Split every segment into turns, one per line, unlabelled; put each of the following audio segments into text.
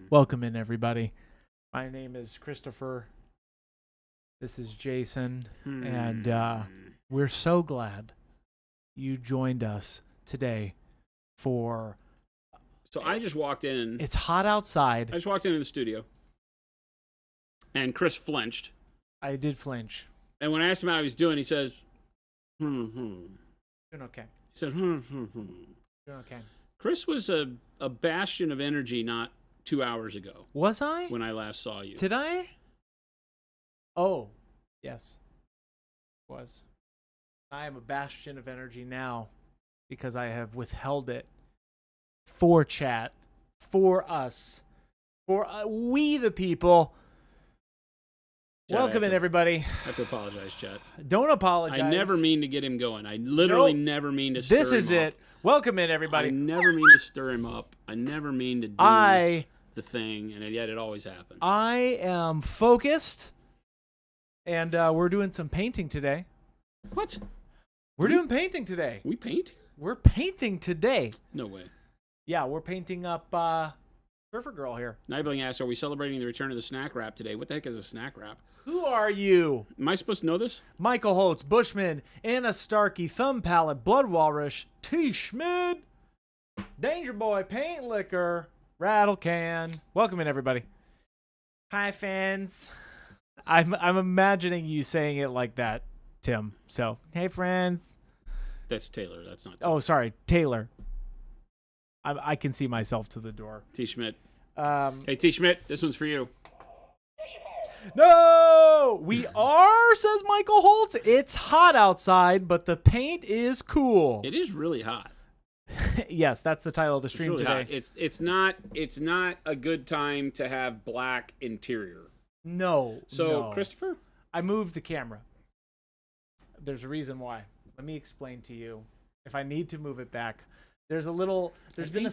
Welcome in, everybody. My name is Christopher. This is Jason, and we're so glad you joined us today for...
So I just walked in.
It's hot outside.
I just walked into the studio, and Chris flinched.
I did flinch.
And when I asked him how he was doing, he says,
Doing okay.
He said,
Doing okay.
Chris was a bastion of energy not 2 hours ago.
Was I?
When I last saw you.
Did I? Oh, yes. Was. I am a bastion of energy now because I have withheld it for chat, for us, for we the people.
Chad,
Welcome in, everybody.
I have to apologize, Chad.
Don't apologize.
I never mean to get him going. I literally never mean to stir him up.
This is it. Welcome in, everybody.
I never mean to stir him up. I never mean to do the thing, and yet it always happens.
I am focused, and we're doing some painting today.
What?
We're doing painting today.
We paint?
We're painting today.
No way.
Yeah, we're painting up Surfer Girl here.
Nibling asks, are we celebrating the return of the snack wrap today? What the heck is a snack wrap?
Who are you?
Am I supposed to know this?
Michael Holtz, Bushman, Anna Starkey, Thumb Palette, Blood Walrus, T. Schmid, Danger Boy, Paint Liquor, Rattle Can. Welcome in, everybody. Hi, fans. I'm imagining you saying it like that, Tim. So, hey, friends.
That's Taylor. That's not Taylor.
Oh, sorry, Taylor. I can see myself to the door.
T. Schmidt. Hey, T. Schmidt, this one's for you.
No, we are, says Michael Holtz. It's hot outside, but the paint is cool.
It is really hot.
Yes, that's the title of the stream
really
today.
Hot. It's not a good time to have black interior.
No.
So, Christopher?
I moved the camera. There's a reason why. Let me explain to you. If I need to move it back, there's been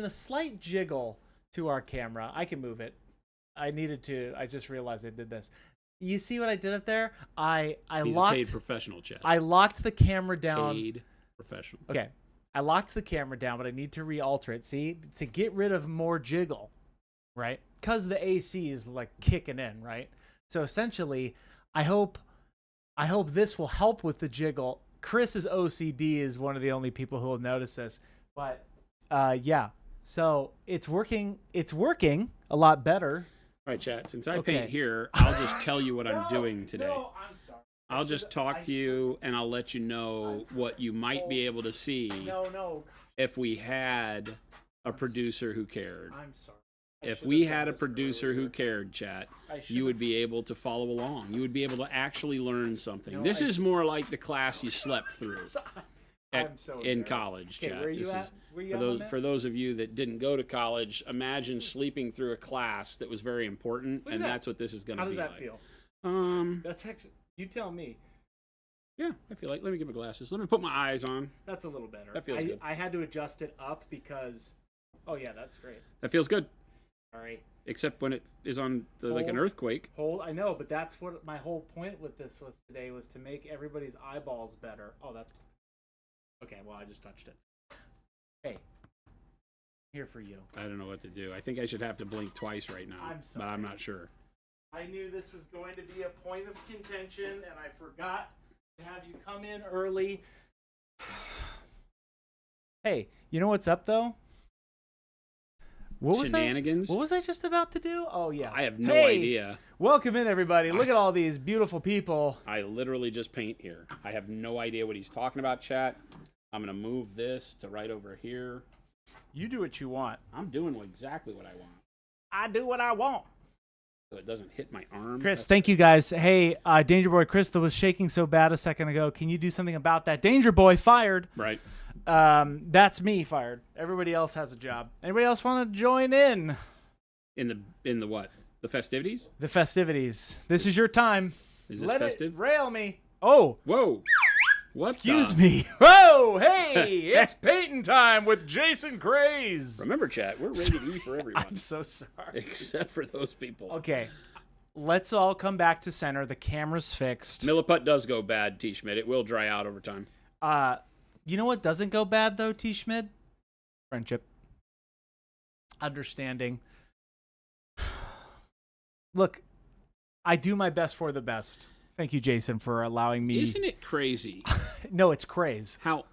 a slight jiggle to our camera. I can move it. I needed to. I just realized I did this. You see what I did up there? He's
a paid professional, Chad.
I locked the camera down.
Paid professional.
Okay. I locked the camera down, but I need to re-alter it. See, to get rid of more jiggle, right? Because the AC is like kicking in, right? So essentially, I hope this will help with the jiggle. Chris's OCD is one of the only people who will notice this, but yeah. So it's working. It's working a lot better.
All right, chat. Since I paint here, I'll just tell you what I'm doing today.
No, I'm sorry.
I'll just talk to you, and I'll let you know what you might be able to see if we had a producer who cared.
I'm sorry.
If we had a producer who cared, chat, you would be able to follow along. You would be able to actually learn something. This is more like the class you slept through in college, chat.
Where are you at?
For those of you that didn't go to college, imagine sleeping through a class that was very important, and that's what this is going to be like.
How does that feel? That's actually, you tell me.
Yeah, I feel like, let me get my glasses. Let me put my eyes on.
That's a little better.
That feels good.
I had to adjust it up because, oh yeah, that's great.
That feels good.
Sorry.
Except when it is on like an earthquake.
I know, but that's what my whole point with this was today, was to make everybody's eyeballs better. Oh, that's okay. Well, I just touched it. Hey, here for you.
I don't know what to do. I think I should have to blink twice right now, but I'm not sure.
I knew this was going to be a point of contention, and I forgot to have you come in early. Hey, you know what's up though?
Shenanigans?
What was I just about to do? Oh, yes.
I have no idea.
Welcome in, everybody. Look at all these beautiful people.
I literally just paint here. I have no idea what he's talking about, chat. I'm going to move this to right over here.
You do what you want.
I'm doing exactly what I want.
I do what I want.
So it doesn't hit my arm.
Chris, thank you, guys. Hey, Danger Boy Chris that was shaking so bad a second ago. Can you do something about that? Danger Boy fired.
Right.
That's me fired. Everybody else has a job. Anybody else want to join in?
In the what? The festivities?
The festivities. This is your time.
Is this festive?
It rail me. Oh.
Whoa. What?
Excuse me. Whoa. Hey, it's painting time with Jason Craze.
Remember, chat, we're rated E for everyone.
I'm so sorry.
Except for those people.
Okay. Let's all come back to center. The camera's fixed.
Milliput does go bad, T. Schmidt. It will dry out over time.
You know what doesn't go bad, though, T. Schmid? Friendship. understanding. Look, I do my best for the best. Thank you, Jason, for allowing me.
Isn't it crazy?
No, it's craze.
How?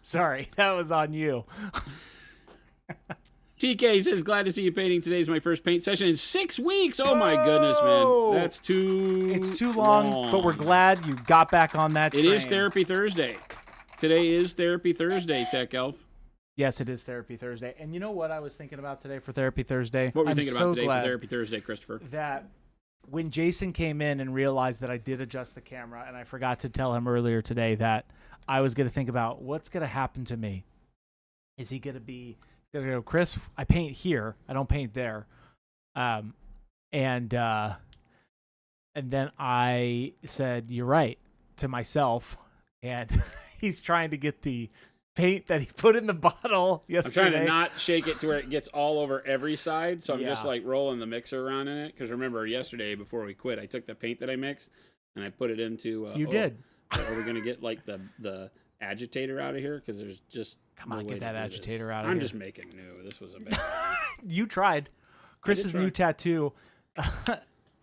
Sorry, that was on you.
TK says, glad to see you painting. Today's my first paint session in 6 weeks. Oh, my goodness, man. That's too
It's too long, but we're glad you got back on that train.
It is Therapy Thursday. Today is Therapy Thursday, Tech Elf.
Yes, it is Therapy Thursday. And you know what I was thinking about today for Therapy Thursday?
What were you thinking about today for Therapy Thursday, Christopher?
That when Jason came in and realized that I did adjust the camera, and I forgot to tell him earlier today that I was going to think about what's going to happen to me. Is he going to be... Go, Chris, I paint here. I don't paint there. And then I said, you're right, to myself. And he's trying to get the paint that he put in the bottle yesterday.
I'm trying to not shake it to where it gets all over every side. So I'm just like rolling the mixer around in it. Because remember, yesterday before we quit, I took the paint that I mixed and I put it into...
you did.
Are we going to get like the agitator out of here? Because there's just...
Come on, get that agitator out of
here.
I'm
just making new. This was a bad
You tried. Chris's new tattoo.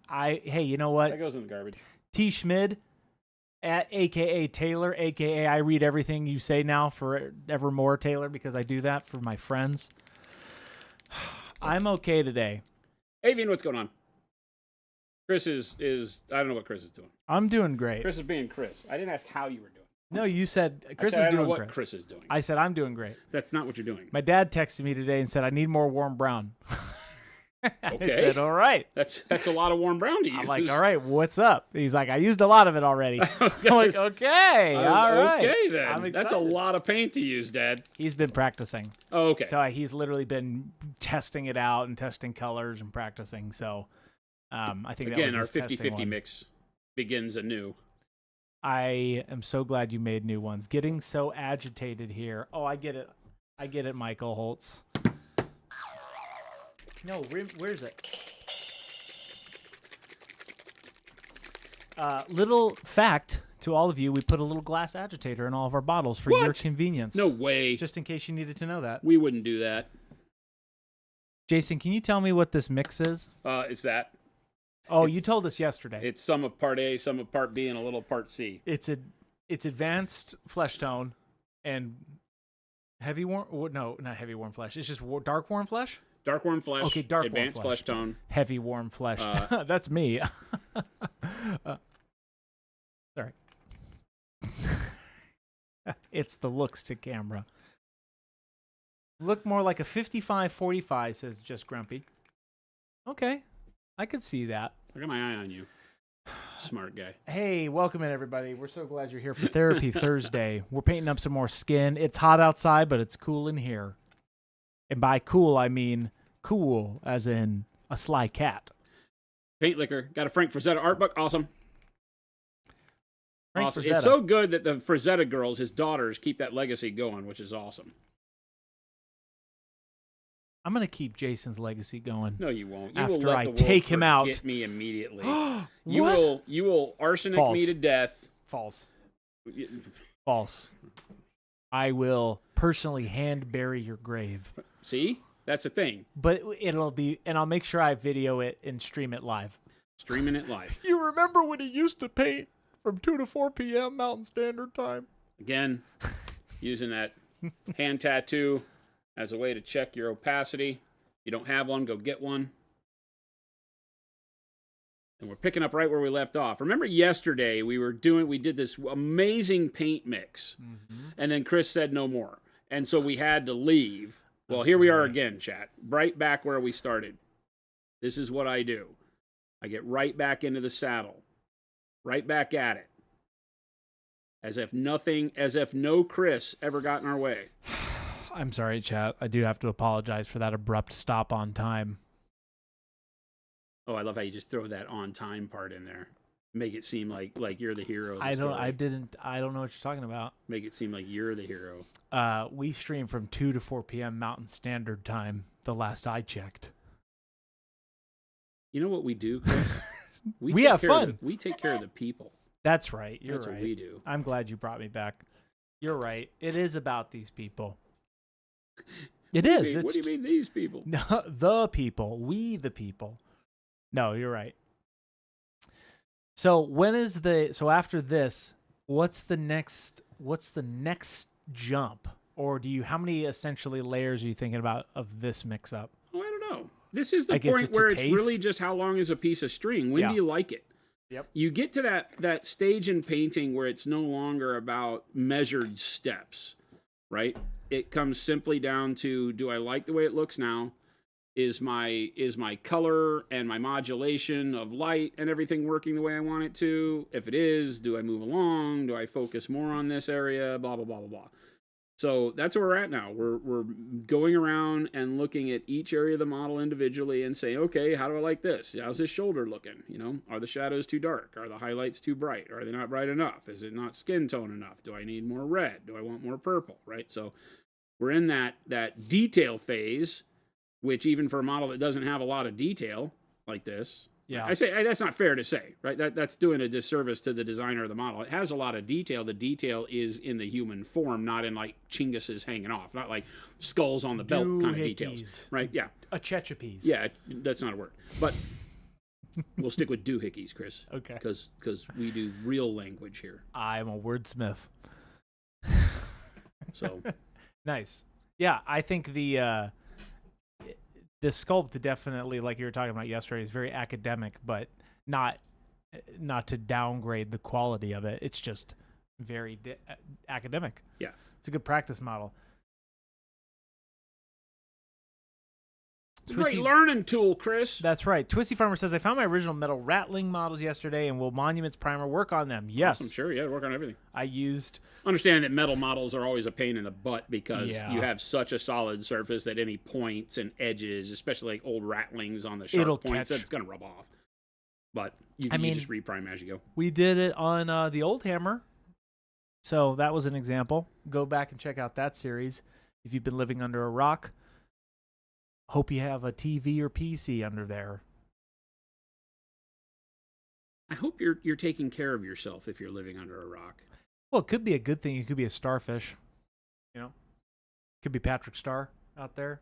Hey, you know what?
That goes in the garbage.
T. Schmid, a.k.a. Taylor, a.k.a. I read everything you say now forevermore, Taylor, because I do that for my friends. I'm okay today.
Avian, what's going on? Chris is I don't know what Chris is doing.
I'm doing great.
Chris is being Chris. I didn't ask how you were doing.
No, you said Chris is doing great.
I don't know what Chris is doing.
I said I'm doing great.
That's not what you're doing.
My dad texted me today and said I need more warm brown.
Okay.
I said, all right.
That's a lot of warm brown to use.
I'm like, all right, what's up? He's like, I used a lot of it already. I'm like, okay, all right.
Okay, then. That's a lot of paint to use, Dad.
He's been practicing.
Oh, okay.
So he's literally been testing it out and testing colors and practicing. So I think
again,
that was
our 50-50 mix begins anew.
I am so glad you made new ones. Getting so agitated here. Oh, I get it. I get it, Michael Holtz. No, where's it? Little fact to all of you, we put a little glass agitator in all of our bottles for your convenience.
No way.
Just in case you needed to know that.
We wouldn't do that.
Jason, can you tell me what this mix is?
It's that.
Oh, you told us yesterday.
It's some of part A, some of part B, and a little part C.
It's advanced flesh tone and heavy warm. No, not heavy warm flesh. It's just dark warm flesh.
Dark warm flesh.
Okay, dark
advanced
warm
flesh tone.
Heavy warm flesh. That's me. Sorry. It's the looks to camera. Look more like a 55-45, says Just Grumpy. Okay. I could see that.
I got my eye on you. Smart guy.
Hey, welcome in, everybody. We're so glad you're here for Therapy Thursday. We're painting up some more skin. It's hot outside, but it's cool in here. And by cool, I mean cool, as in a sly cat.
Paint liquor. Got a Frank Frazetta art book. Awesome.
Frank Frazetta.
It's so good that the Frazetta girls, his daughters, keep that legacy going, which is awesome.
I'm going to keep Jason's legacy going.
No, you won't.
After I take him out.
Get me immediately.
What?
You will arsenic
False.
me to death.
False. False. I will personally hand bury your grave.
See? That's the thing.
But it'll be, and I'll make sure I video it and stream it live.
Streaming it live.
You remember when he used to paint from 2 to 4 p.m. Mountain Standard Time?
Again, using that hand tattoo as a way to check your opacity. You don't have one, go get one. And we're picking up right where we left off. Remember yesterday we did this amazing paint mix. Mm-hmm. And then Chris said no more. And so we had to leave. Well, here we are again, chat. Right back where we started. This is what I do. I get right back into the saddle. Right back at it. As if no Chris ever got in our way.
I'm sorry, chat. I do have to apologize for that abrupt stop on time.
Oh, I love how you just throw that on time part in there. Make it seem like you're the hero of the
I don't know what you're talking about.
Make it seem like you're the hero.
We stream from 2 to 4 p.m. Mountain Standard Time, the last I checked.
You know what we do, Chris?
We have fun.
We take care of the people.
That's right.
That's what we do.
I'm glad you brought me back. You're right. It is about these people. It is.
What do you mean these people?
No, the people. We the people. No, you're right. So so after this, what's the next jump? Or how many essentially layers are you thinking about of this mix up?
Oh, I don't know. This is the point where it's really just how long is a piece of string. When do you like it?
Yep.
You get to that stage in painting where it's no longer about measured steps, right? It comes simply down to, do I like the way it looks now? Is my color and my modulation of light and everything working the way I want it to? If it is, do I move along? Do I focus more on this area? Blah, blah, blah, blah, blah. So that's where we're at now. We're going around and looking at each area of the model individually and saying, okay, how do I like this? How's this shoulder looking? You know, are the shadows too dark? Are the highlights too bright? Are they not bright enough? Is it not skin tone enough? Do I need more red? Do I want more purple? Right? So we're in that detail phase, which even for a model that doesn't have a lot of detail like this,
yeah,
I say that's not fair to say, right? That's doing a disservice to the designer of the model. It has a lot of detail. The detail is in the human form, not in like chingus's hanging off, not like skulls on the belt kind of details, right? Yeah,
a chechapes.
Yeah, that's not a word, but we'll stick with doohickeys, Chris.
Okay,
because we do real language here.
I'm a wordsmith.
So
nice. Yeah, I think the sculpt definitely, like you were talking about yesterday, is very academic, but not to downgrade the quality of it. It's just very academic.
Yeah.
It's a good practice model.
It's a great learning tool, Chris.
That's right. Twisty Farmer says, I found my original metal Rattling models yesterday, and will Monuments Primer work on them? Yes.
Awesome, sure, yeah, work on everything.
Understanding
that metal models are always a pain in the butt because you have such a solid surface that any points and edges, especially like old Rattlings on the sharp points, it's going to rub off. But you can just reprime as you go.
We did it on the old hammer. So that was an example. Go back and check out that series if you've been living under a rock. Hope you have a TV or PC under there.
I hope you're taking care of yourself if you're living under a rock.
Well, it could be a good thing. It could be a starfish. You know? Could be Patrick Star out there.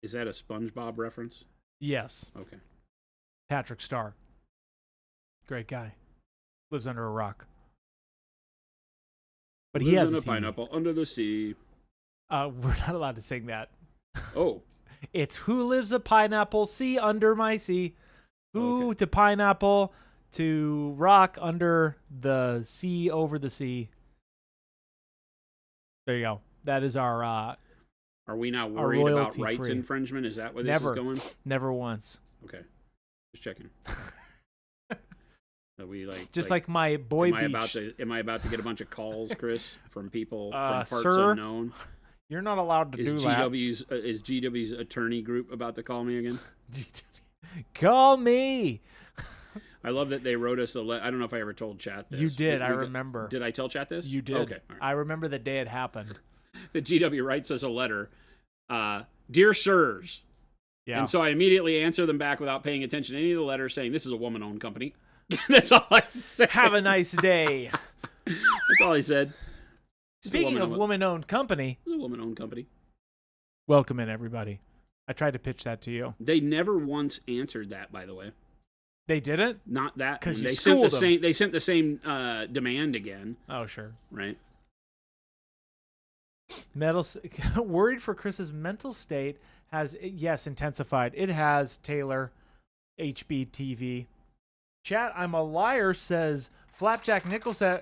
Is that a SpongeBob reference?
Yes.
Okay.
Patrick Star. Great guy. Lives under a rock. But he has
a pineapple under the sea.
We're not allowed to sing that.
Oh.
It's who lives a pineapple sea under my sea. Who to pineapple to rock under the sea over the sea. There you go. That is our
Are we now worried about rights infringement? Is that where this is going?
Never once.
Okay. Just checking. Are we
like my boy beach.
Am I about to get a bunch of calls, Chris, from people from parts
sir,
unknown?
You're not allowed to do that.
Is GW's attorney group about to call me again?
Call me.
I love that they wrote us a letter. I don't know if I ever told chat this.
You did. I remember.
Did I tell chat this?
You did.
Okay. Right.
I remember the day it happened.
The GW writes us a letter. Dear sirs. Yeah. And so I immediately answer them back without paying attention to any of the letters, saying this is a woman-owned company. That's all I said.
Have a nice day.
That's all I said.
Speaking of woman-owned company.
It's a woman-owned company.
Welcome in, everybody. I tried to pitch that to you.
They never once answered that, by the way.
They didn't?
Not that.
Because
they sent the same. They sent the same demand again.
Oh, sure.
Right.
Worried for Chris's mental state has, yes, intensified. It has, Taylor, HBTV. Chat, I'm a liar, says Flapjack Nicholson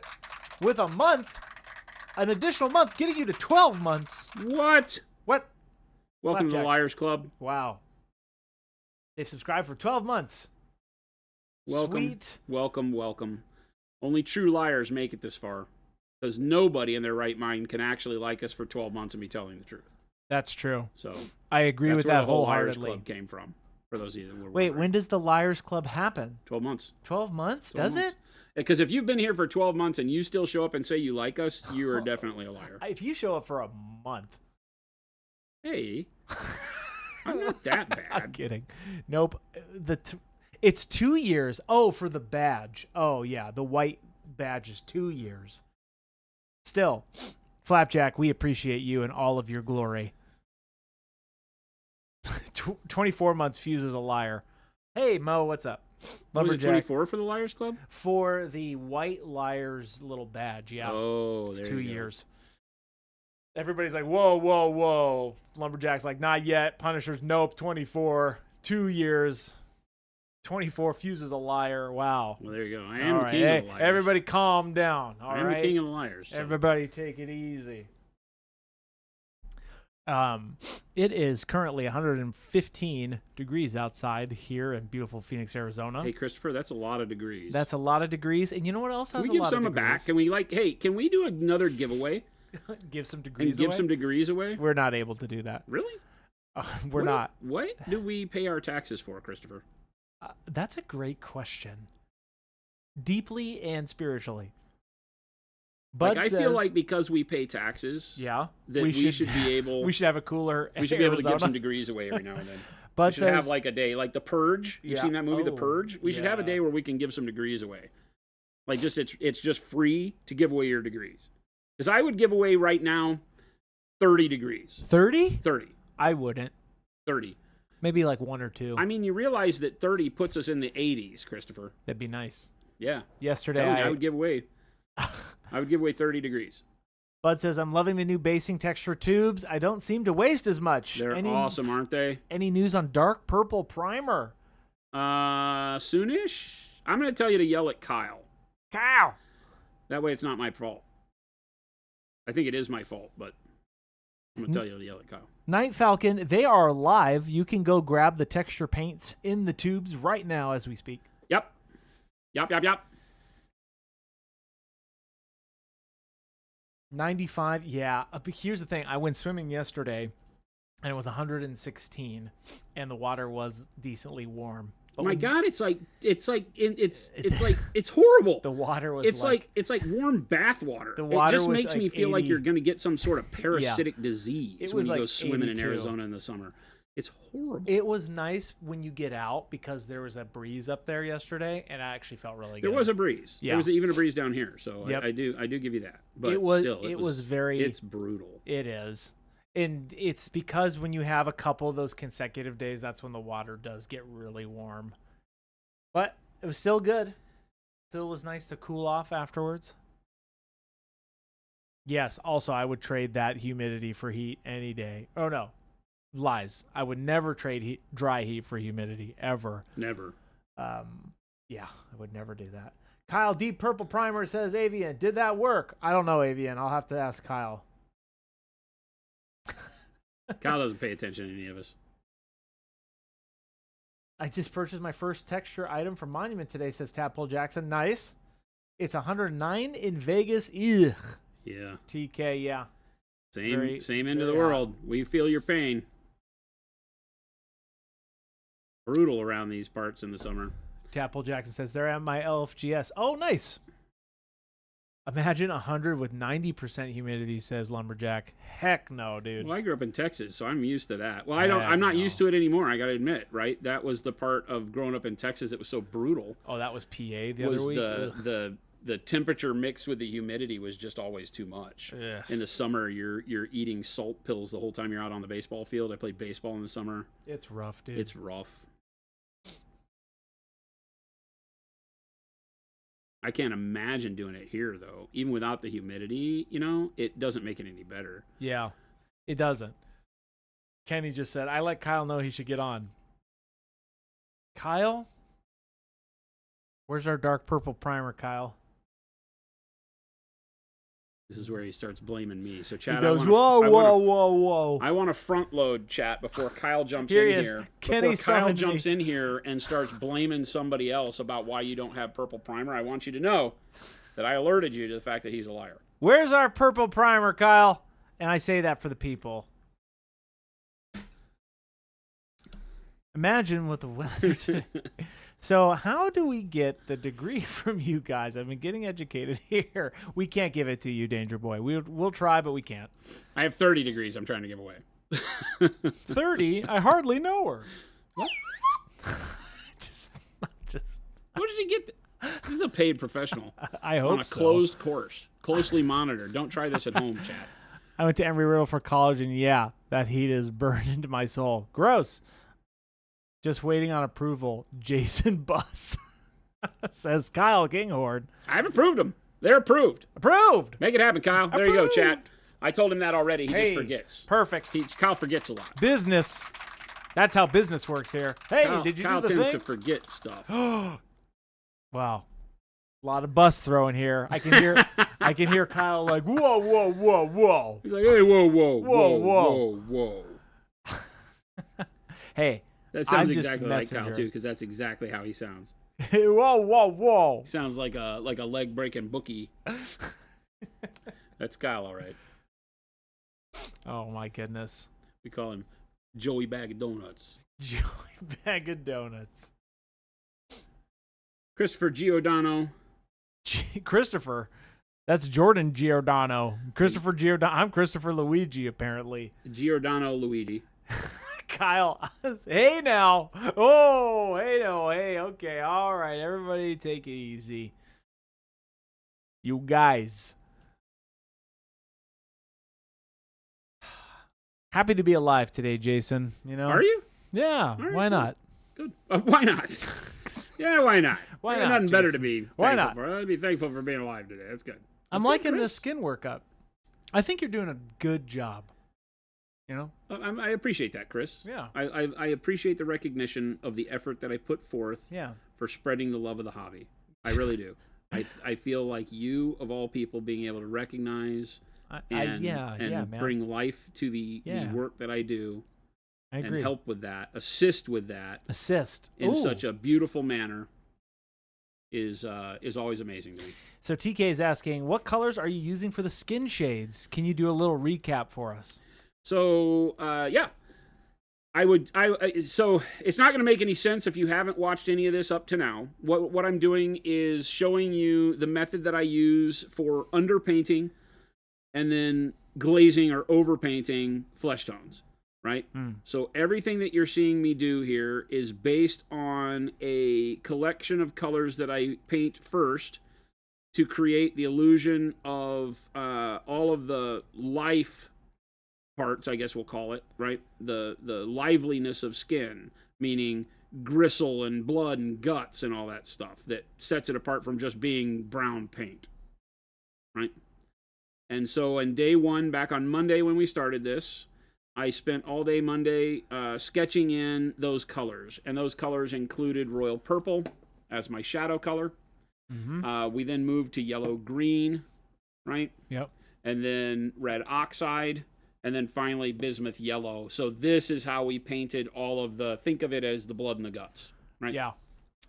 with a month. An additional month, getting you to 12 months.
What?
What?
Welcome to the Liars Club.
Wow. They've subscribed for 12 months.
Welcome.
Sweet.
Welcome. Only true liars make it this far. Because nobody in their right mind can actually like us for 12 months and be telling the truth.
That's true.
So
I agree with that wholeheartedly.
That's where the Liars Club came from. For those of you that were
wondering. Wait, when does the Liars Club happen?
12 months.
12 months? Does it?
Because if you've been here for 12 months and you still show up and say you like us, you are definitely a liar.
If you show up for a month.
Hey. I'm not that bad.
I'm kidding. Nope. It's 2 years. Oh, for the badge. Oh, yeah. The white badge is 2 years. Still, Flapjack, we appreciate you and all of your glory. 24 months Fuse is a liar. Hey, Mo, what's up?
Was it 24 for the Liars Club?
For the White Liars little badge, yeah.
Oh,
it's 2 years. Everybody's like, whoa, whoa, whoa. Lumberjack's like, not yet. Punisher's, nope, 24. 2 years. 24, Fuse is a liar. Wow.
Well, there you go. I am the king of the liars.
Everybody calm down. All right.
I am the king of the liars.
So. Everybody take it easy. It is currently 115 degrees outside here in beautiful Phoenix, Arizona.
Hey, Christopher, that's a lot of degrees.
That's a lot of degrees. And you know what else has a lot of degrees?
Can we give some back? Can we, hey, can we do another giveaway?
Give some degrees
away? Give some degrees away?
We're not able to do that.
Really?
We're not.
What do we pay our taxes for, Christopher?
That's a great question. Deeply and spiritually.
But I feel like because we pay taxes, that we should be able.
We should have a cooler.
We should be able to give some degrees away every now and then.
But
we should have like a day, like The Purge. You've seen that movie, The Purge? We should have a day where we can give some degrees away. Like it's just free to give away your degrees. Because I would give away right now 30 degrees.
30?
30.
I wouldn't.
30.
Maybe like 1 or 2.
I mean, you realize that 30 puts us in the 80s, Christopher.
That'd be nice.
Yeah.
Yesterday,
I would give away. I would give away 30 degrees.
Bud says, I'm loving the new basing texture tubes. I don't seem to waste as much.
They're awesome, aren't they?
Any news on dark purple primer?
Soonish. I'm going to tell you to yell at Kyle.
Kyle!
That way it's not my fault. I think it is my fault, but I'm going to tell you to yell at Kyle.
Night Falcon, they are live. You can go grab the texture paints in the tubes right now as we speak.
Yep.
95, yeah. But here's the thing. I went swimming yesterday, and it was 116, and the water was decently warm.
But my God, it's horrible.
The water was
it's like warm bath water.
The water
it just makes
like
me feel
80.
like you're going to get some sort of parasitic disease when you go swimming
82.
in Arizona in the summer. It's horrible.
It was nice when you get out because there was a breeze up there yesterday, and I actually felt really good.
There was a breeze.
Yeah.
There was even a breeze down here, so I do give you that. But
it was
still,
it was very.
It's brutal.
It is. And it's because when you have a couple of those consecutive days, that's when the water does get really warm. But it was still good. Still was nice to cool off afterwards. Yes, also I would trade that humidity for heat any day. Oh, no. Lies. I would never trade dry heat for humidity, ever.
Never.
Yeah, I would never do that. Kyle, Deep Purple Primer says, Avian, did that work? I don't know, Avian. I'll have to ask Kyle.
Kyle doesn't pay attention to any of us.
I just purchased my first texture item from Monument today, says Tadpole Jackson. Nice. It's 109 in Vegas. Ugh.
Yeah.
TK, yeah.
Same end of the world. We feel your pain. Brutal around these parts in the summer.
Tadpole Jackson says, they're at my LFGS. Oh, nice. Imagine 100 with 90% humidity, says Lumberjack. Heck no, dude.
Well, I grew up in Texas, so I'm used to that. Well, I'm not used to it anymore, I got to admit, right? That was the part of growing up in Texas that was so brutal.
Oh, that was PA the other week?
The temperature mixed with the humidity was just always too much.
Yes.
In the summer, you're eating salt pills the whole time you're out on the baseball field. I played baseball in the summer.
It's rough, dude.
It's rough. I can't imagine doing it here, though. Even without the humidity, it doesn't make it any better.
Yeah, it doesn't. Kenny just said, I let Kyle know he should get on. Kyle? Where's our dark purple primer, Kyle?
This is where he starts blaming me. So, Chad,
he goes, whoa.
I want to front load chat before Kyle jumps
here
in here.
Kenny
before Kyle jumps in here and starts blaming somebody else about why you don't have purple primer, I want you to know that I alerted you to the fact that he's a liar.
Where's our purple primer, Kyle? And I say that for the people. Imagine what the weather today. So how do we get the degree from you guys? I've been getting educated here. We can't give it to you, Danger Boy. We'll try, but we can't.
I have 30 degrees I'm trying to give away.
30? I hardly know her.
What?
just.
How does he get He's a paid professional.
I hope
on a closed course. closely monitored. Don't try this at home, chat.
I went to Embry-Riddle for college, and yeah, that heat is burned into my soul. Gross. Just waiting on approval. Jason Buss says Kyle Kinghorn.
I've approved them. They're approved.
Approved.
Make it happen, Kyle. There you go, chat. I told him that already. He just forgets.
Perfect.
Kyle forgets a lot.
Business. That's how business works here. Hey, did you
Kyle
do the
tends
thing?
to forget stuff.
Wow. A lot of bus throwing here. I can hear Kyle like, whoa, whoa, whoa, whoa.
He's like, hey, whoa, whoa,
Whoa,
whoa, whoa, whoa.
Hey,
that sounds
I'm
exactly like
messenger.
Kyle too, because that's exactly how he sounds.
Whoa, whoa, whoa.
He sounds like a leg breaking bookie. That's Kyle, all right.
Oh my goodness.
We call him Joey Bag of Donuts.
Joey Bag of Donuts.
Christopher Giordano.
Christopher. That's Jordan Giordano. Christopher Giordano. I'm Christopher Luigi, apparently.
Giordano Luigi.
Kyle. Hey now. Oh, hey no. Hey, okay. All right. Everybody take it easy. You guys. Happy to be alive today, Jason. You know?
Are you?
Yeah.
Right,
why not?
Good. Why not? Yeah, why not?
Why
There's
not,
nothing better
Jason?
to be
Why
thankful
not?
for. I'd be thankful for being alive today. That's good.
I'm
That's
liking
good,
the
Chris.
skin workup. I think you're doing a good job. You know?
I appreciate that, Chris.
Yeah.
I appreciate the recognition of the effort that I put forth
Yeah.
for spreading the love of the hobby. I really do. I feel like you, of all people, being able to recognize and
man.
bring life to the
Yeah.
work that I do
I
and
agree.
help with that, assist with that
Assist.
in
Ooh.
such a beautiful manner is always amazing to me.
So TK is asking, what colors are you using for the skin shades? Can you do a little recap for us?
So yeah, so it's not going to make any sense if you haven't watched any of this up to now. What I'm doing is showing you the method that I use for underpainting and then glazing or overpainting flesh tones, right? So everything that you're seeing me do here is based on a collection of colors that I paint first to create the illusion of all of the life parts, I guess we'll call it, right? The liveliness of skin, meaning gristle and blood and guts and all that stuff that sets it apart from just being brown paint, right? And so on day one, back on Monday when we started this, I spent all day Monday sketching in those colors, and those colors included royal purple as my shadow color. We then moved to yellow green, right?
Yep.
And then red oxide, and then finally bismuth yellow. So this is how we painted all of think of it as the blood and the guts, right?
Yeah.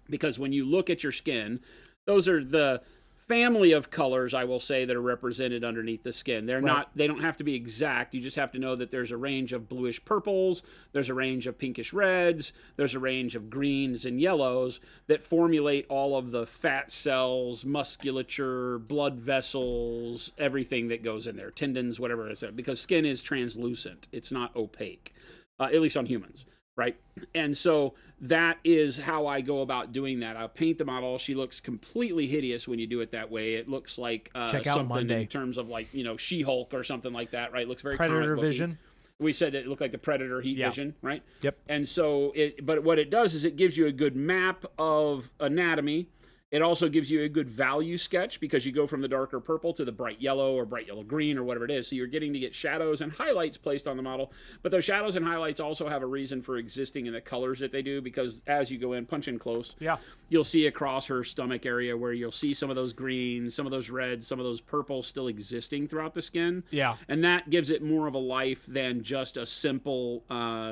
Because when you look at your skin, those are the family of colors, I will say, that are represented underneath the skin. They're not, they don't have to be exact. You just have to know that there's a range of bluish purples, there's a range of pinkish reds, there's a range of greens and yellows that formulate all of the fat cells, musculature, blood vessels, everything that goes in there, tendons, whatever it is, because skin is translucent. It's not opaque, at least on humans. Right. And so that is how I go about doing that. I'll paint the model. She looks completely hideous when you do it that way. It looks like something
Monday.
in terms of like, She-Hulk or something like that. Right. It looks very
Predator
comic-booky.
vision.
We said that it looked like the Predator heat vision. Right.
Yep.
And so but what it does is it gives you a good map of anatomy. It also gives you a good value sketch because you go from the darker purple to the bright yellow or bright yellow green or whatever it is. So you're getting to get shadows and highlights placed on the model. But those shadows and highlights also have a reason for existing in the colors that they do, because as you go in, punch in close, you'll see across her stomach area where you'll see some of those greens, some of those reds, some of those purples still existing throughout the skin.
Yeah.
And that gives it more of a life than just a simple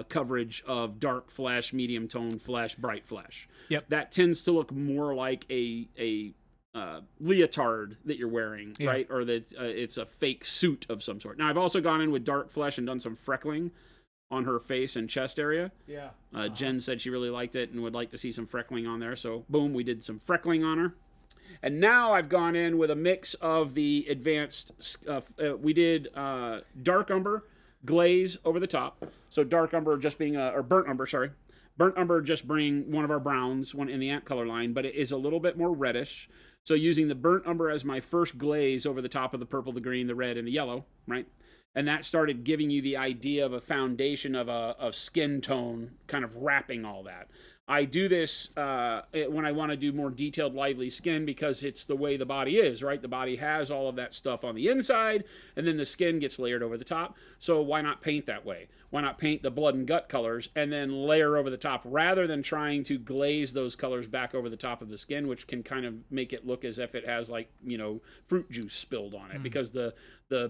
coverage of dark flesh, medium tone flesh, bright flesh.
Yep.
That tends to look more like a leotard that you're wearing, right? Or that it's a fake suit of some sort. Now, I've also gone in with dark flesh and done some freckling on her face and chest area.
Yeah.
Jen said she really liked it and would like to see some freckling on there. So, boom, we did some freckling on her. And now I've gone in with a mix of the advanced, we did dark umber glaze over the top. So dark umber just being or burnt umber, sorry. Burnt umber just being one of our browns, one in the ant color line, but it is a little bit more reddish. So using the burnt umber as my first glaze over the top of the purple, the green, the red, and the yellow, right? And that started giving you the idea of a foundation of skin tone, kind of wrapping all that. I do this when I want to do more detailed, lively skin because it's the way the body is, right? The body has all of that stuff on the inside, and then the skin gets layered over the top. So why not paint that way? Why not paint the blood and gut colors and then layer over the top rather than trying to glaze those colors back over the top of the skin, which can kind of make it look as if it has like, you know, fruit juice spilled on it because the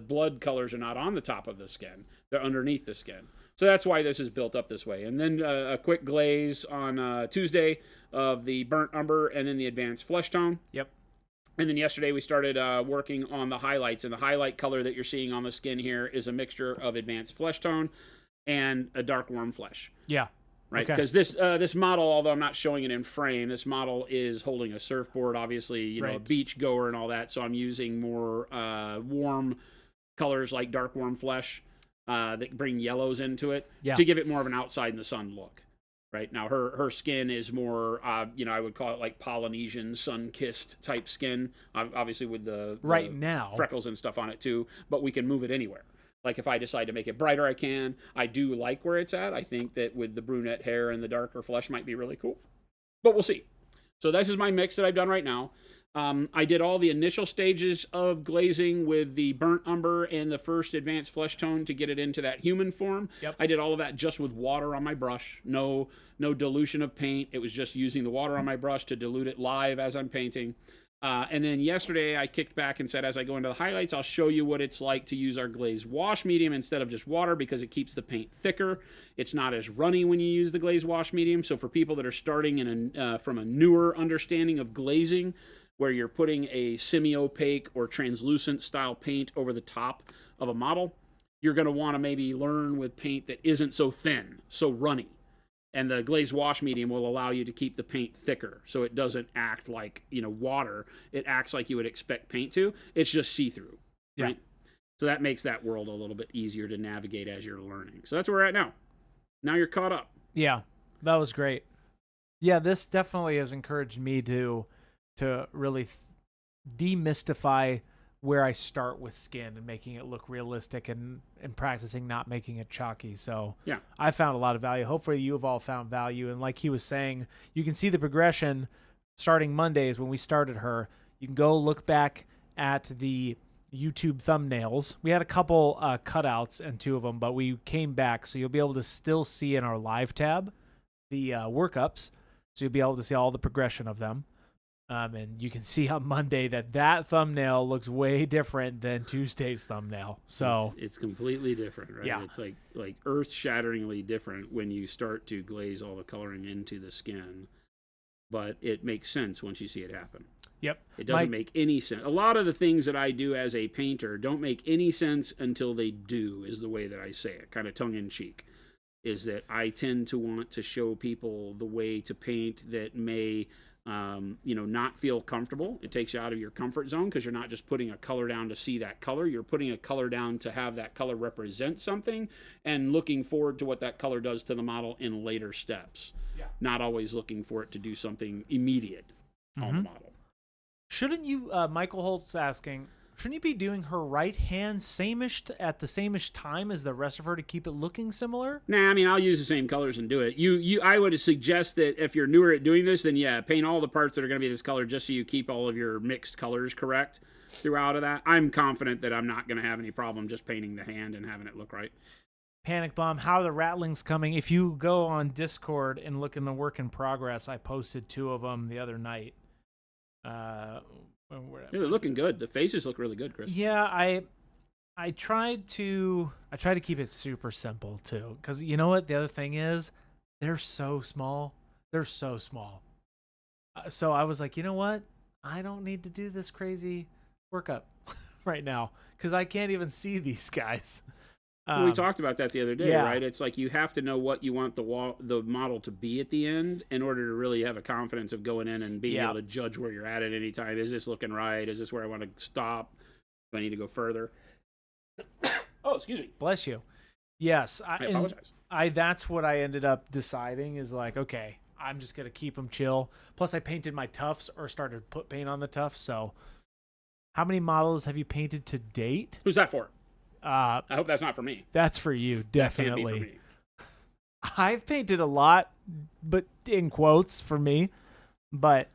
blood colors are not on the top of the skin. They're underneath the skin. So that's why this is built up this way. And then a quick glaze on Tuesday of the burnt umber and then the advanced flesh tone.
Yep.
And then yesterday we started working on the highlights. And the highlight color that you're seeing on the skin here is a mixture of advanced flesh tone and a dark warm flesh.
Yeah.
Right, because this model, although I'm not showing it in frame, this model is holding a surfboard, obviously, you know, a beach goer and all that. So I'm using more warm colors like dark warm flesh that bring yellows into it to give it more of an outside in the sun look. Right now, her skin is more, you know, I would call it like Polynesian sun-kissed type skin, obviously with the freckles and stuff on it too. But we can move it anywhere. Like if I decide to make it brighter, I can. I do like where it's at. I think that with the brunette hair and the darker flesh might be really cool. But we'll see. So this is my mix that I've done right now. I did all the initial stages of glazing with the burnt umber and the first advanced flesh tone to get it into that human form. Yep. I did all of that just with water on my brush. No dilution of paint. It was just using the water on my brush to dilute it live as I'm painting. And then yesterday I kicked back and said, as I go into the highlights, I'll show you what it's like to use our glazed wash medium instead of just water because it keeps the paint thicker. It's not as runny when you use the glazed wash medium. So for people that are starting from a newer understanding of glazing, where you're putting a semi-opaque or translucent style paint over the top of a model, you're going to want to maybe learn with paint that isn't so thin, so runny. And the glazed wash medium will allow you to keep the paint thicker so it doesn't act like, you know, water. It acts like you would expect paint to. It's just see-through, right? So that makes that world a little bit easier to navigate as you're learning. So that's where we're at now. Now you're caught up.
Yeah, that was great. Yeah, this definitely has encouraged me to really demystify where I start with skin and making it look realistic and practicing not making it chalky. So yeah, I found a lot of value. Hopefully you have all found value. And like he was saying, you can see the progression starting Mondays when we started her. You can go look back at the YouTube thumbnails. We had a couple cutouts and 2 of them, but we came back. So you'll be able to still see in our live tab the workups. So you'll be able to see all the progression of them. And you can see on Monday that thumbnail looks way different than Tuesday's thumbnail. So
it's completely different, right? Yeah. It's like earth-shatteringly different when you start to glaze all the coloring into the skin. But it makes sense once you see it happen.
Yep.
It doesn't make any sense. A lot of the things that I do as a painter don't make any sense until they do, is the way that I say it, kind of tongue-in-cheek. Is that I tend to want to show people the way to paint that may... you know, not feel comfortable. It takes you out of your comfort zone because you're not just putting a color down to see that color. You're putting a color down to have that color represent something and looking forward to what that color does to the model in later steps. Yeah. Not always looking for it to do something immediate on the model.
Shouldn't you, Michael Holt's asking, shouldn't you be doing her right hand at the sameish time as the rest of her to keep it looking similar?
Nah, I mean, I'll use the same colors and do it. I would suggest that if you're newer at doing this, then yeah, paint all the parts that are going to be this color just so you keep all of your mixed colors correct throughout of that. I'm confident that I'm not going to have any problem just painting the hand and having it look right.
Panic Bomb, how are the rattlings coming? If you go on Discord and look in the work in progress, I posted 2 of them the other night.
They're looking good. The faces look really good, Chris.
Yeah, I tried to keep it super simple too, because you know what? The other thing is, they're so small. So I was like, you know what? I don't need to do this crazy workup right now because I can't even see these guys.
We talked about that the other day, right? It's like you have to know what you want the model to be at the end in order to really have a confidence of going in and being able to judge where you're at any time. Is this looking right? Is this where I want to stop? Do I need to go further? Oh, excuse me.
Bless you. Yes,
I apologize.
That's what I ended up deciding is like, okay, I'm just gonna keep them chill. Plus, I painted my tufts or started to put paint on the tufts. So, how many models have you painted to date?
Who's that for? I hope that's not for me.
That's for you, definitely.
That can't be for me.
I've painted a lot, but in quotes for me. But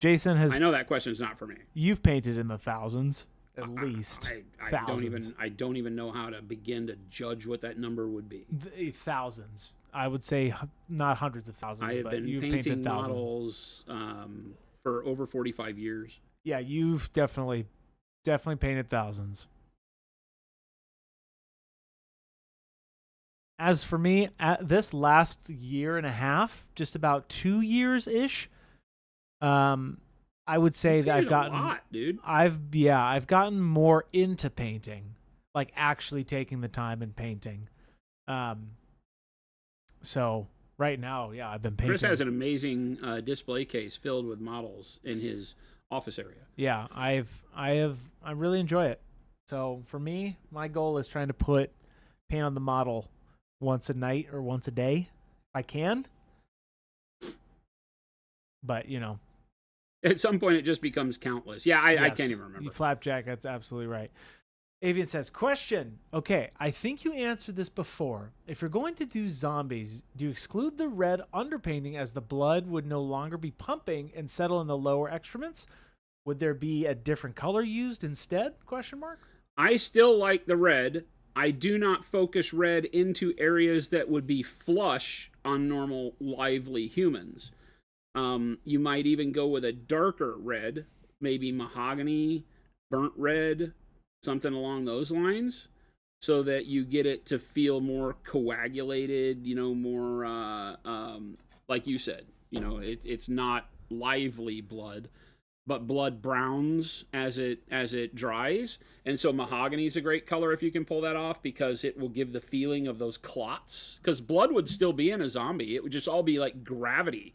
Jason has.
I know that question's not for me.
You've painted in the thousands, at least.
I don't even know how to begin to judge what that number would be.
Thousands. I would say not hundreds of thousands.
I have been painting models for over 45 years.
Yeah, you've definitely painted thousands. As for me, at this last year and a half, just about 2 years ish, I would say that I've gotten
a lot, dude.
I've gotten more into painting, like actually taking the time and painting. So right now, yeah, I've been painting.
Chris has an amazing display case filled with models in his office area.
Yeah, I really enjoy it. So for me, my goal is trying to put paint on the model once a night or once a day, if I can. But
at some point it just becomes countless. Yeah, I can't even remember.
Flapjack, that's absolutely right. Avian says, question. Okay, I think you answered this before. If you're going to do zombies, do you exclude the red underpainting as the blood would no longer be pumping and settle in the lower excrements? Would there be a different color used instead? Question mark.
I still like the red. I do not focus red into areas that would be flush on normal, lively humans. You might even go with a darker red, maybe mahogany, burnt red, something along those lines, so that you get it to feel more coagulated, more, like you said, it's not lively blood, but blood browns as it dries. And so mahogany is a great color if you can pull that off, because it will give the feeling of those clots, because blood would still be in a zombie. It would just all be like gravity.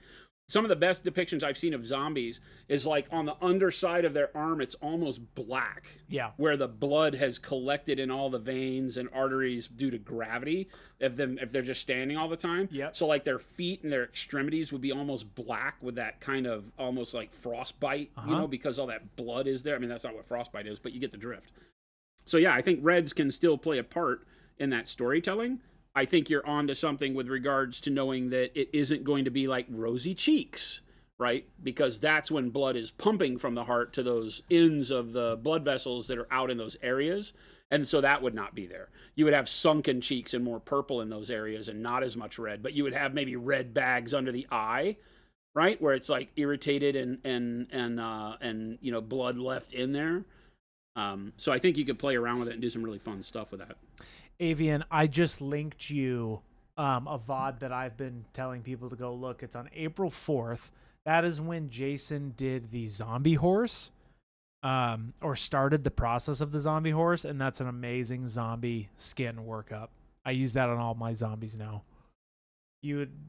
Some of the best depictions I've seen of zombies is like on the underside of their arm, it's almost black.
Yeah.
Where the blood has collected in all the veins and arteries due to gravity if they're just standing all the time.
Yep.
So like their feet and their extremities would be almost black with that kind of almost like frostbite, because all that blood is there. I mean, that's not what frostbite is, but you get the drift. So yeah, I think reds can still play a part in that storytelling. I think you're onto something with regards to knowing that it isn't going to be like rosy cheeks, right? Because that's when blood is pumping from the heart to those ends of the blood vessels that are out in those areas. And so that would not be there. You would have sunken cheeks and more purple in those areas and not as much red, but you would have maybe red bags under the eye, right? Where it's like irritated and blood left in there. So I think you could play around with it and do some really fun stuff with that.
Avian, I just linked you a VOD that I've been telling people to go look. It's on April 4th. That is when Jason did the zombie horse, or started the process of the zombie horse, and that's an amazing zombie skin workup. I use that on all my zombies now.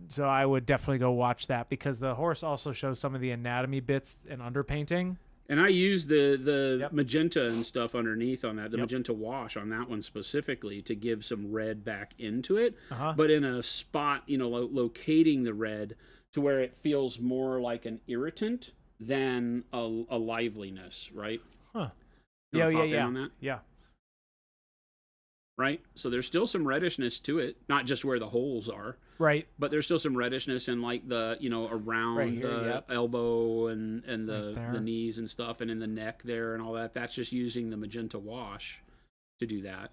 So I would definitely go watch that, because the horse also shows some of the anatomy bits and underpainting.
And I use the magenta and stuff underneath on that, the magenta wash on that one specifically to give some red back into it, but in a spot, locating the red to where it feels more like an irritant than a liveliness, right?
Huh.
Yeah.
On that? Yeah.
Right? So there's still some reddishness to it, not just where the holes are.
Right.
But there's still some reddishness in like the, around right here, the elbow and the knees and stuff, and in the neck there and all that. That's just using the magenta wash to do that.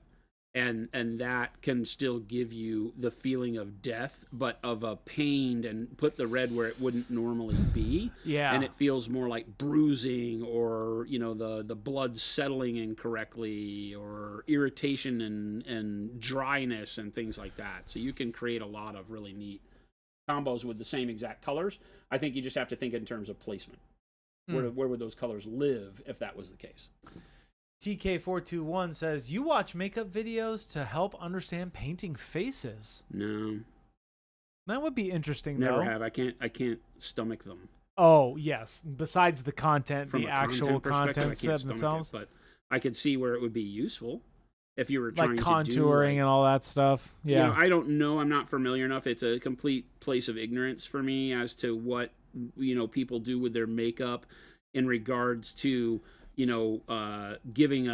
And that can still give you the feeling of death, but of a pained, and put the red where it wouldn't normally be.
Yeah.
And it feels more like bruising, or, the blood settling incorrectly, or irritation and dryness and things like that. So you can create a lot of really neat combos with the same exact colors. I think you just have to think in terms of placement. Where would those colors live if that was the case?
TK421 says, you watch makeup videos to help understand painting faces.
No.
That would be interesting,
Never
though.
have. I can't stomach them.
Oh, yes. Besides the content,
From
the
a
actual
content
themselves.
It, but I could see where it would be useful. if you were
like
trying
contouring
to do
and all that stuff. Yeah.
I don't know. I'm not familiar enough. It's a complete place of ignorance for me as to what, people do with their makeup in regards to, giving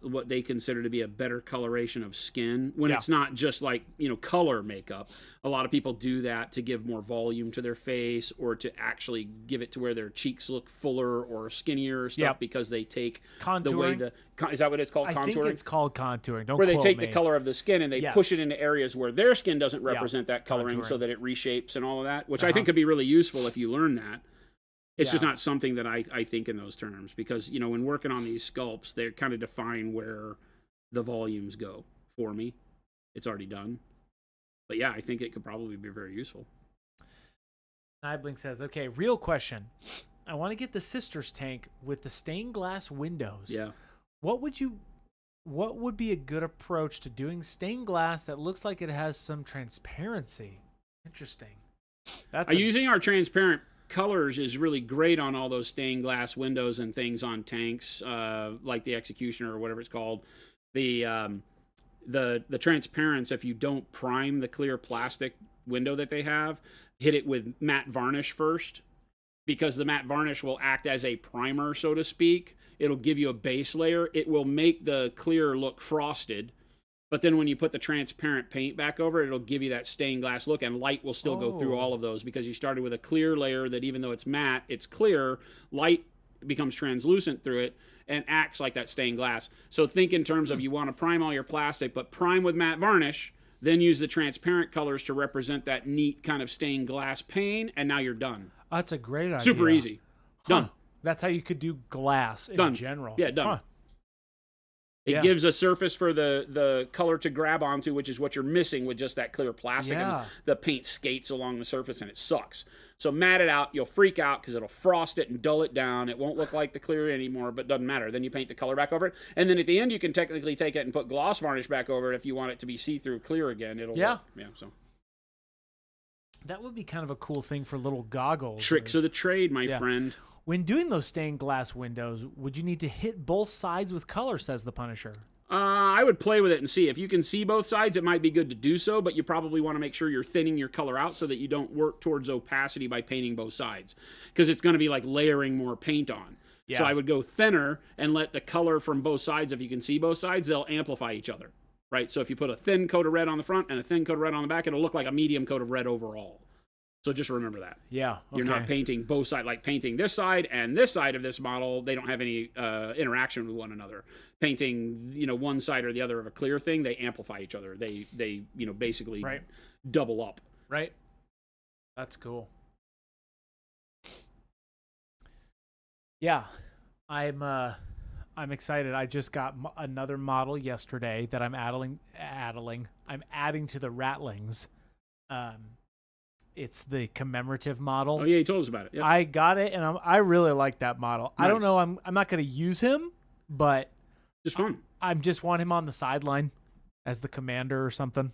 what they consider to be a better coloration of skin when it's not just like, color makeup. A lot of people do that to give more volume to their face or to actually give it to where their cheeks look fuller or skinnier or stuff because they take
contouring.
Is that what it's called? Contouring?
I think it's called contouring. Don't
where they
quote
take
me.
the color of the skin and they push it into areas where their skin doesn't represent that coloring
Contouring.
so that it reshapes and all of that, which I think could be really useful if you learn that. It's just not something that I think in those terms because, when working on these sculpts, they kind of define where the volumes go for me. It's already done. But yeah, I think it could probably be very useful.
Niblink says, okay, real question. I want to get the Sisters tank with the stained glass windows.
Yeah. What
would be a good approach to doing stained glass that looks like it has some transparency? Interesting.
Using our transparent colors is really great on all those stained glass windows and things on tanks, like the Executioner or whatever it's called. The transparency, if you don't prime the clear plastic window that they have, hit it with matte varnish first, because the matte varnish will act as a primer, so to speak. It'll give you a base layer. It will make the clear look frosted. But then when you put the transparent paint back over it, it'll give you that stained glass look, and light will still go through all of those because you started with a clear layer that even though it's matte, it's clear. Light becomes translucent through it and acts like that stained glass. So think in terms of you want to prime all your plastic, but prime with matte varnish, then use the transparent colors to represent that neat kind of stained glass pane, and now you're done.
That's a great idea.
Super easy. Done.
That's how you could do glass in general.
Yeah, done. It gives a surface for the color to grab onto, which is what you're missing with just that clear plastic. And the paint skates along the surface, and it sucks. So matte it out. You'll freak out because it'll frost it and dull it down. It won't look like the clear anymore, but doesn't matter. Then you paint the color back over it. And then at the end, you can technically take it and put gloss varnish back over it if you want it to be see-through clear again. It'll work. Yeah, so.
That would be kind of a cool thing for little goggles.
Tricks of the trade, my friend.
When doing those stained glass windows, would you need to hit both sides with color, says the Punisher?
I would play with it and see. If you can see both sides, it might be good to do so, but you probably want to make sure you're thinning your color out so that you don't work towards opacity by painting both sides, because it's going to be like layering more paint on. Yeah. So I would go thinner and let the color from both sides, if you can see both sides, they'll amplify each other, right? So if you put a thin coat of red on the front and a thin coat of red on the back, it'll look like a medium coat of red overall. So just remember that.
Yeah. Okay.
You're not painting both sides, like painting this side and this side of this model. They don't have any interaction with one another. Painting, one side or the other of a clear thing, they amplify each other. They basically double up.
Right. That's cool. Yeah. I'm excited. I just got another model yesterday that I'm adding to the Rattlings. It's the commemorative model.
Oh yeah, you told us about it. Yep.
I got it, and I really like that model. Nice. I don't know. I'm not going to use him, but
just fun.
I just want him on the sideline as the commander or something.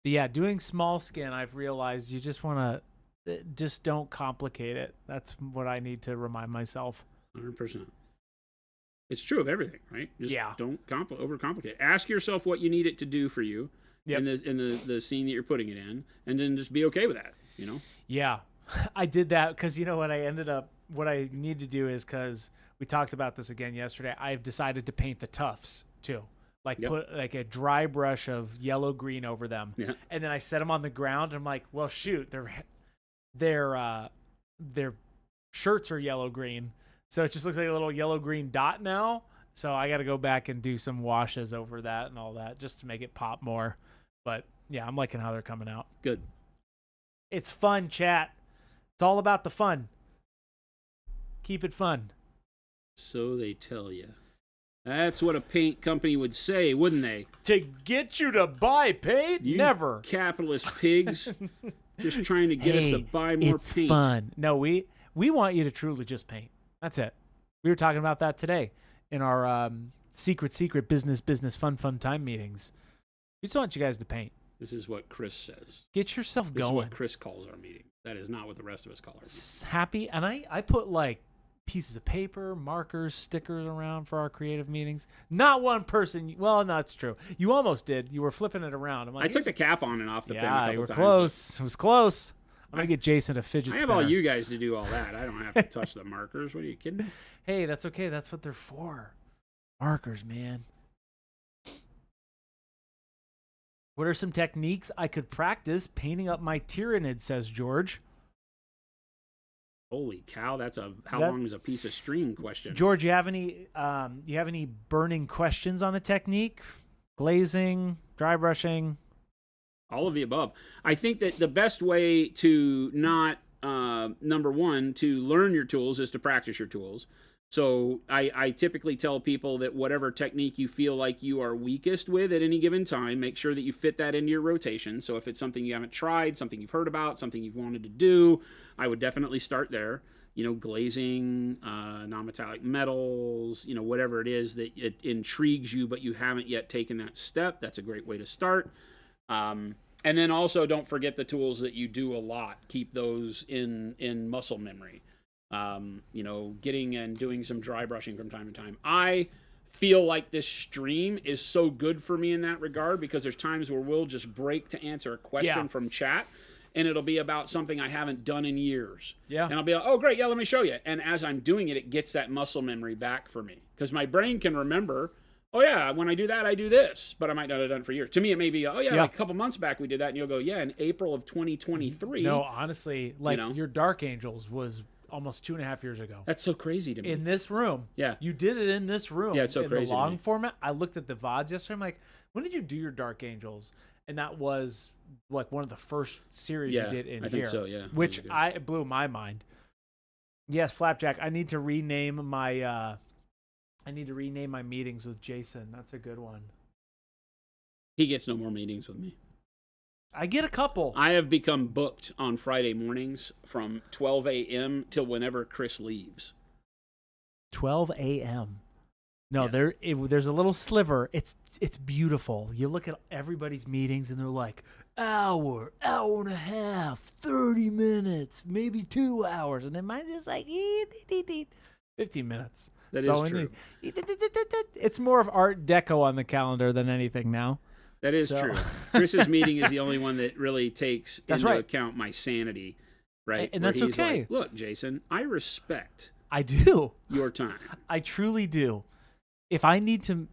But yeah, doing small skin, I've realized you just want to don't complicate it. That's what I need to remind myself.
100%. It's true of everything, right? Just don't overcomplicate. Ask yourself what you need it to do for you in the scene that you're putting it in, and then just be okay with that,
Yeah, I did that because, what I need to do is, because we talked about this again yesterday, I've decided to paint the tufts too. Put like a dry brush of yellow-green over them. Yeah. And then I set them on the ground, and I'm like, well, shoot, their shirts are yellow-green. So it just looks like a little yellow-green dot now. So I got to go back and do some washes over that and all that just to make it pop more. But yeah, I'm liking how they're coming out.
Good.
It's fun, chat. It's all about the fun. Keep it fun.
So they tell you. That's what a paint company would say, wouldn't they?
To get you to buy paint?
You
never.
Capitalist pigs. Just trying to get us to buy more
it's
paint.
Fun. No, we want you to truly just paint. That's it. We were talking about that today in our secret business fun time meetings. We just want you guys to paint.
This is what Chris says.
Get yourself going.
This is what Chris calls our meeting. That is not what the rest of us call our meeting.
Happy, and I put like pieces of paper, markers, stickers around for our creative meetings. Not one person. Well, no, that's true. You almost did. You were flipping it around. I'm like,
I took the cap on and off the pen a couple
you were
times.
close. It was close. I'm going to get Jason a fidget
I
spinner.
have all you guys to do all that. I don't have to touch the markers. What are you kidding?
Hey, that's okay. That's what they're for. Markers, man. What are some techniques I could practice painting up my Tyranid, says George.
Holy cow, that's a how long is a piece of string question.
George, you have any burning questions on a technique? Glazing, dry brushing?
All of the above. I think that the best way to not number one, to learn your tools is to practice your tools. So I typically tell people that whatever technique you feel like you are weakest with at any given time, make sure that you fit that into your rotation. So if it's something you haven't tried, something you've heard about, something you've wanted to do, I would definitely start there. You know, glazing, non-metallic metals, you know, whatever it is that it intrigues you, but you haven't yet taken that step. That's a great way to start. And then also don't forget the tools that you do a lot. Keep those in muscle memory. You know, getting and doing some dry brushing from time to time. I feel like this stream is so good for me in that regard because there's times where we'll just break to answer a question from chat and it'll be about something I haven't done in years. Yeah. And I'll be like, oh, great. Yeah, let me show you. And as I'm doing it, it gets that muscle memory back for me because my brain can remember, oh, yeah, when I do that, I do this, but I might not have done it for years. To me, it may be, oh, yeah, like a couple months back we did that. And you'll go, yeah, in April of 2023.
No, honestly, like your Dark Angels was almost 2.5 years ago.
That's so crazy to me.
In this room. Yeah. You did it in this room.
Yeah, it's so crazy.
In the long format. I looked at the VODs yesterday. I'm like, when did you do your Dark Angels? And that was like one of the first series you did in here. I think so, yeah. Which it blew my mind. Yes, Flapjack, I need to rename my meetings with Jason. That's a good one.
He gets no more meetings with me.
I get a couple. I
have become booked on Friday mornings from 12 a.m. till whenever Chris leaves.
12 a.m. No, there's a little sliver. It's beautiful. You look at everybody's meetings and they're like, hour and a half, 30 minutes, maybe 2 hours. And then mine's just like 15 minutes.
That's is true.
It's more of Art Deco on the calendar than anything now.
That is true. Chris's meeting is the only one that really takes into account my sanity, right?
And that's okay.
Like, look, Jason, I respect.
I do
your time.
I truly do. If I need to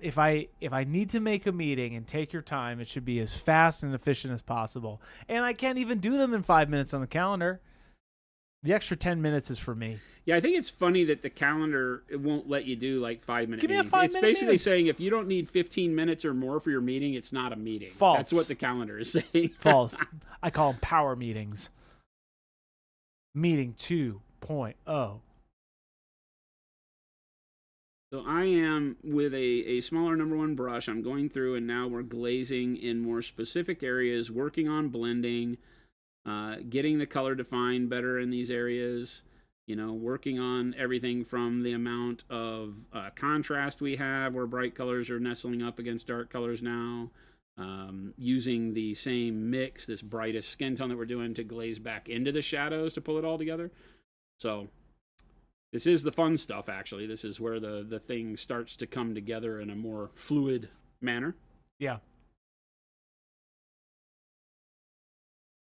make a meeting and take your time, it should be as fast and efficient as possible. And I can't even do them in 5 minutes on the calendar. The extra 10 minutes is for me.
Yeah, I think it's funny that the calendar it won't let you do like 5 minute
meetings.
Give me a 5 minute It's basically saying if you don't need 15 minutes or more for your meeting, it's not a meeting.
False.
That's what the calendar is saying.
False. I call them power meetings. Meeting 2.0.
So I am with a smaller number one brush. I'm going through and now we're glazing in more specific areas, working on blending, getting the color defined better in these areas, you know, working on everything from the amount of contrast we have where bright colors are nestling up against dark colors now, using the same mix, this brightest skin tone that we're doing to glaze back into the shadows to pull it all together. So this is the fun stuff, actually. This is where the thing starts to come together in a more fluid manner.
Yeah.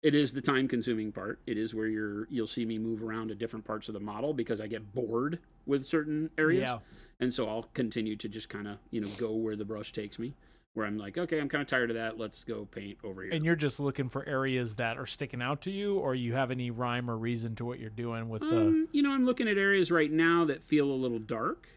It is the time-consuming part. It is where you'll see me move around to different parts of the model because I get bored with certain areas. Yeah. And so I'll continue to just kind of, you know, go where the brush takes me. Where I'm like, okay, I'm kind of tired of that. Let's go paint over here.
And you're just looking for areas that are sticking out to you, or you have any rhyme or reason to what you're doing with the...
You know, I'm looking at areas right now that feel a little dark.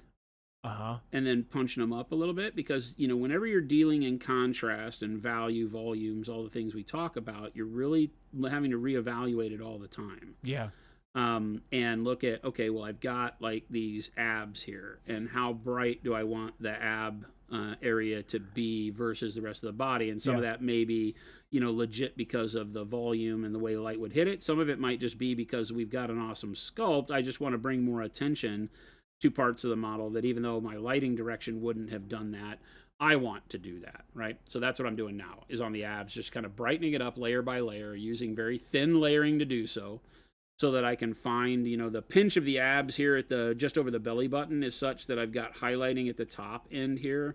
Uh-huh.
And then punching them up a little bit because, you know, whenever you're dealing in contrast and value, volumes, all the things we talk about, you're really having to reevaluate it all the time.
Yeah.
And look at, okay, well, I've got like these abs here, and how bright do I want the ab area to be versus the rest of the body? And some of that may be, you know, legit because of the volume and the way the light would hit it. Some of it might just be because we've got an awesome sculpt. I just want to bring more attention to parts of the model that even though my lighting direction wouldn't have done that, I want to do that, right? So that's what I'm doing now, is on the abs, just kind of brightening it up layer by layer, using very thin layering to do so. so that I can find, the pinch of the abs here at just over the belly button is such that I've got highlighting at the top end here.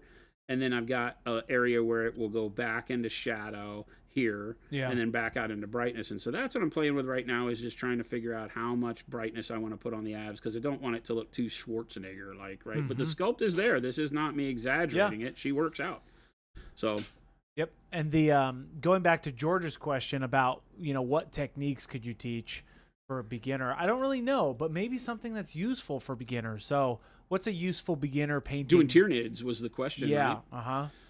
And then I've got an area where it will go back into shadow here, and then back out into brightness. And so that's what I'm playing with right now, is just trying to figure out how much brightness I want to put on the abs, because I don't want it to look too Schwarzenegger-like, right? Mm-hmm. But the sculpt is there. This is not me exaggerating it. She works out. So...
Yep. And the going back to George's question about, what techniques could you teach for a beginner? I don't really know, but maybe something that's useful for beginners. So what's a useful beginner painting?
Doing Tyranids was the question, right?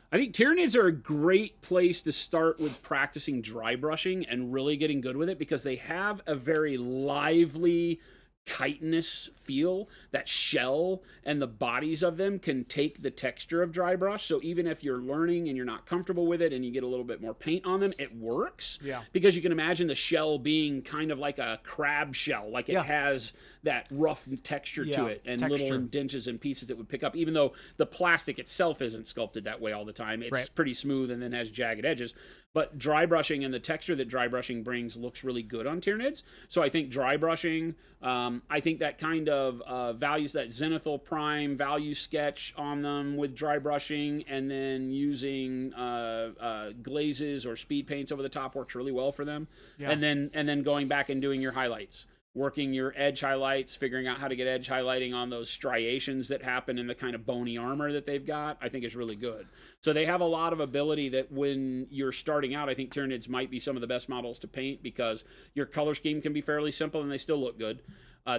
I think Tyranids are a great place to start with practicing dry brushing and really getting good with it, because they have a very lively chitinous feel. That shell and the bodies of them can take the texture of dry brush. So even if you're learning and you're not comfortable with it and you get a little bit more paint on them, it works.
Yeah.
Because you can imagine the shell being kind of like a crab shell, like it has that rough texture to it, and little indents and pieces that would pick up, even though the plastic itself isn't sculpted that way all the time. It's pretty smooth and then has jagged edges. But dry brushing and the texture that dry brushing brings looks really good on Tyranids. So I think dry brushing, I think that kind of values, that zenithal prime value sketch on them with dry brushing, and then using glazes or speed paints over the top works really well for them. Yeah. And then going back and doing your highlights. Working your edge highlights, figuring out how to get edge highlighting on those striations that happen in the kind of bony armor that they've got, I think is really good. So they have a lot of ability that when you're starting out, I think Tyranids might be some of the best models to paint, because your color scheme can be fairly simple and they still look good.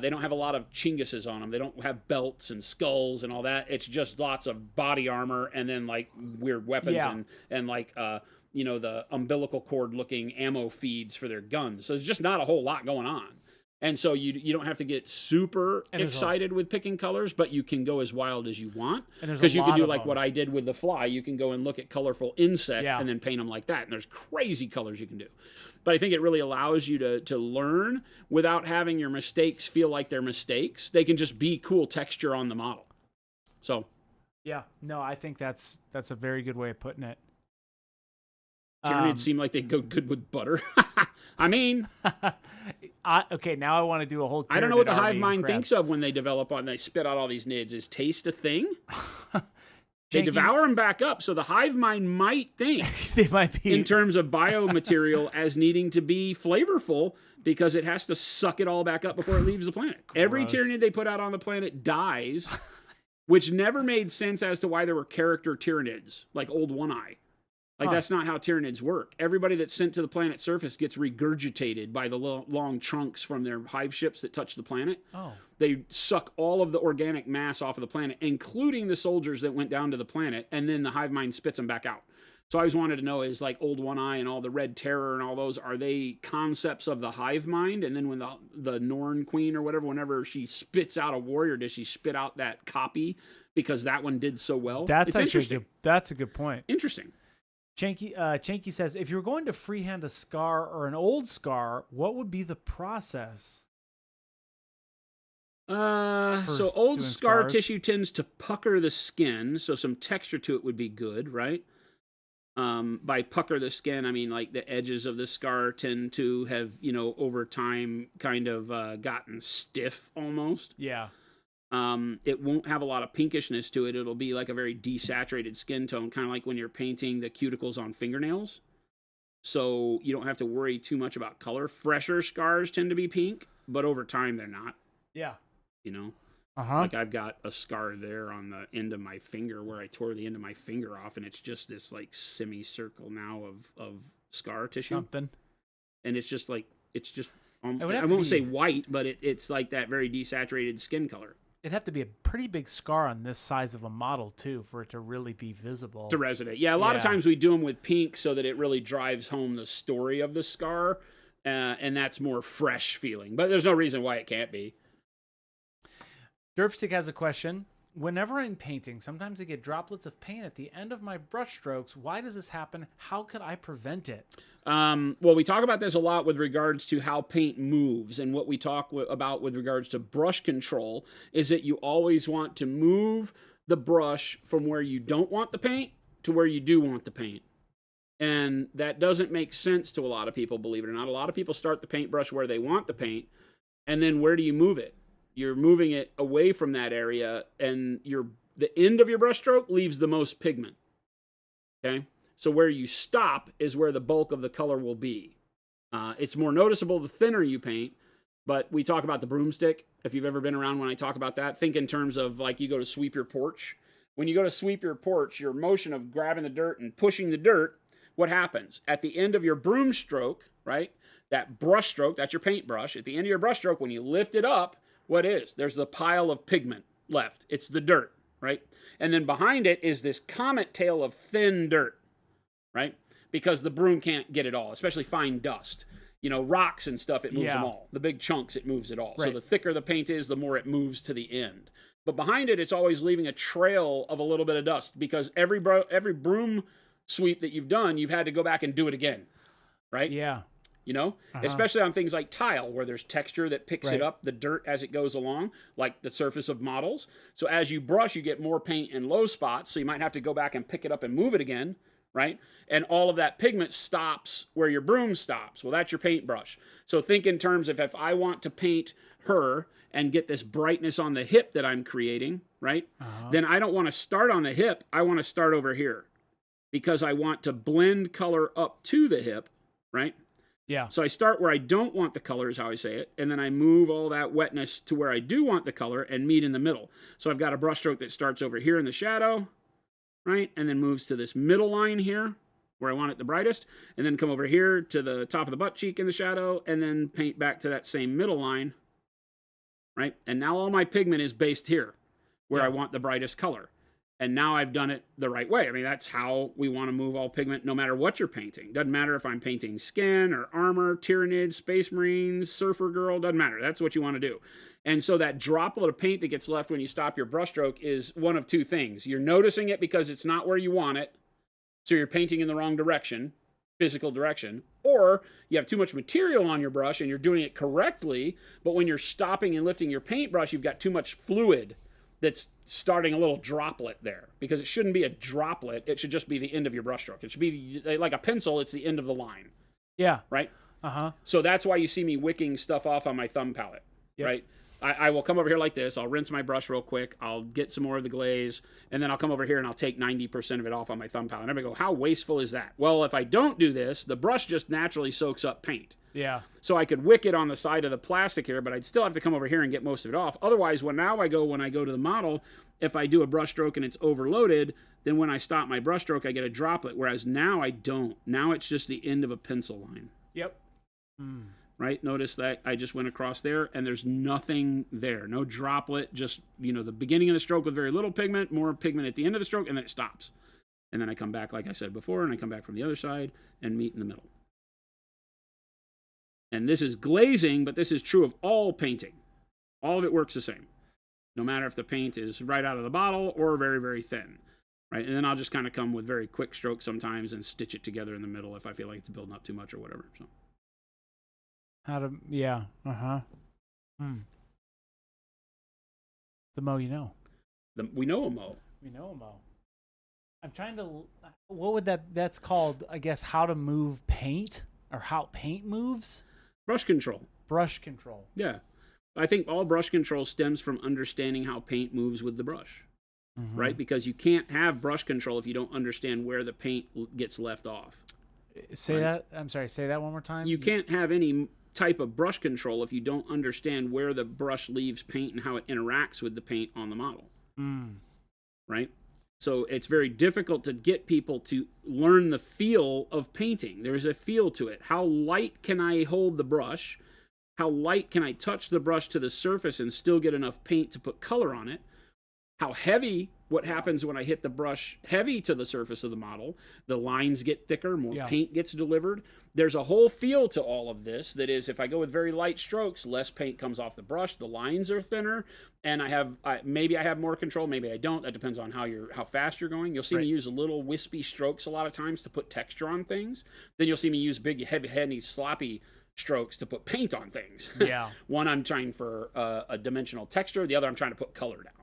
They don't have a lot of chinguses on them. They don't have belts and skulls and all that. It's just lots of body armor and then like weird weapons and like, the umbilical cord looking ammo feeds for their guns. So there's just not a whole lot going on. And so you don't have to get super excited with picking colors, but you can go as wild as you want. Because you can do like what I did with the fly. You can go and look at colorful insect and then paint them like that. And there's crazy colors you can do. But I think it really allows you to learn without having your mistakes feel like they're mistakes. They can just be cool texture on the model. So.
Yeah. No, I think that's a very good way of putting it.
Tyranids seem like they go good with butter. I mean,
okay, now I want to do a whole.
I don't know what the hive mind thinks of when they develop they spit out all these nids. Is taste a thing? They devour them back up, so the hive mind might think
they might be,
in terms of biomaterial, as needing to be flavorful, because it has to suck it all back up before it leaves the planet. Gross. Every Tyranid they put out on the planet dies, which never made sense as to why there were character Tyranids, like Old One-Eye. Like, that's not how Tyranids work. Everybody that's sent to the planet's surface gets regurgitated by the long trunks from their hive ships that touch the planet.
Oh.
They suck all of the organic mass off of the planet, including the soldiers that went down to the planet, and then the hive mind spits them back out. So I always wanted to know, is like Old One-Eye and all the Red Terror and all those, are they concepts of the hive mind? And then when the Norn Queen or whatever, whenever she spits out a warrior, does she spit out that copy because that one did so well?
That's interesting. That's a good point.
Interesting.
Chanky says, if you're going to freehand a scar or an old scar, what would be the process?
So old scar tissue tends to pucker the skin, so some texture to it would be good, right? By pucker the skin, I mean like the edges of the scar tend to have, over time kind of gotten stiff almost.
Yeah.
It won't have a lot of pinkishness to it. It'll be like a very desaturated skin tone, kind of like when you're painting the cuticles on fingernails. So you don't have to worry too much about color. Fresher scars tend to be pink, but over time they're not.
Yeah.
Like I've got a scar there on the end of my finger where I tore the end of my finger off, and it's just this like semicircle now of scar tissue.
Something.
And it's just like, I won't say white, but it's like that very desaturated skin color.
It'd have to be a pretty big scar on this size of a model, too, for it to really be visible.
To resonate. Yeah, a lot of times we do them with pink so that it really drives home the story of the scar, and that's more fresh feeling. But there's no reason why it can't be.
Derpstick has a question. Whenever I'm painting, sometimes I get droplets of paint at the end of my brush strokes. Why does this happen? How could I prevent it?
Well, we talk about this a lot with regards to how paint moves, and what we talk about with regards to brush control is that you always want to move the brush from where you don't want the paint to where you do want the paint. And that doesn't make sense to a lot of people, believe it or not. A lot of people start the paintbrush where they want the paint, And then where do you move it? You're moving it away from that area, and the end of your brush stroke leaves the most pigment. Okay? So where you stop is where the bulk of the color will be. It's more noticeable the thinner you paint, but we talk about the broomstick. If you've ever been around when I talk about that, think in terms of like you go to sweep your porch. When you go to sweep your porch, your motion of grabbing the dirt and pushing the dirt, what happens? At the end of your broom stroke, right? That brush stroke, that's your paintbrush. At the end of your brush stroke, when you lift it up, what is? There's the pile of pigment left. It's the dirt, right? And then behind it is this comet tail of thin dirt, right? Because the broom can't get it all, especially fine dust. You know, rocks and stuff, it moves them all. The big chunks, it moves it all. Right. So the thicker the paint is, the more it moves to the end. But behind it, it's always leaving a trail of a little bit of dust, because every broom sweep that you've done, you've had to go back and do it again, right?
Yeah.
You know, especially on things like tile, where there's texture that picks it up, the dirt as it goes along, like the surface of models. So as you brush, you get more paint in low spots, so you might have to go back and pick it up and move it again, right? And all of that pigment stops where your broom stops. Well, that's your paintbrush. So think in terms of, if I want to paint her and get this brightness on the hip that I'm creating, right? Then I don't want to start on the hip. I want to start over here, because I want to blend color up to the hip, right?
Yeah.
So I start where I don't want the color, is how I say it, and then I move all that wetness to where I do want the color and meet in the middle. So I've got a brush stroke that starts over here in the shadow, right? And then moves to this middle line here, where I want it the brightest, and then come over here to the top of the butt cheek in the shadow, and then paint back to that same middle line, right? And now all my pigment is based here, where I want the brightest color. And now I've done it the right way. I mean, that's how we want to move all pigment, no matter what you're painting. Doesn't matter if I'm painting skin or armor, Tyranids, Space Marines, Surfer Girl, doesn't matter. That's what you want to do. And so that droplet of paint that gets left when you stop your brushstroke is one of two things. You're noticing it because it's not where you want it, so you're painting in the wrong direction, physical direction, or you have too much material on your brush and you're doing it correctly, but when you're stopping and lifting your paintbrush, you've got too much fluid that's starting a little droplet there, because it shouldn't be a droplet. It should just be the end of your brushstroke. It should be like a pencil. It's the end of the line.
Yeah.
Right? So that's why you see me wicking stuff off on my thumb palette, right? I will come over here like this. I'll rinse my brush real quick. I'll get some more of the glaze, and then I'll come over here and I'll take 90% of it off on my thumb palette. And everybody go, how wasteful is that? Well, if I don't do this, the brush just naturally soaks up paint.
Yeah.
So I could wick it on the side of the plastic here, but I'd still have to come over here and get most of it off. Otherwise, when I go to the model, if I do a brush stroke and it's overloaded, then when I stop my brush stroke, I get a droplet, whereas now I don't. Now it's just the end of a pencil line.
Yep.
Right? Notice that I just went across there and there's nothing there. No droplet, just, you know, the beginning of the stroke with very little pigment, more pigment at the end of the stroke, and then it stops. And then I come back, like I said before, and I come back from the other side and meet in the middle. And this is glazing, but this is true of all painting. All of it works the same, no matter if the paint is right out of the bottle or very, very thin. Right? And then I'll just kind of come with very quick strokes sometimes and stitch it together in the middle if I feel like it's building up too much or whatever. So.
The Mo you know.
We know a Mo.
We know a Mo. I'm trying to, what would that's called, I guess, how to move paint, or how paint moves?
Brush control.
Brush control.
Yeah. I think all brush control stems from understanding how paint moves with the brush, right? Because you can't have brush control if you don't understand where the paint gets left off.
Say that. I'm sorry. Say that one more time.
You can't have any type of brush control if you don't understand where the brush leaves paint and how it interacts with the paint on the model. Right? So it's very difficult to get people to learn the feel of painting. There's a feel to it. How light can I hold the brush? How light can I touch the brush to the surface and still get enough paint to put color on it? How heavy, what happens when I hit the brush heavy to the surface of the model? The lines get thicker, more paint gets delivered. There's a whole feel to all of this that is, if I go with very light strokes, less paint comes off the brush, the lines are thinner, and maybe I have more control, maybe I don't. That depends on how fast you're going. You'll see me use little wispy strokes a lot of times to put texture on things. Then you'll see me use big, heavy, sloppy strokes to put paint on things.
Yeah.
One I'm trying for a dimensional texture, the other I'm trying to put color down.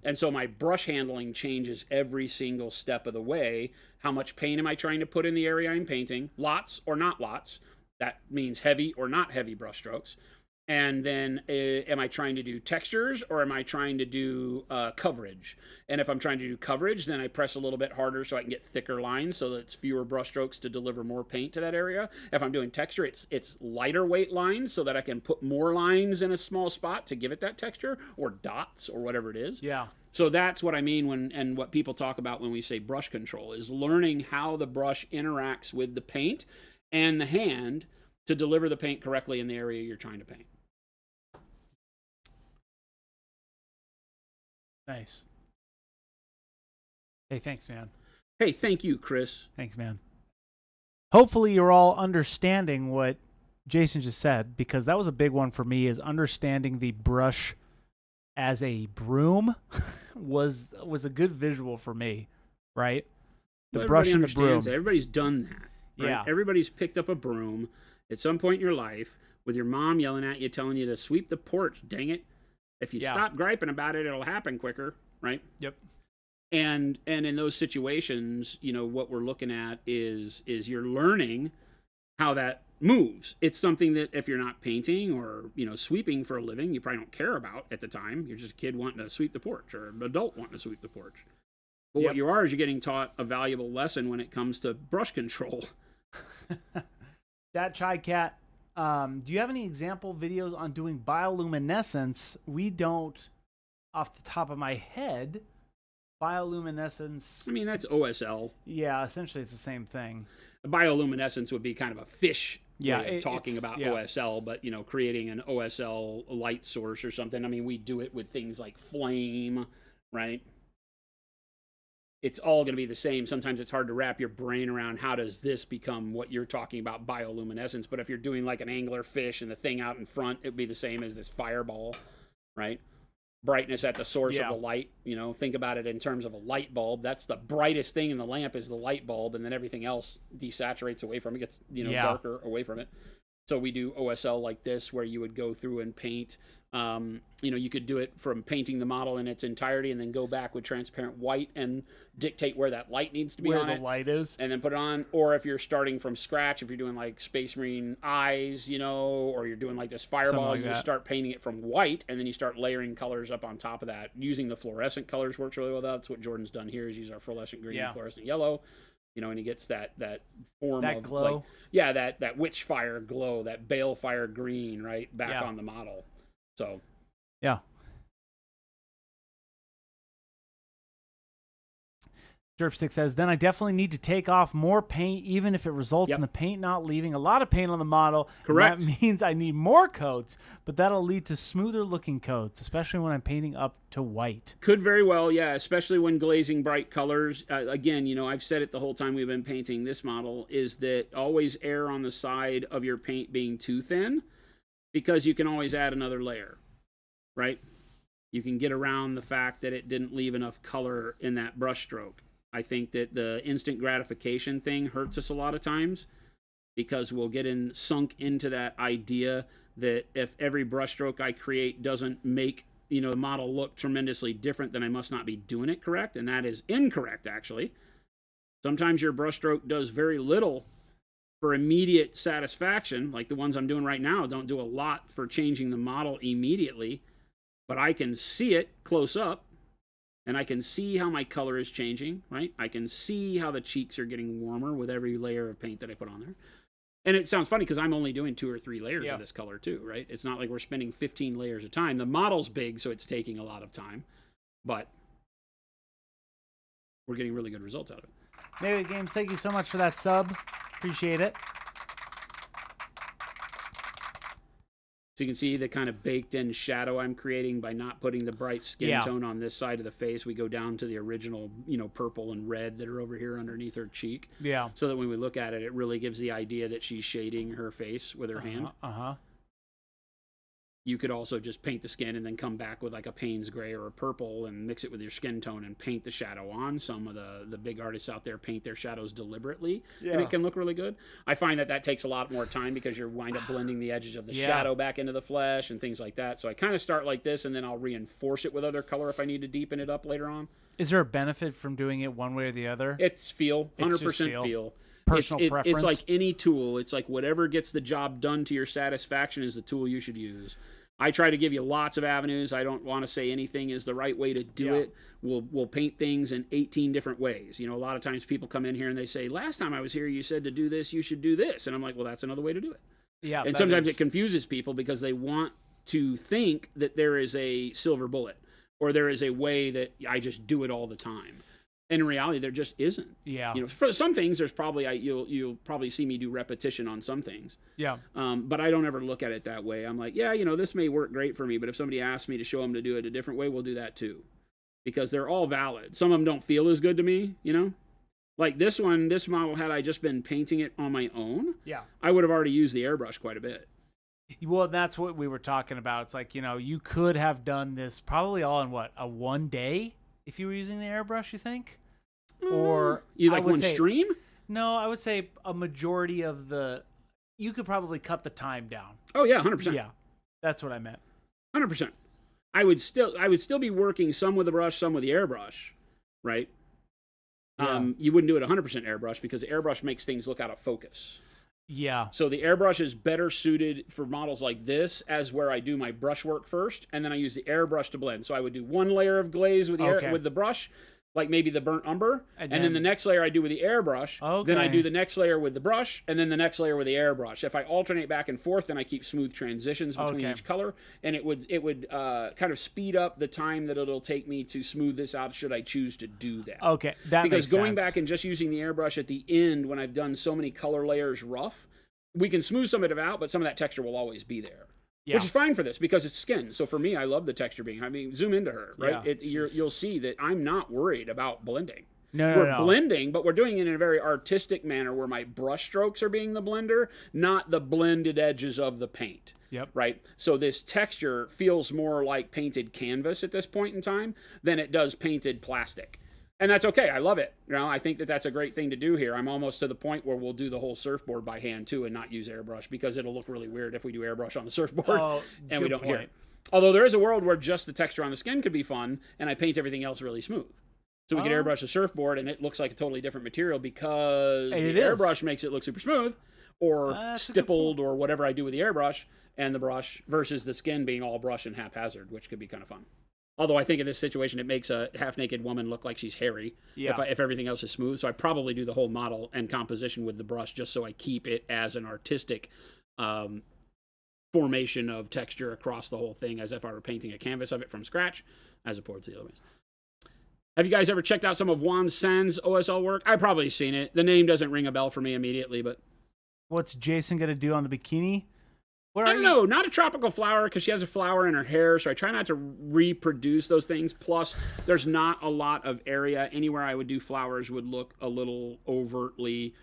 And so my brush handling changes every single step of the way. How much paint am I trying to put in the area I'm painting? Lots or not lots. That means heavy or not heavy brush strokes. And then am I trying to do textures or am I trying to do coverage? And if I'm trying to do coverage, then I press a little bit harder so I can get thicker lines so that it's fewer brush strokes to deliver more paint to that area. If I'm doing texture, it's lighter weight lines so that I can put more lines in a small spot to give it that texture, or dots or whatever it is.
Yeah.
So that's what I mean and what people talk about when we say brush control, is learning how the brush interacts with the paint and the hand to deliver the paint correctly in the area you're trying to paint.
Nice. Hey, thanks, man.
Hey, thank you, Chris.
Thanks, man. Hopefully you're all understanding what Jason just said, because that was a big one for me, is understanding the brush as a broom was a good visual for me, right? The brush and the broom.
Everybody's done that. Right?
Yeah.
Everybody's picked up a broom at some point in your life with your mom yelling at you, telling you to sweep the porch, dang it. If you stop griping about it, it'll happen quicker, right?
Yep.
And in those situations, you know, what we're looking at is you're learning how that moves. It's something that if you're not painting or, you know, sweeping for a living, you probably don't care about at the time. You're just a kid wanting to sweep the porch, or an adult wanting to sweep the porch. But what you are is you're getting taught a valuable lesson when it comes to brush control.
That Chai Cat, do you have any example videos on doing bioluminescence? We don't, off the top of my head, bioluminescence.
I mean, that's OSL.
Yeah, essentially it's the same thing.
Bioluminescence would be kind of a fish
way
of talking about OSL, but, you know, creating an OSL light source or something. I mean, we do it with things like flame, right? It's all going to be the same. Sometimes it's hard to wrap your brain around how does this become what you're talking about, bioluminescence. But if you're doing like an angler fish and the thing out in front, it'd be the same as this fireball, right? Brightness at the source of the light. You know, think about it in terms of a light bulb. That's the brightest thing in the lamp is the light bulb, and then everything else desaturates away from it, gets, you know, darker away from it. So we do OSL like this, where you would go through and paint. You know, you could do it from painting the model in its entirety and then go back with transparent white and dictate where that light needs to be,
where
on
the
it,
light is,
and then put it on. Or if you're starting from scratch, if you're doing like Space Marine eyes, you know, or you're doing like this fireball, you just start painting it from white, and then you start layering colors up on top of that. Using the fluorescent colors works really well. That's what Jordan's done here, is use our fluorescent green and fluorescent yellow. You know, and he gets that form
that
of
glow.
Like, that witch fire glow, that balefire green, right, back on the model. So,
yeah. Derpstick says, then I definitely need to take off more paint, even if it results in the paint not leaving a lot of paint on the model.
Correct.
That means I need more coats, but that'll lead to smoother looking coats, especially when I'm painting up to white.
Could very well, yeah, especially when glazing bright colors. Again, you know, I've said it the whole time we've been painting this model, is that always err on the side of your paint being too thin, because you can always add another layer, right? You can get around the fact that it didn't leave enough color in that brush stroke. I think that the instant gratification thing hurts us a lot of times, because we'll get sunk into that idea that if every brushstroke I create doesn't make, you know, the model look tremendously different, then I must not be doing it correct, and that is incorrect, actually. Sometimes your brushstroke does very little for immediate satisfaction, like the ones I'm doing right now don't do a lot for changing the model immediately, but I can see it close up, and I can see how my color is changing, right? I can see how the cheeks are getting warmer with every layer of paint that I put on there. And it sounds funny because I'm only doing 2 or 3 layers of this color too, right? It's not like we're spending 15 layers of time. The model's big, so it's taking a lot of time, but we're getting really good results out of it.
Maybe Games, thank you so much for that sub. Appreciate it.
So you can see the kind of baked-in shadow I'm creating by not putting the bright skin tone on this side of the face. We go down to the original, you know, purple and red that are over here underneath her cheek.
Yeah.
So that when we look at it, it really gives the idea that she's shading her face with her hand. You could also just paint the skin and then come back with like a Payne's gray or a purple and mix it with your skin tone and paint the shadow on. Some of the big artists out there paint their shadows deliberately, and it can look really good. I find that takes a lot more time because you wind up blending the edges of the shadow back into the flesh and things like that. So I kind of start like this, and then I'll reinforce it with other color if I need to deepen it up later on.
Is there a benefit from doing it one way or the other?
It's feel, 100% feel.
personal preference.
It's like any tool. It's like whatever gets the job done to your satisfaction is the tool you should use. I try to give you lots of avenues. I don't want to say anything is the right way to do it. We'll paint things in 18 different ways. You know, a lot of times people come in here and they say, last time I was here, you said to do this, you should do this. And I'm like, well, that's another way to do it.
Yeah.
And sometimes it confuses people because they want to think that there is a silver bullet or there is a way that I just do it all the time. And in reality, there just isn't.
Yeah.
You know, for some things, there's probably you'll probably see me do repetition on some things.
Yeah.
But I don't ever look at it that way. I'm like, yeah, you know, this may work great for me, but if somebody asks me to show them to do it a different way, we'll do that too, because they're all valid. Some of them don't feel as good to me, you know. Like this model, had I just been painting it on my own, I would have already used the airbrush quite a bit.
Well, that's what we were talking about. It's like, you know, you could have done this probably all in a one day if you were using the airbrush, you think? Or
you like one stream?
No, I would say a majority of you could probably cut the time down.
Oh yeah, 100%.
Yeah, that's what I meant.
100%. I would still be working some with the brush, some with the airbrush, right?
Yeah.
You wouldn't do it 100% airbrush because the airbrush makes things look out of focus.
Yeah.
So the airbrush is better suited for models like this, as where I do my brush work first, and then I use the airbrush to blend. So I would do one layer of glaze with with the brush, like maybe the burnt umber, and then the next layer I do with the airbrush.
Okay.
Then I do the next layer with the brush, and then the next layer with the airbrush. If I alternate back and forth, then I keep smooth transitions between each color, and it would kind of speed up the time that it'll take me to smooth this out should I choose to do that.
Okay, that makes sense.
Because going back and just using the airbrush at the end when I've done so many color layers rough, we can smooth some of it out, but some of that texture will always be there. Yeah. Which is fine for this because it's skin. So for me, I love the texture being. I mean, zoom into her, right? Yeah. You'll see that I'm not worried about blending. We're blending, but we're doing it in a very artistic manner where my brush strokes are being the blender, not the blended edges of the paint.
Yep.
Right? So this texture feels more like painted canvas at this point in time than it does painted plastic. And that's okay. I love it. You know, I think that that's a great thing to do here. I'm almost to the point where we'll do the whole surfboard by hand too and not use airbrush because it'll look really weird if we do airbrush on the surfboard and we don't hear it. Although there is a world where just the texture on the skin could be fun and I paint everything else really smooth. So we could airbrush the surfboard and it looks like a totally different material because the airbrush makes it look super smooth or stippled or whatever I do with the airbrush and the brush versus the skin being all brush and haphazard, which could be kind of fun. Although I think in this situation, it makes a half-naked woman look like she's hairy if everything else is smooth. So I probably do the whole model and composition with the brush just so I keep it as an artistic formation of texture across the whole thing as if I were painting a canvas of it from scratch as opposed to the other ways. Have you guys ever checked out some of Juan San's OSL work? I've probably seen it. The name doesn't ring a bell for me immediately, but...
What's Jason going to do on the bikini?
I don't know, not a tropical flower because she has a flower in her hair, so I try not to reproduce those things. Plus, there's not a lot of area. Anywhere I would do flowers would look a little overtly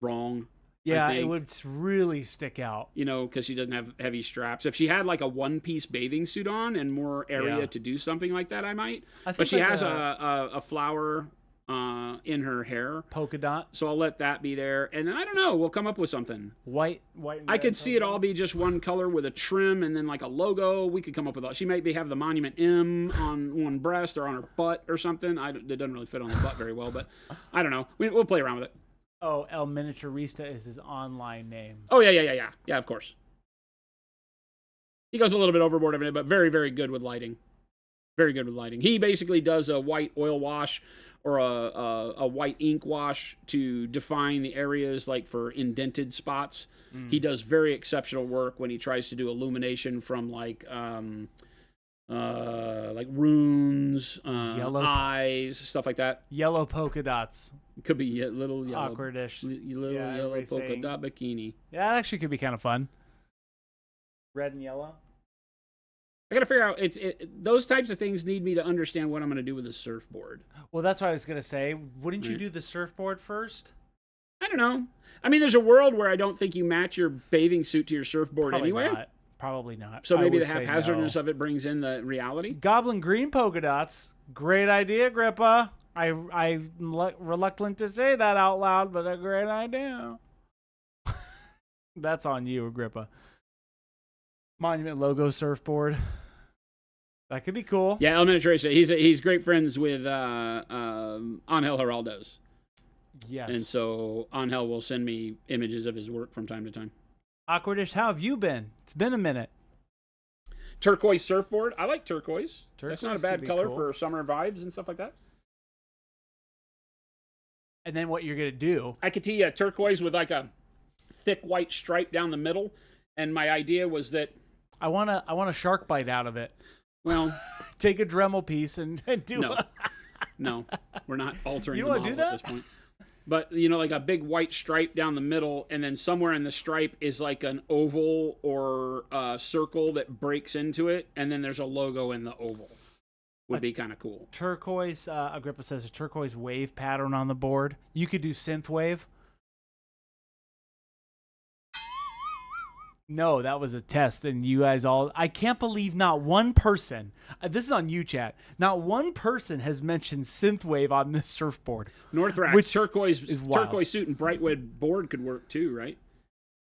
wrong.
Yeah, it would really stick out.
You know, because she doesn't have heavy straps. If she had like a one-piece bathing suit on and more area to do something like that, I might. But she has a flower in her hair,
polka dot,
so I'll let that be there, and then I don't know, we'll come up with something
white
I could see it all be just one color with a trim and then like a logo. We could come up with she might have the monument M on one breast or on her butt or something. It doesn't really fit on the butt very well, but I don't know, we'll play around with it.
El Miniaturista is his online name.
Yeah, of course. He goes a little bit overboard of it, but very, very good with lighting. Very good with lighting. He basically does a white oil wash or a white ink wash to define the areas like for indented spots. He does very exceptional work when he tries to do illumination from like runes, yellow eyes, stuff like that.
Yellow polka dots.
Could be a little yellow,
awkwardish.
Yellow polka dot bikini.
Yeah, that actually could be kind of fun. Red and yellow.
I gotta figure out those types of things need me to understand what I'm gonna do with the surfboard.
Well, that's what I was gonna say. Wouldn't you do the surfboard first?
I don't know. I mean, there's a world where I don't think you match your bathing suit to your surfboard anyway.
Probably not.
So maybe the haphazardness of it brings in the reality.
Goblin green polka dots. Great idea, Grippa. I'm reluctant to say that out loud, but a great idea. That's on you, Agrippa. Monument logo surfboard. That could be cool.
Yeah, El Miniaturista. He's great friends with Angel Geraldo's.
Yes.
And so Angel will send me images of his work from time to time.
Awkwardish, how have you been? It's been a minute.
Turquoise surfboard. I like turquoise.
Turquoise
That's not a bad color
cool
for summer vibes and stuff like that.
And then what you're going to do...
I could tee a turquoise with like a thick white stripe down the middle. And my idea was that...
I want a shark bite out of it.
Well...
Take a Dremel piece and do...
No. No. We're not altering
you
the model
do that?
at this point. But, you know, like a big white stripe down the middle, and then somewhere in the stripe is like an oval or a circle that breaks into it, and then there's a logo in the oval. Would be kind of cool.
Turquoise, Agrippa says, a turquoise wave pattern on the board. You could do synth wave. No, that was a test, and you guys all... I can't believe not one person... this is on you, chat. Not one person has mentioned synthwave on this surfboard.
Northrax, turquoise suit and bright red board could work too, right?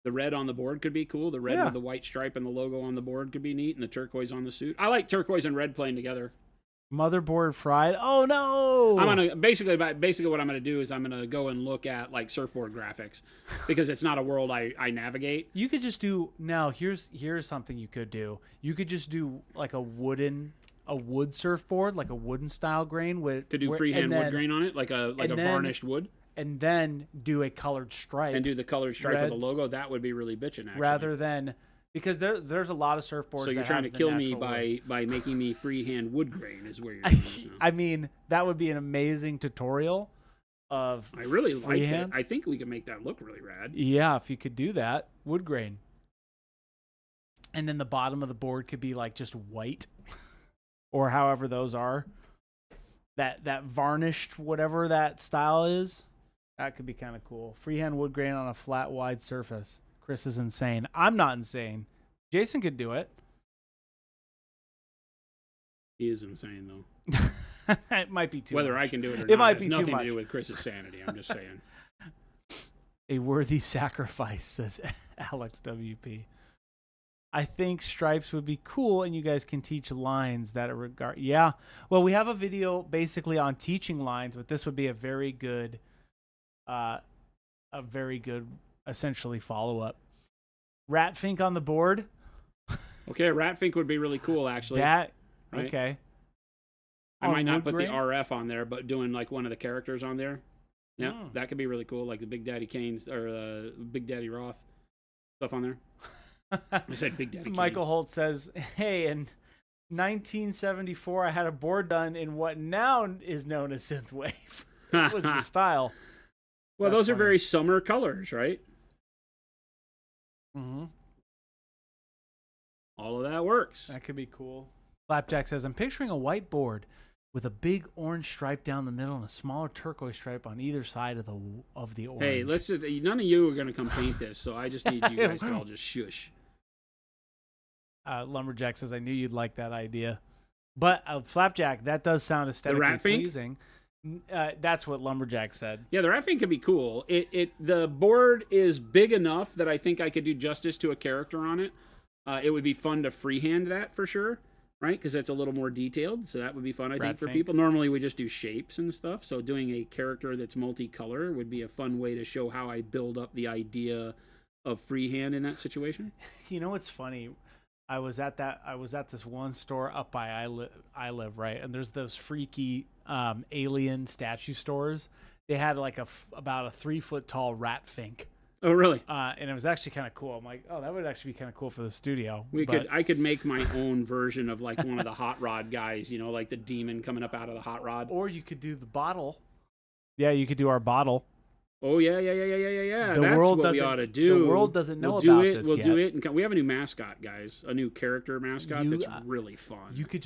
The red on the board could be cool. The red with the white stripe and the logo on the board could be neat, and the turquoise on the suit. I like turquoise and red playing together.
Motherboard fried. Oh no!
I'm gonna basically what I'm gonna do is I'm gonna go and look at like surfboard graphics because it's not a world I navigate.
You could just do now. Here's something you could do. You could just do like a wood surfboard, like a wooden style grain with
freehand wood grain on it, like a varnished wood,
and then do a colored stripe
and do the colored stripe with the logo. That would be really bitchin'. Actually.
Rather than. Because there's a lot of surfboards. So
you're trying to kill me by making me freehand wood grain is where you're going.
I mean, that would be an amazing tutorial of
I really like it. I think we can make that look really rad.
Yeah, if you could do that. Wood grain. And then the bottom of the board could be like just white. Or however those are. That varnished, whatever that style is. That could be kind of cool. Freehand wood grain on a flat, wide surface. Chris is insane. I'm not insane. Jason could do it.
He is insane, though.
It might be too
Whether
much.
I can do it or
it
not
might
has
be
nothing
too much.
to do with Chris's sanity. I'm just saying.
A worthy sacrifice, says Alex WP. I think stripes would be cool, and you guys can teach lines that are regard. Yeah. Well, we have a video basically on teaching lines, but this would be a very good essentially follow-up. Ratfink on the board.
Okay, Ratfink would be really cool, actually.
Okay.
I might not put the RF on there, but doing like one of the characters on there. Yeah, that could be really cool, like the Big Daddy Kane's or Big Daddy Roth stuff on there. I said Big Daddy Kane.
Michael Holt says, hey, in 1974, I had a board done in what now is known as synthwave. That was the style.
Well, those are very summer colors, right?
Mm-hmm.
All of that works.
That could be cool. Flapjack says, I'm picturing a whiteboard with a big orange stripe down the middle and a smaller turquoise stripe on either side of the orange.
Hey, let's just, none of you are going to come paint this, so I just need you guys to all just shush.
Lumberjack says, I knew you'd like that idea. But Flapjack, that does sound aesthetically pleasing. That's what Lumberjack said.
Yeah, the Ratfink could be cool. The board is big enough that I think I could do justice to a character on it. It would be fun to freehand that for sure, right? Because it's a little more detailed, so that would be fun, I think, for people. Normally, we just do shapes and stuff, so doing a character that's multicolor would be a fun way to show how I build up the idea of freehand in that situation.
You know what's funny? I was at this one store up by I live, right? And there's those freaky alien statue stores. They had like about a 3-foot tall Ratfink.
Oh, really?
And it was actually kind of cool. I'm like, oh, that would actually be kind of cool for the studio.
I could make my own version of like one of the hot rod guys, you know, like the demon coming up out of the hot rod.
Or you could do the bottle. Yeah, you could do our bottle.
Oh, yeah. That's what we ought to do.
The world doesn't know about this
We'll
yet.
do it. And we have a new mascot, guys. A new character mascot that's really fun.
You could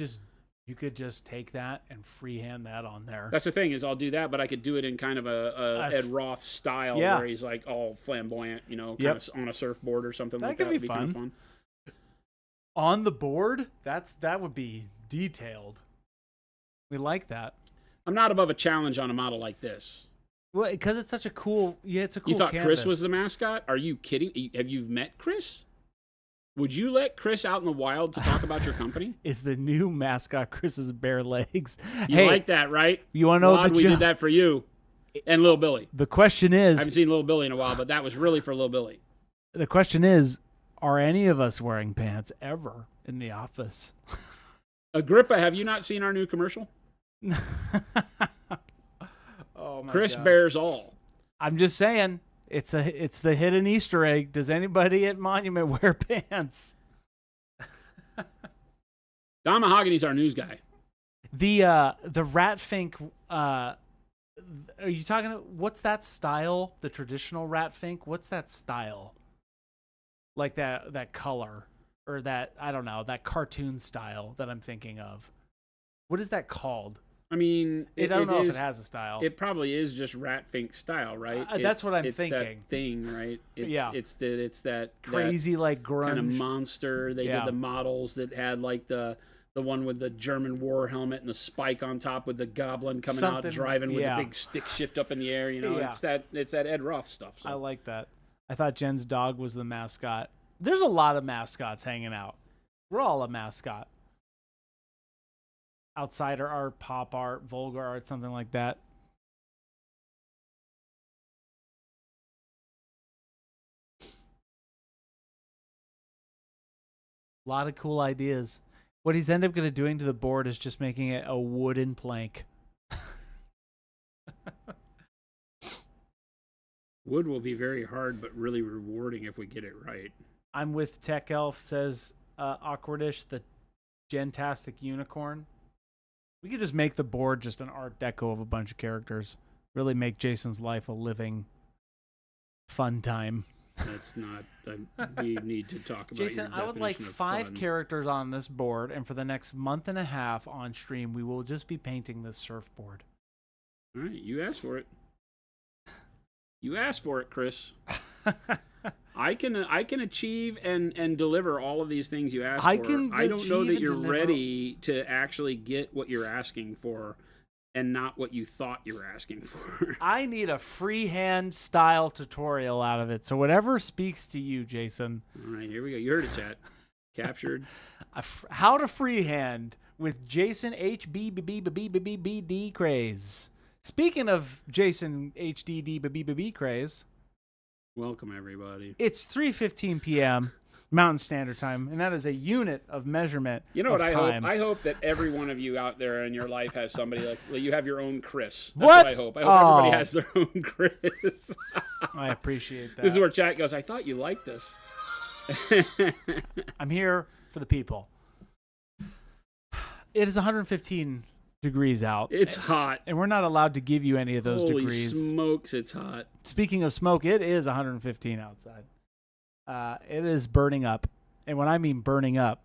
just take that and freehand that on there.
That's the thing is I'll do that, but I could do it in kind of a Ed Roth style where he's like all flamboyant, you know, kind of on a surfboard or something like that. That could be fun. Kind of fun.
On the board, that would be detailed. We like that.
I'm not above a challenge on a model like this.
Well, because it's such a cool, it's a cool.
You thought
canvas.
Chris was the mascot? Are you kidding? Have you met Chris? Would you let Chris out in the wild to talk about your company?
Is the new mascot Chris's bare legs?
You like that, right?
You want to know
we did that for you. And Little Billy.
The question is,
I haven't seen Little Billy in a while, but that was really for Little Billy.
The question is, are any of us wearing pants ever in the office?
Agrippa, have you not seen our new commercial?
Oh my
Chris
gosh.
bears all.
I'm just saying, it's the hidden Easter egg. Does anybody at Monument wear pants?
Don Mahogany's our news guy.
The Ratfink. Are you talking? What's that style? The traditional Ratfink. What's that style? Like that color or that, I don't know, that cartoon style that I'm thinking of. What is that called?
I mean,
I don't know if it has a style.
It probably is just Ratfink style, right?
That's what I'm
it's
thinking.
That thing, right?
Yeah.
It's that
crazy, like grunge
kind of monster. They did the models that had like the one with the German war helmet and the spike on top with the goblin coming out driving with the big stick shift up in the air. You know, it's that Ed Roth stuff. So.
I like that. I thought Jen's dog was the mascot. There's a lot of mascots hanging out. We're all a mascot. Outsider art, pop art, vulgar art, something like that. A lot of cool ideas. What he's ended up going to doing to the board is just making it a wooden plank.
Wood will be very hard, but really rewarding if we get it right.
I'm with Tech Elf, says Awkwardish, the Gentastic Unicorn. We could just make the board just an art deco of a bunch of characters. Really make Jason's life a living fun time.
That's not... we need to talk about
Jason, I would like 5 characters on this board, and for the next month and a half on stream, we will just be painting this surfboard.
All right, you asked for it. You asked for it, Chris. I can achieve and deliver all of these things you asked for. I don't know that you're ready to actually get what you're asking for and not what you thought you were asking for.
I need a freehand style tutorial out of it. So whatever speaks to you, Jason.
All right, here we go. You heard it, chat. Captured.
How to freehand with Jason HBBBBBBD Craze. Speaking of Jason HDDBBBB Craze.
Welcome, everybody.
It's 3:15 p.m. Mountain Standard Time, and that is a unit of measurement.
You know what I
hope?
I hope that every one of you out there in your life has somebody like you have your own Chris. That's
what
I hope. I hope everybody has their own Chris.
I appreciate that.
This is where chat goes, I thought you liked this.
I'm here for the people. It is 115 degrees out.
It's hot.
And we're not allowed to give you any of those
Holy
degrees.
Smokes, it's hot.
Speaking of smoke, it is 115 outside. It is burning up. And when I mean burning up,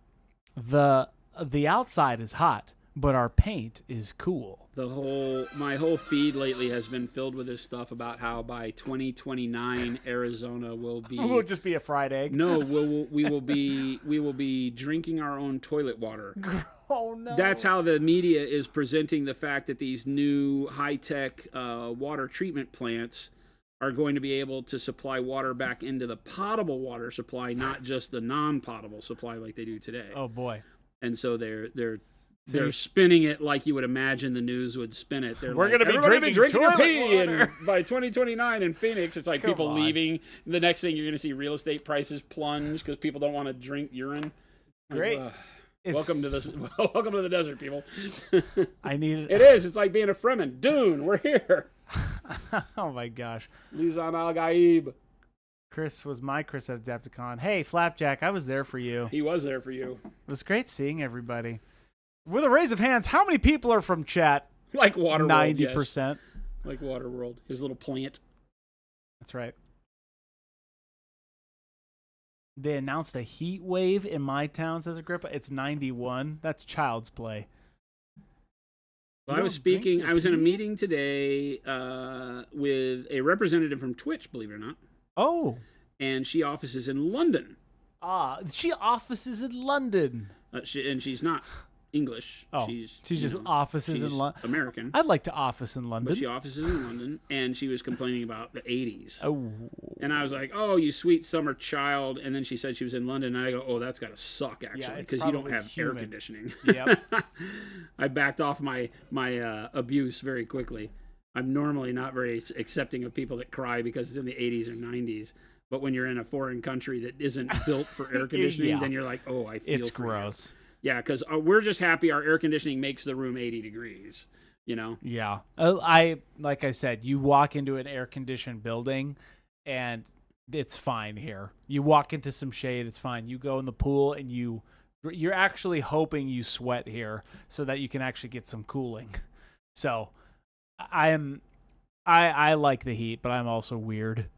the outside is hot, but our paint is cool.
My whole feed lately has been filled with this stuff about how by 2029 Arizona will be
We'll just be a fried egg.
No, we will be drinking our own toilet water.
Oh no.
That's how the media is presenting the fact that these new high-tech water treatment plants are going to be able to supply water back into the potable water supply, not just the non-potable supply like they do today.
Oh boy.
And so they're spinning it like you would imagine the news would spin it.
We're going to be drinking
your pee, and by 2029 in Phoenix, it's like people leaving. The next thing you're going to see real estate prices plunge because people don't want to drink urine.
Great.
Welcome to the desert, people.
I need it.
It is. It's like being a Fremen. Dune, we're here.
Oh my gosh.
Lizan Al Gaib.
Chris was my Chris at Adepticon. Hey, Flapjack, I was there for you.
He was there for you.
It was great seeing everybody. With a raise of hands, how many people are from chat?
Like Waterworld,
90%.
Yes. Like Waterworld. His little plant.
That's right. They announced a heat wave in my town, says Agrippa. It's 91. That's child's play.
Well, I was in a meeting today with a representative from Twitch, believe it or not.
Oh.
And she offices in London.
She offices in London.
She's not English.
Oh, she just offices in London.
American.
I'd like to office in London.
But she offices in London, and she was complaining about the 80s.
Oh.
And I was like, oh, you sweet summer child. And then she said she was in London, and I go, oh, that's got to suck, actually, because you don't have air conditioning.
Yep.
I backed off my abuse very quickly. I'm normally not very accepting of people that cry because it's in the 80s or 90s. But when you're in a foreign country that isn't built for air conditioning, then you're like, oh, I feel
it's gross.
Yeah, because we're just happy our air conditioning makes the room 80 degrees, you know?
Yeah. Like I said, you walk into an air-conditioned building, and it's fine here. You walk into some shade, it's fine. You go in the pool, and you're actually hoping you sweat here so that you can actually get some cooling. So I like the heat, but I'm also weird.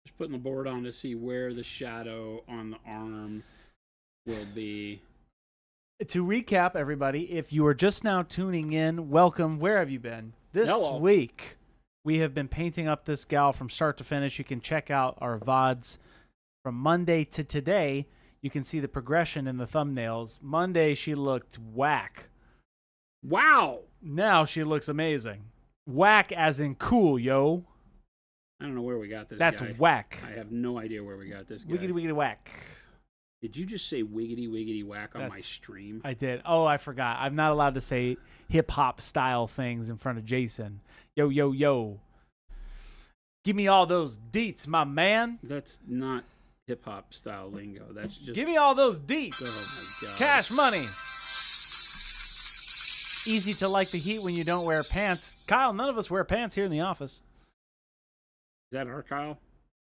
Just putting the board on to see where the shadow on the arm will be.
To recap, everybody, if you are just now tuning in, welcome. Where have you been? This week, we have been painting up this gal from start to finish. You can check out our VODs from Monday to today. You can see the progression in the thumbnails. Monday, she looked whack.
Wow.
Now she looks amazing. Whack as in cool, yo.
I don't know where we got this
That's
guy.
whack.
I have no idea where we got this guy.
Wiggity, wiggity, whack.
Did you just say wiggity, wiggity, whack on my stream?
I did. Oh, I forgot. I'm not allowed to say hip-hop style things in front of Jason. Yo, yo, yo. Give me all those deets, my man.
That's not hip-hop style lingo. That's just...
Give me all those deets.
Oh, my God.
Cash money. Easy to like the heat when you don't wear pants. Kyle, none of us wear pants here in the office.
Is that our Kyle?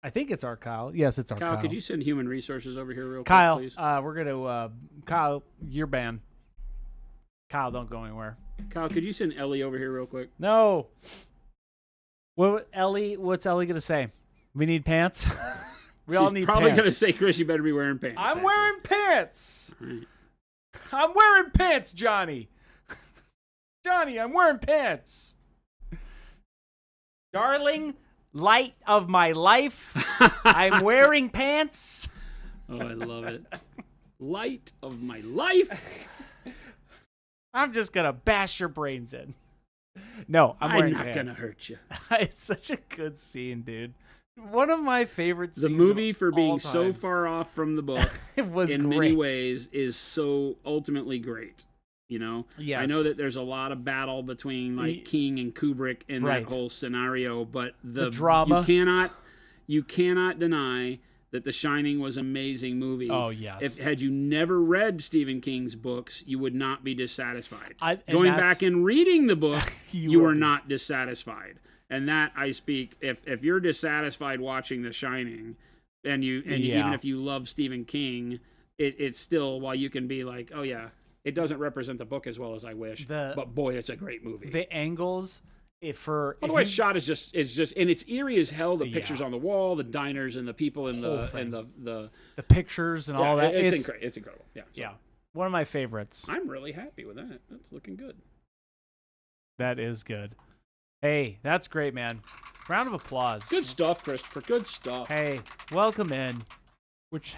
I think it's our Kyle. Yes, it's our Kyle.
Kyle, could you send human resources over here real
Kyle,
quick, please?
we're going to... Kyle, you're banned. Kyle, don't go anywhere.
Kyle, could you send Ellie over here real quick?
No. What's Ellie going to say? We need pants? All need
probably
pants.
going to say, Chris, you better be wearing pants.
I'm wearing pants. Right. I'm wearing pants, Johnny. Johnny, I'm wearing pants. Darling, light of my life, I'm wearing pants.
Oh, I love it. Light of my life.
I'm just going to bash your brains in. No, I'm wearing pants.
I'm not going to hurt you.
It's such a good scene, dude. One of my favorite scenes.
The movie, for being so far off from the book,
it was
in
great.
many ways, is so ultimately great. You know,
yes.
I know that there's a lot of battle between like King and Kubrick in that whole scenario, but the
drama,
you cannot deny that The Shining was an amazing movie.
Oh yes.
Had you never read Stephen King's books, you would not be dissatisfied. Going back and reading the book, you were not dissatisfied. And that I speak. If you're dissatisfied watching The Shining, and even if you love Stephen King, it's still, while you can be like, oh yeah. It doesn't represent the book as well as I wish, but boy, it's a great movie.
The angles,
the way it's shot is just, and it's eerie as hell. The pictures on the wall, the diners, and the people in the
pictures and all that.
It's incredible. Yeah, so.
Yeah, one of my favorites.
I'm really happy with that. That's looking good.
That is good. Hey, that's great, man. Round of applause.
Good stuff, Christopher. Good stuff.
Hey, welcome in. Which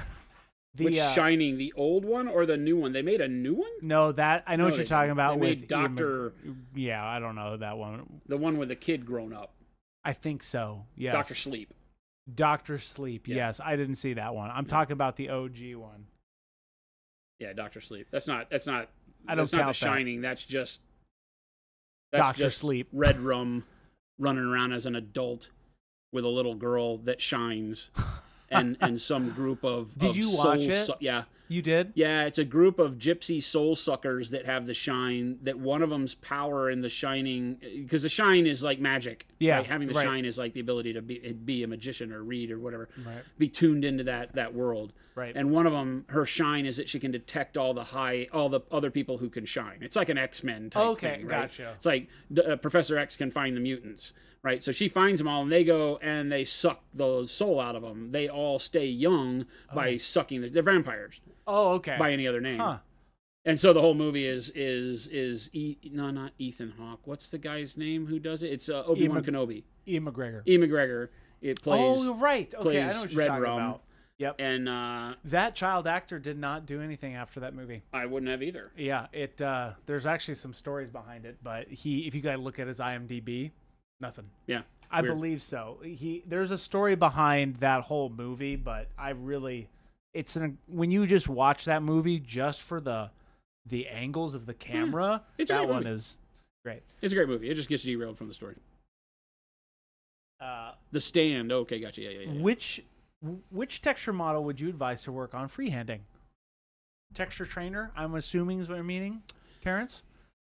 Shining, the old one or the new one? They made a new one?
No, that I know what you're talking about.
They
with
made Dr.
Yeah, I don't know that one.
The one with the kid grown up.
I think so. Yes.
Dr. Sleep.
Dr. Sleep. Yeah. Yes, I didn't see that one. I'm talking about the OG one.
Yeah, Dr. Sleep. That's not.
I don't count
The Shining. That's just
Dr. Sleep.
Red Rum running around as an adult with a little girl that shines. And some group of
Did you watch it?
Yeah.
You did?
Yeah, it's a group of gypsy soul suckers that have the shine, that one of them's power in the shining, because the shine is like magic.
Yeah.
Right? Having the shine is like the ability to be a magician or read or whatever.
Right.
Be tuned into that world.
Right.
And one of them, her shine is that she can detect all the other people who can shine. It's like an X-Men type thing, right?
Gotcha.
It's like Professor X can find the mutants. Right, so she finds them all, and they go and they suck the soul out of them. They all stay young by sucking. They're vampires.
Oh, okay.
By any other name.
Huh.
And so the whole movie is not Ethan Hawke. What's the guy's name who does it? It's Obi-Wan Kenobi.
Ian McGregor.
Ian McGregor. It plays.
Oh, right. Okay, I know what you're talking about. Yep.
And
that child actor did not do anything after that movie.
I wouldn't have either.
Yeah. There's actually some stories behind it, but if you gotta look at his IMDb. Nothing.
Yeah.
I believe so. There's a story behind that whole movie, but when you just watch that movie just for the angles of the camera, that one is Great.
It's a great movie. It just gets derailed from the story. The Stand. Okay, gotcha. Yeah.
Which texture model would you advise to work on freehanding? Texture trainer, I'm assuming is what you're meaning, Terrence?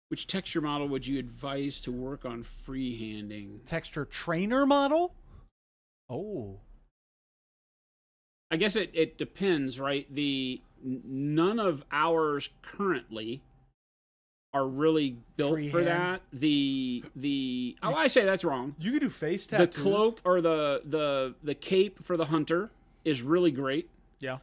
Which texture model would you advise to work on freehanding?
Texture trainer model? Oh.
I guess it depends, right? None of ours currently are really built for that. I say that's wrong.
You could do face tattoos.
The cloak or the cape for the hunter is really great.
Yeah.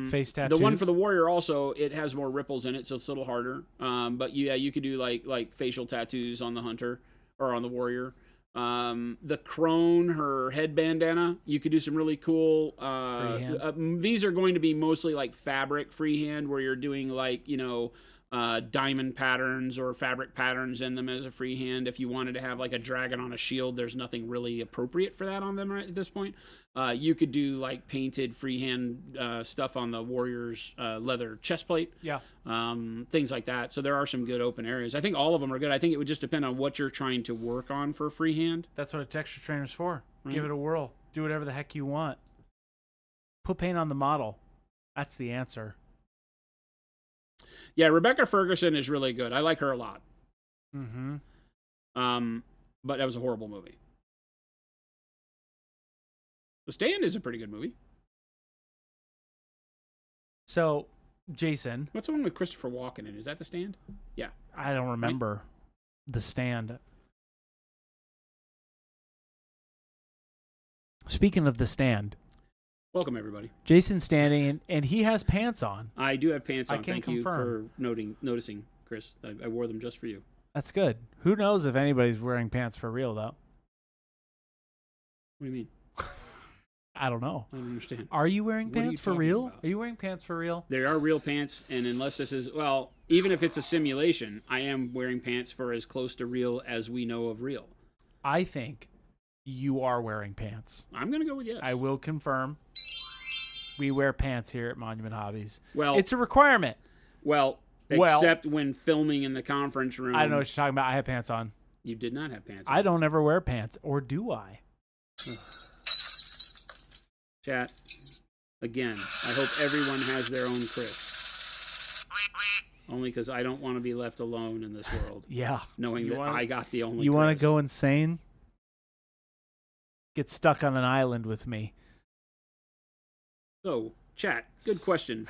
Face tattoos.
The one for the warrior also, it has more ripples in it, so it's a little harder. But yeah, you could do like facial tattoos on the hunter or on the warrior. The crone, her head bandana, you could do some really cool. These are going to be mostly like fabric freehand, where you're doing like diamond patterns or fabric patterns in them as a freehand. If you wanted to have like a dragon on a shield, there's nothing really appropriate for that on them right at this point. You could do like painted freehand stuff on the warrior's leather chest plate.
Yeah.
Things like that. So there are some good open areas. I think all of them are good. I think it would just depend on what you're trying to work on for freehand.
That's what a texture trainer's for.
Right.
Give it a whirl. Do whatever the heck you want. Put paint on the model. That's the answer.
Yeah, Rebecca Ferguson is really good. I like her a lot.
Mm-hmm.
But that was a horrible movie. The Stand is a pretty good movie.
So, Jason.
What's the one with Christopher Walken in? Is that The Stand? Yeah.
I don't remember The Stand. Speaking of The Stand.
Welcome, everybody.
Jason's standing, and he has pants on.
I do have pants on.
I can
Thank
confirm.
you for noticing, Chris. I wore them just for you.
That's good. Who knows if anybody's wearing pants for real, though?
What do you mean?
I don't know.
I don't understand.
Are you wearing pants for real?
About?
Are you wearing pants for real?
There are real pants, and unless this is, well, even if it's a simulation, I am wearing pants for as close to real as we know of real.
I think you are wearing pants.
I'm going to go with yes.
I will confirm. We wear pants here at Monument Hobbies.
Well,
it's a requirement.
Well, except when filming in the conference room.
I don't know what you're talking about. I have pants on.
You did not have pants on.
I don't ever wear pants, or do I?
Chat, again, I hope everyone has their own Chris. Only because I don't want to be left alone in this world.
Yeah.
Knowing that I got the only
You want to
Chris.
go insane? Get stuck on an island with me.
So, chat, good question.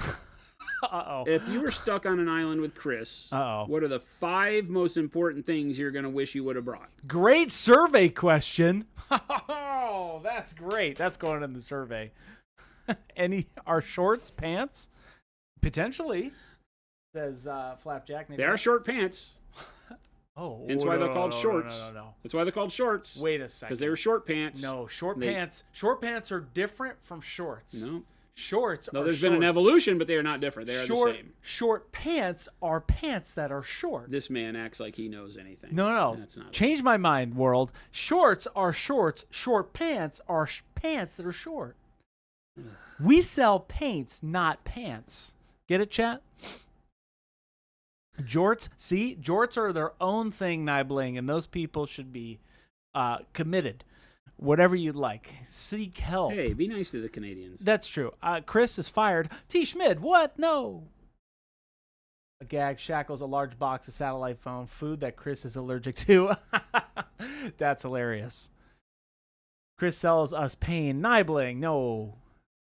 Uh-oh.
If you were stuck on an island with Chris, what are the 5 most important things you're going to wish you would have brought? Great
survey question. Oh, that's great. That's going in the survey. Are shorts pants? Potentially, says Flapjack.
They are short pants.
Oh,
that's why they're called shorts.
No.
That's why they're called shorts.
Wait a second.
Because they were short pants.
No, short pants. Short pants are different from shorts.
No.
Shorts
no,
are
there's
shorts.
been an evolution, but they are not different. They are the same.
Short pants are pants that are short.
This man acts like he knows anything.
No.
That's not
Change my mind, world. Shorts are shorts. Short pants are pants that are short. We sell paints, not pants. Get it, chat? Jorts, see? Jorts are their own thing, Nibling, and those people should be committed. Whatever you'd like. Seek help.
Hey, be nice to the Canadians.
That's true. Chris is fired. T. Schmid, what? No. A gag shackles a large box of satellite phone food that Chris is allergic to. That's hilarious. Chris sells us pain. Nibling, no.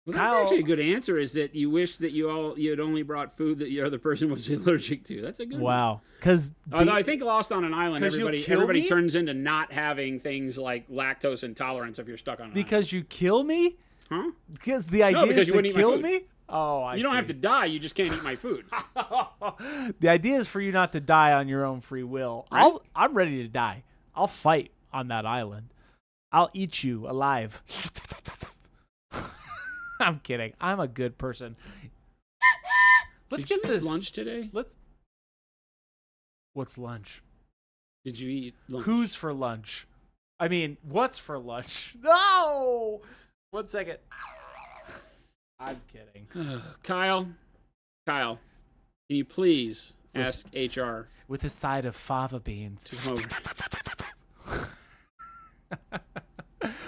Well, that's actually a good answer, is that you wish that you had only brought food that your other person was allergic to. That's a good one.
Wow. Because
I think Lost on an Island, everybody turns into not having things like lactose intolerance if you're stuck on an
Because
island.
you kill me?
Huh?
Because the idea is to kill me? Oh, I see.
You don't have to die. You just can't eat my food.
The idea is for you not to die on your own free will.
Right?
I'm ready to die. I'll fight on that island. I'll eat you alive. I'm kidding. I'm a good person. Let's get this
lunch today.
What's lunch?
Did you eat lunch?
Who's for lunch? I mean, what's for lunch? No! 1 second. I'm kidding.
Kyle, can you please, Ask HR.
With a side of fava beans.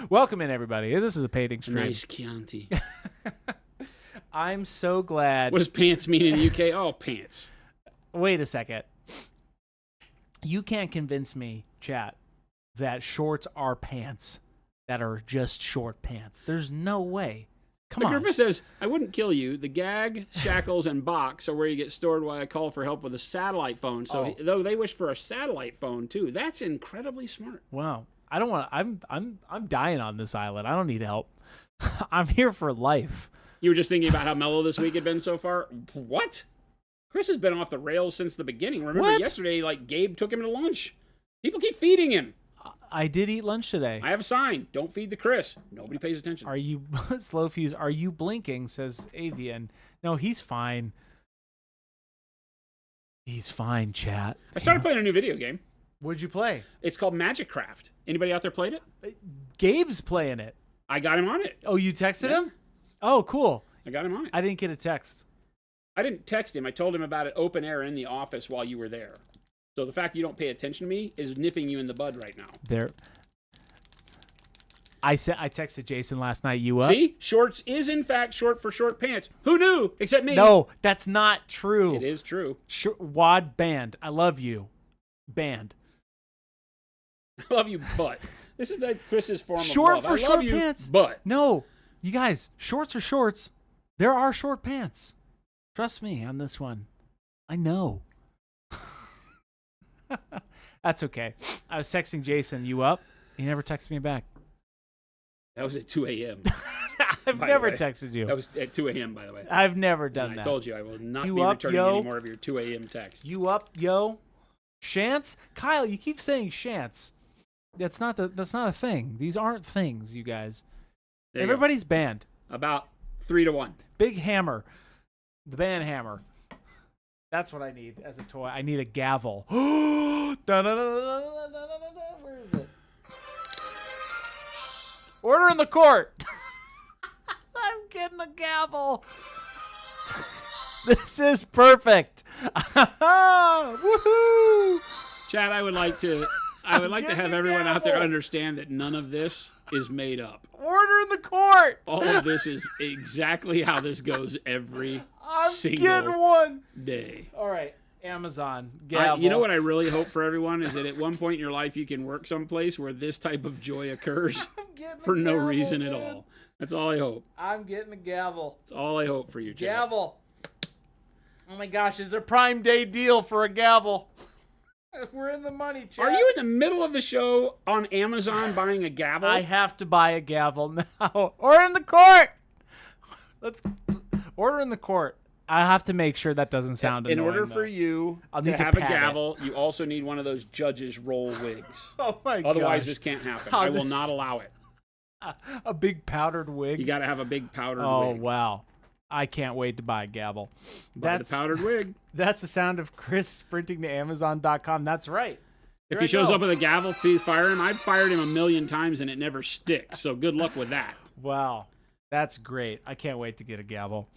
Welcome in, everybody. This is a painting stream.
Nice Chianti.
I'm so glad.
What does pants mean in the UK? Oh, pants.
Wait a second. You can't convince me, chat, that shorts are pants that are just short pants. There's no way. Come on.
Griffith says, I wouldn't kill you. The gag, shackles, and box are where you get stored while I call for help with a satellite phone. So though they wish for a satellite phone too. That's incredibly smart.
Wow. I don't want. I'm dying on this island. I don't need help. I'm here for life.
You were just thinking about how mellow this week had been so far. What? Chris has been off the rails since the beginning. Remember yesterday, like Gabe took him to lunch. People keep feeding him.
I did eat lunch today.
I have a sign. Don't feed the Chris. Nobody pays attention.
Are you slow fuse? Are you blinking? Says Avian. No, he's fine. He's fine, chat.
I started playing a new video game.
What'd you play?
It's called Magic Craft. Anybody out there played it?
Gabe's playing it.
I got him on it.
Oh, you texted him? Oh, cool.
I got him on it.
I didn't get a text.
I didn't text him. I told him about it open air in the office while you were there. So the fact that you don't pay attention to me is nipping you in the bud right now.
I texted Jason last night. You up?
See? Shorts is in fact short for short pants. Who knew? Except me.
No, that's not true.
It is true.
Wad band. I love you. Band.
I love you, but. This is like Chris's form
short
of love.
For short pants.
But.
No. You guys, shorts are shorts. There are short pants. Trust me on this one. I know. That's okay. I was texting Jason, you up? He never texted me back.
That was at 2 a.m.
I've never texted you.
That was at 2 a.m., by the way.
I've never done that.
I told you I will not be
up,
returning
yo?
any more of your 2 a.m. texts.
You up, yo? Shants? Kyle, you keep saying shants. That's not a thing. These aren't things, you guys. Everybody's banned.
About 3-1.
Big hammer. The band hammer. That's what I need as a toy. I need a gavel. Where is it? Order in the court. I'm getting a gavel. This is perfect. Woohoo!
Chad, I would like to have everyone out there understand that none of this is made up.
Order in the court.
All of this is exactly how this goes every single day.
All right, Amazon gavel.
You know what I really hope for everyone is that at one point in your life you can work someplace where this type of joy occurs for no reason at all. That's all I hope.
I'm getting a gavel.
That's all I hope for you, Chad.
Gavel. Oh my gosh, is there a Prime Day deal for a gavel? We're in the money, Chad.
Are you in the middle of the show on Amazon buying a gavel?
I have to buy a gavel now. Or in the court. Let's order in the court. I have to make sure that doesn't sound annoying.
In order for you to have a gavel, you also need one of those judges' roll wigs.
Oh my god.
Otherwise, this can't happen. I will not allow it.
A big powdered wig.
You got to have a big powdered wig.
Oh wow. I can't wait to buy a gavel.
Buy the powdered wig.
That's the sound of Chris sprinting to Amazon.com. That's right.
If he shows up with a gavel, please fire him. I've fired him 1,000,000 times and it never sticks. So good luck with that.
Wow. That's great. I can't wait to get a gavel.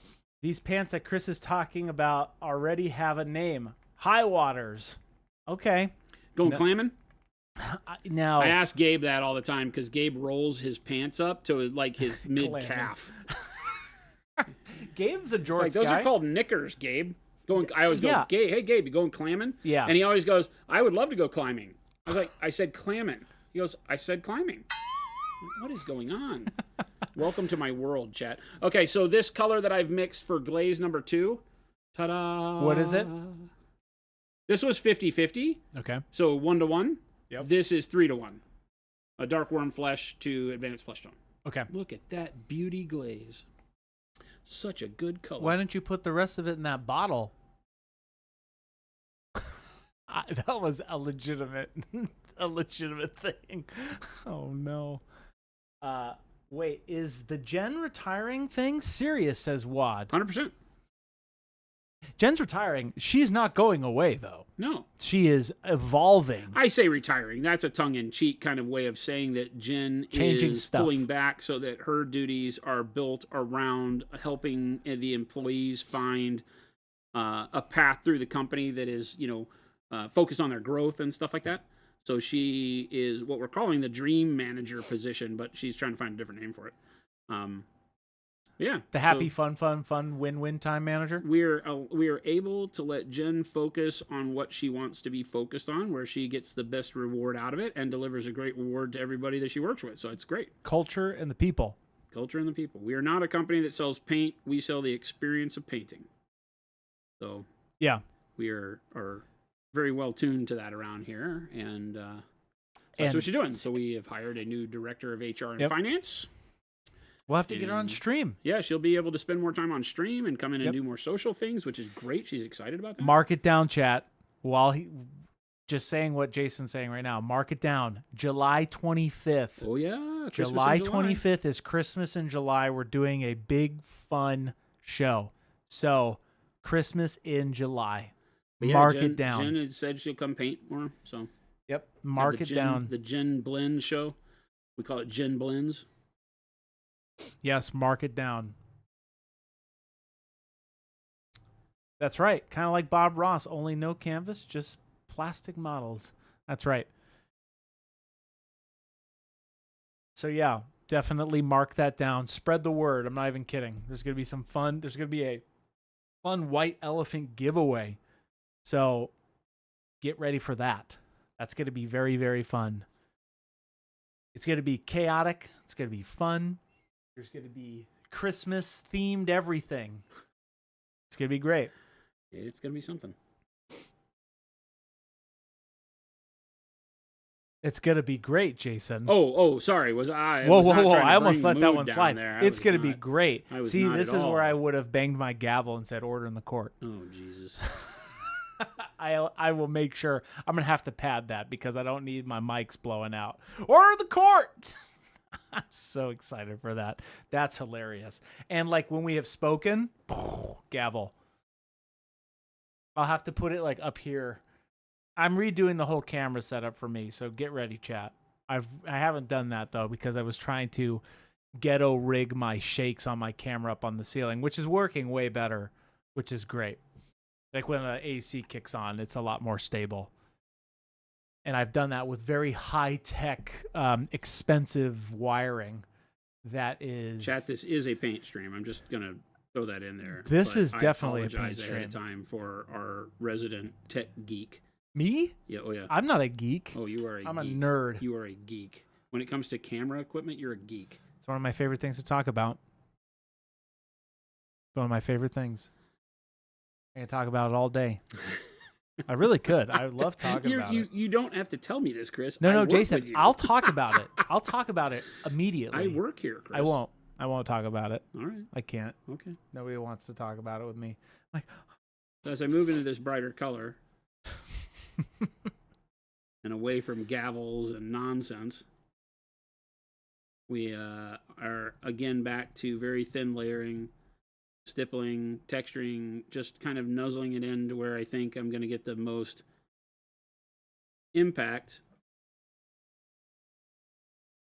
These pants that Chris is talking about already have a name. High Waters. Okay.
Going clamming?
No.
I ask Gabe that all the time because Gabe rolls his pants up to like his mid-calf.
Gabe's a jorts
like, those
guy.
are called knickers, Gabe. I always go, hey, Gabe, you going clamming?
Yeah.
And he always goes, I would love to go climbing. I was like, I said clamming. He goes, I said climbing. What is going on? Welcome to my world, chat. Okay, so this color that I've mixed for glaze number 2. Ta-da!
What is it?
This was 50-50.
Okay.
So 1-to-1.
Yep.
This is 3-to-1. A dark worm flesh to advanced flesh tone.
Okay.
Look at that beauty glaze. Such a good color.
Why don't you put the rest of it in that bottle? That was a legitimate thing. Oh no. Wait, is the Jen retiring thing serious? Says Wad.
100%.
Jen's retiring. She's not going away though.
No.
She is evolving.
I say retiring. That's a tongue-in-cheek kind of way of saying that Jen is pulling back so that her duties are built around helping the employees find a path through the company that is, focused on their growth and stuff like that. So she is what we're calling the dream manager position, but she's trying to find a different name for it. Yeah.
The happy, fun, win-win time manager.
We are able to let Jen focus on what she wants to be focused on, where she gets the best reward out of it and delivers a great reward to everybody that she works with. So it's great.
Culture and the people.
Culture and the people. We are not a company that sells paint. We sell the experience of painting. So
yeah,
we are very well tuned to that around here, and that's what she's doing. So we have hired a new director of HR and finance.
We'll have to get her on stream.
Yeah, she'll be able to spend more time on stream and come in and do more social things, which is great. She's excited about that.
Mark it down, chat. Just saying what Jason's saying right now. Mark it down. July 25th.
Oh, yeah.
July 25th is Christmas in July. We're doing a big, fun show. So, Christmas in July.
Yeah,
Mark it down.
Jen had said she'll come paint more. So,
yep. Mark it down.
The Jen Blend show. We call it Jen Blends.
Yes, mark it down. That's right. Kind of like Bob Ross, only no canvas, just plastic models. That's right. So yeah, definitely mark that down. Spread the word. I'm not even kidding. There's going to be some fun. There's going to be a fun white elephant giveaway. So get ready for that. That's going to be very, very fun. It's going to be chaotic. It's going to be fun. There's going to be Christmas themed everything. It's going to be great.
It's going to be something.
It's going to be great, Jason.
Oh, sorry. Whoa.
I almost let that one slide. It's going to be great. See, this is where I would have banged my gavel and said, order in the court.
Oh, Jesus.
I will make sure. I'm going to have to pad that because I don't need my mics blowing out. Order in the court. I'm so excited for that. That's hilarious. And like when we have spoken, gavel. I'll have to put it like up here. I'm redoing the whole camera setup for me, so get ready, chat. I haven't done that though because I was trying to ghetto rig my shakes on my camera up on the ceiling, which is working way better, which is great. Like when the AC kicks on, it's a lot more stable. And I've done that with very high-tech, expensive wiring. That is...
Chat, this is a paint stream. I'm just going to throw that in there.
This is definitely a paint
stream. I apologize
stream.
ahead of time for our resident tech geek.
Me?
Yeah, oh yeah.
I'm not a geek.
Oh, you are a geek.
I'm a nerd.
You are a geek. When it comes to camera equipment, you're a geek.
It's one of my favorite things to talk about. One of my favorite things. I can talk about it all day. I really could. I would love talking about it.
You don't have to tell me this, Chris.
No, Jason. I'll talk about it. I'll talk about it immediately.
I work here, Chris.
I won't talk about it.
All right.
I can't.
Okay.
Nobody wants to talk about it with me. Like,
so as I move into this brighter color and away from gavels and nonsense, we are again back to very thin layering, stippling, texturing, just kind of nuzzling it in to where I think I'm going to get the most impact,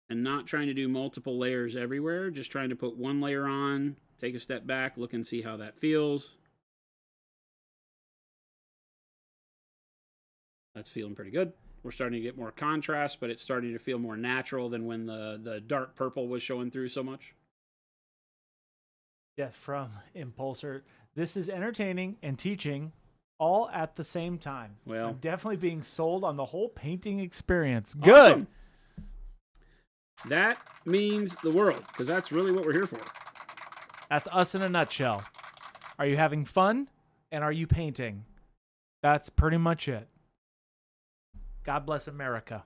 and not trying to do multiple layers everywhere, just trying to put one layer on, take a step back, look and see how that feels. That's feeling pretty good. We're starting to get more contrast, but it's starting to feel more natural than when the dark purple was showing through so much.
Death from Impulsor. This is entertaining and teaching all at the same time.
Well,
I'm definitely being sold on the whole painting experience. Good.
Awesome. That means the world, because that's really what we're here for.
That's us in a nutshell. Are you having fun? And are you painting? That's pretty much it. God bless America.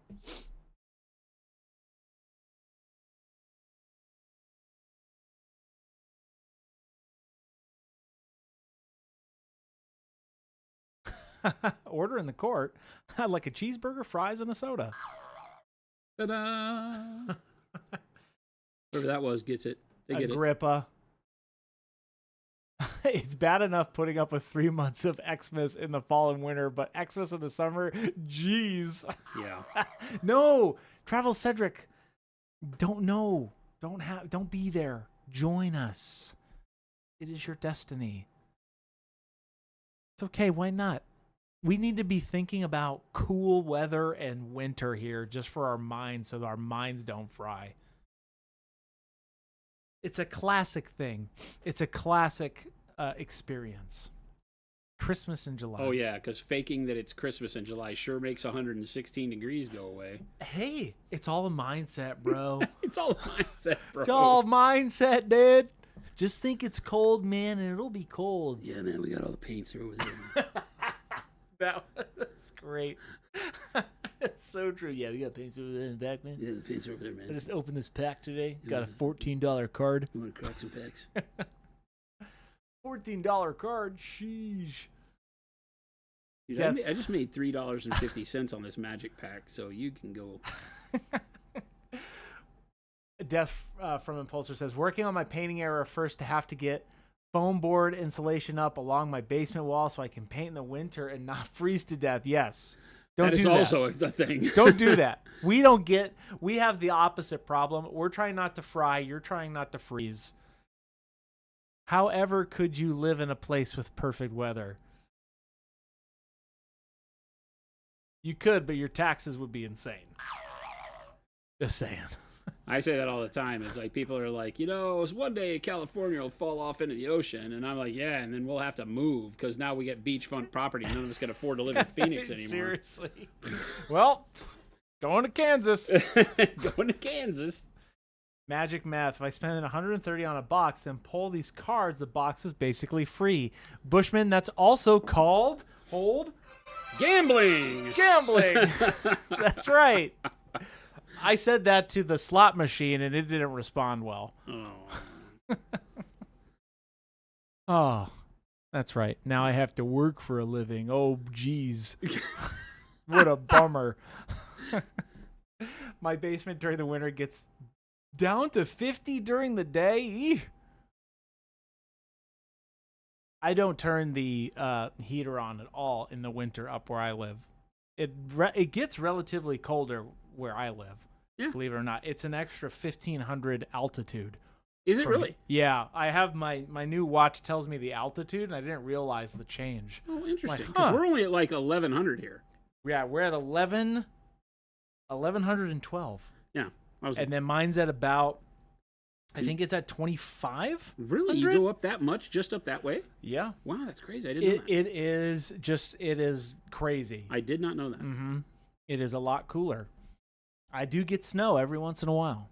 Order in the court. I'd like a cheeseburger, fries, and a soda.
Ta-da! Whoever that was gets it. They get
Agrippa. It's bad enough putting up with 3 months of Xmas in the fall and winter, but Xmas in the summer, jeez.
Yeah.
No, Travel Cedric. Don't be there. Join us. It is your destiny. It's okay. Why not? We need to be thinking about cool weather and winter here just for our minds so that our minds don't fry. It's a classic thing. It's a classic experience. Christmas in July.
Oh, yeah, because faking that it's Christmas in July sure makes 116 degrees go away.
Hey, it's all a mindset, bro.
It's all a mindset, bro.
It's all mindset, dude. Just think it's cold, man, and it'll be cold.
Yeah, man, we got all the paints over there.
That was great. It's so true. Yeah, we got paints over there in the back, man.
Yeah, the paints over there, man.
I just opened this pack today. Got a $14 card.
You want to crack some packs?
$14 card. Sheesh.
Dude, I just made $3.50 on this magic pack, so you can go.
Def from Impulsor says, working on my painting area first to have to get foam board insulation up along my basement wall so I can paint in the winter and not freeze to death. Yes. Don't do that.
That is also the thing.
Don't do that. We have the opposite problem. We're trying not to fry. You're trying not to freeze. However, could you live in a place with perfect weather? You could, but your taxes would be insane. Just saying.
I say that all the time. It's like people are like, one day California will fall off into the ocean. And I'm like, yeah, and then we'll have to move because now we get beachfront property. None of us can afford to live in Phoenix anymore.
Seriously. Well, going to Kansas.
Going to Kansas.
Magic math. If I spend $130 on a box and pull these cards, the box was basically free. Bushman, that's also called,
gambling.
That's right. I said that to the slot machine, and it didn't respond well.
Oh.
Oh, that's right. Now I have to work for a living. Oh, geez. What a bummer. My basement during the winter gets down to 50 during the day. Eek. I don't turn the heater on at all in the winter up where I live. It gets relatively colder where I live. Yeah. Believe it or not, it's an extra 1,500 altitude.
Is it really?
Yeah, I have my new watch tells me the altitude, and I didn't realize the change.
Oh, interesting. Because we're only at like 1,100 here.
Yeah, we're at 1,112.
Yeah,
and then mine's at about, I think it's at 25.
Really, you go up that much, just up that way?
Yeah.
Wow, that's crazy. I didn't know that.
It is crazy.
I did not know that.
Mm-hmm. It is a lot cooler. I do get snow every once in a while.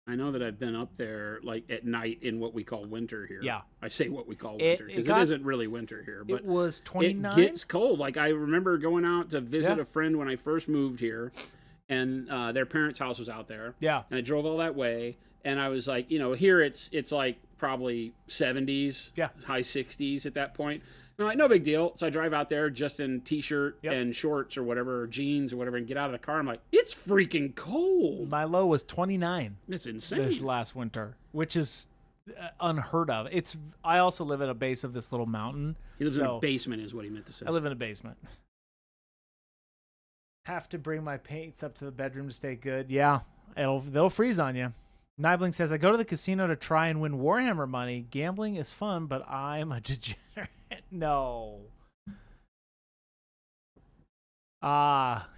I know that I've been up there like at night in what we call winter here.
Yeah.
I say what we call winter because it isn't really winter here. But
it was 29.
It gets cold. Like I remember going out to visit a friend when I first moved here, and their parents' house was out there.
Yeah.
And I drove all that way, and I was like, here it's like probably 70s, high 60s at that point. I'm like, no big deal. So I drive out there just in t-shirt and shorts or whatever, or jeans or whatever, and get out of the car. I'm like, it's freaking cold.
My low was 29.
That's insane.
This last winter, which is unheard of. I also live at a base of this little mountain.
He lives in a basement is what he meant to say.
I live in a basement. Have to bring my paints up to the bedroom to stay good. Yeah, they'll freeze on you. Nibling says, I go to the casino to try and win Warhammer money. Gambling is fun, but I'm a degenerate. No.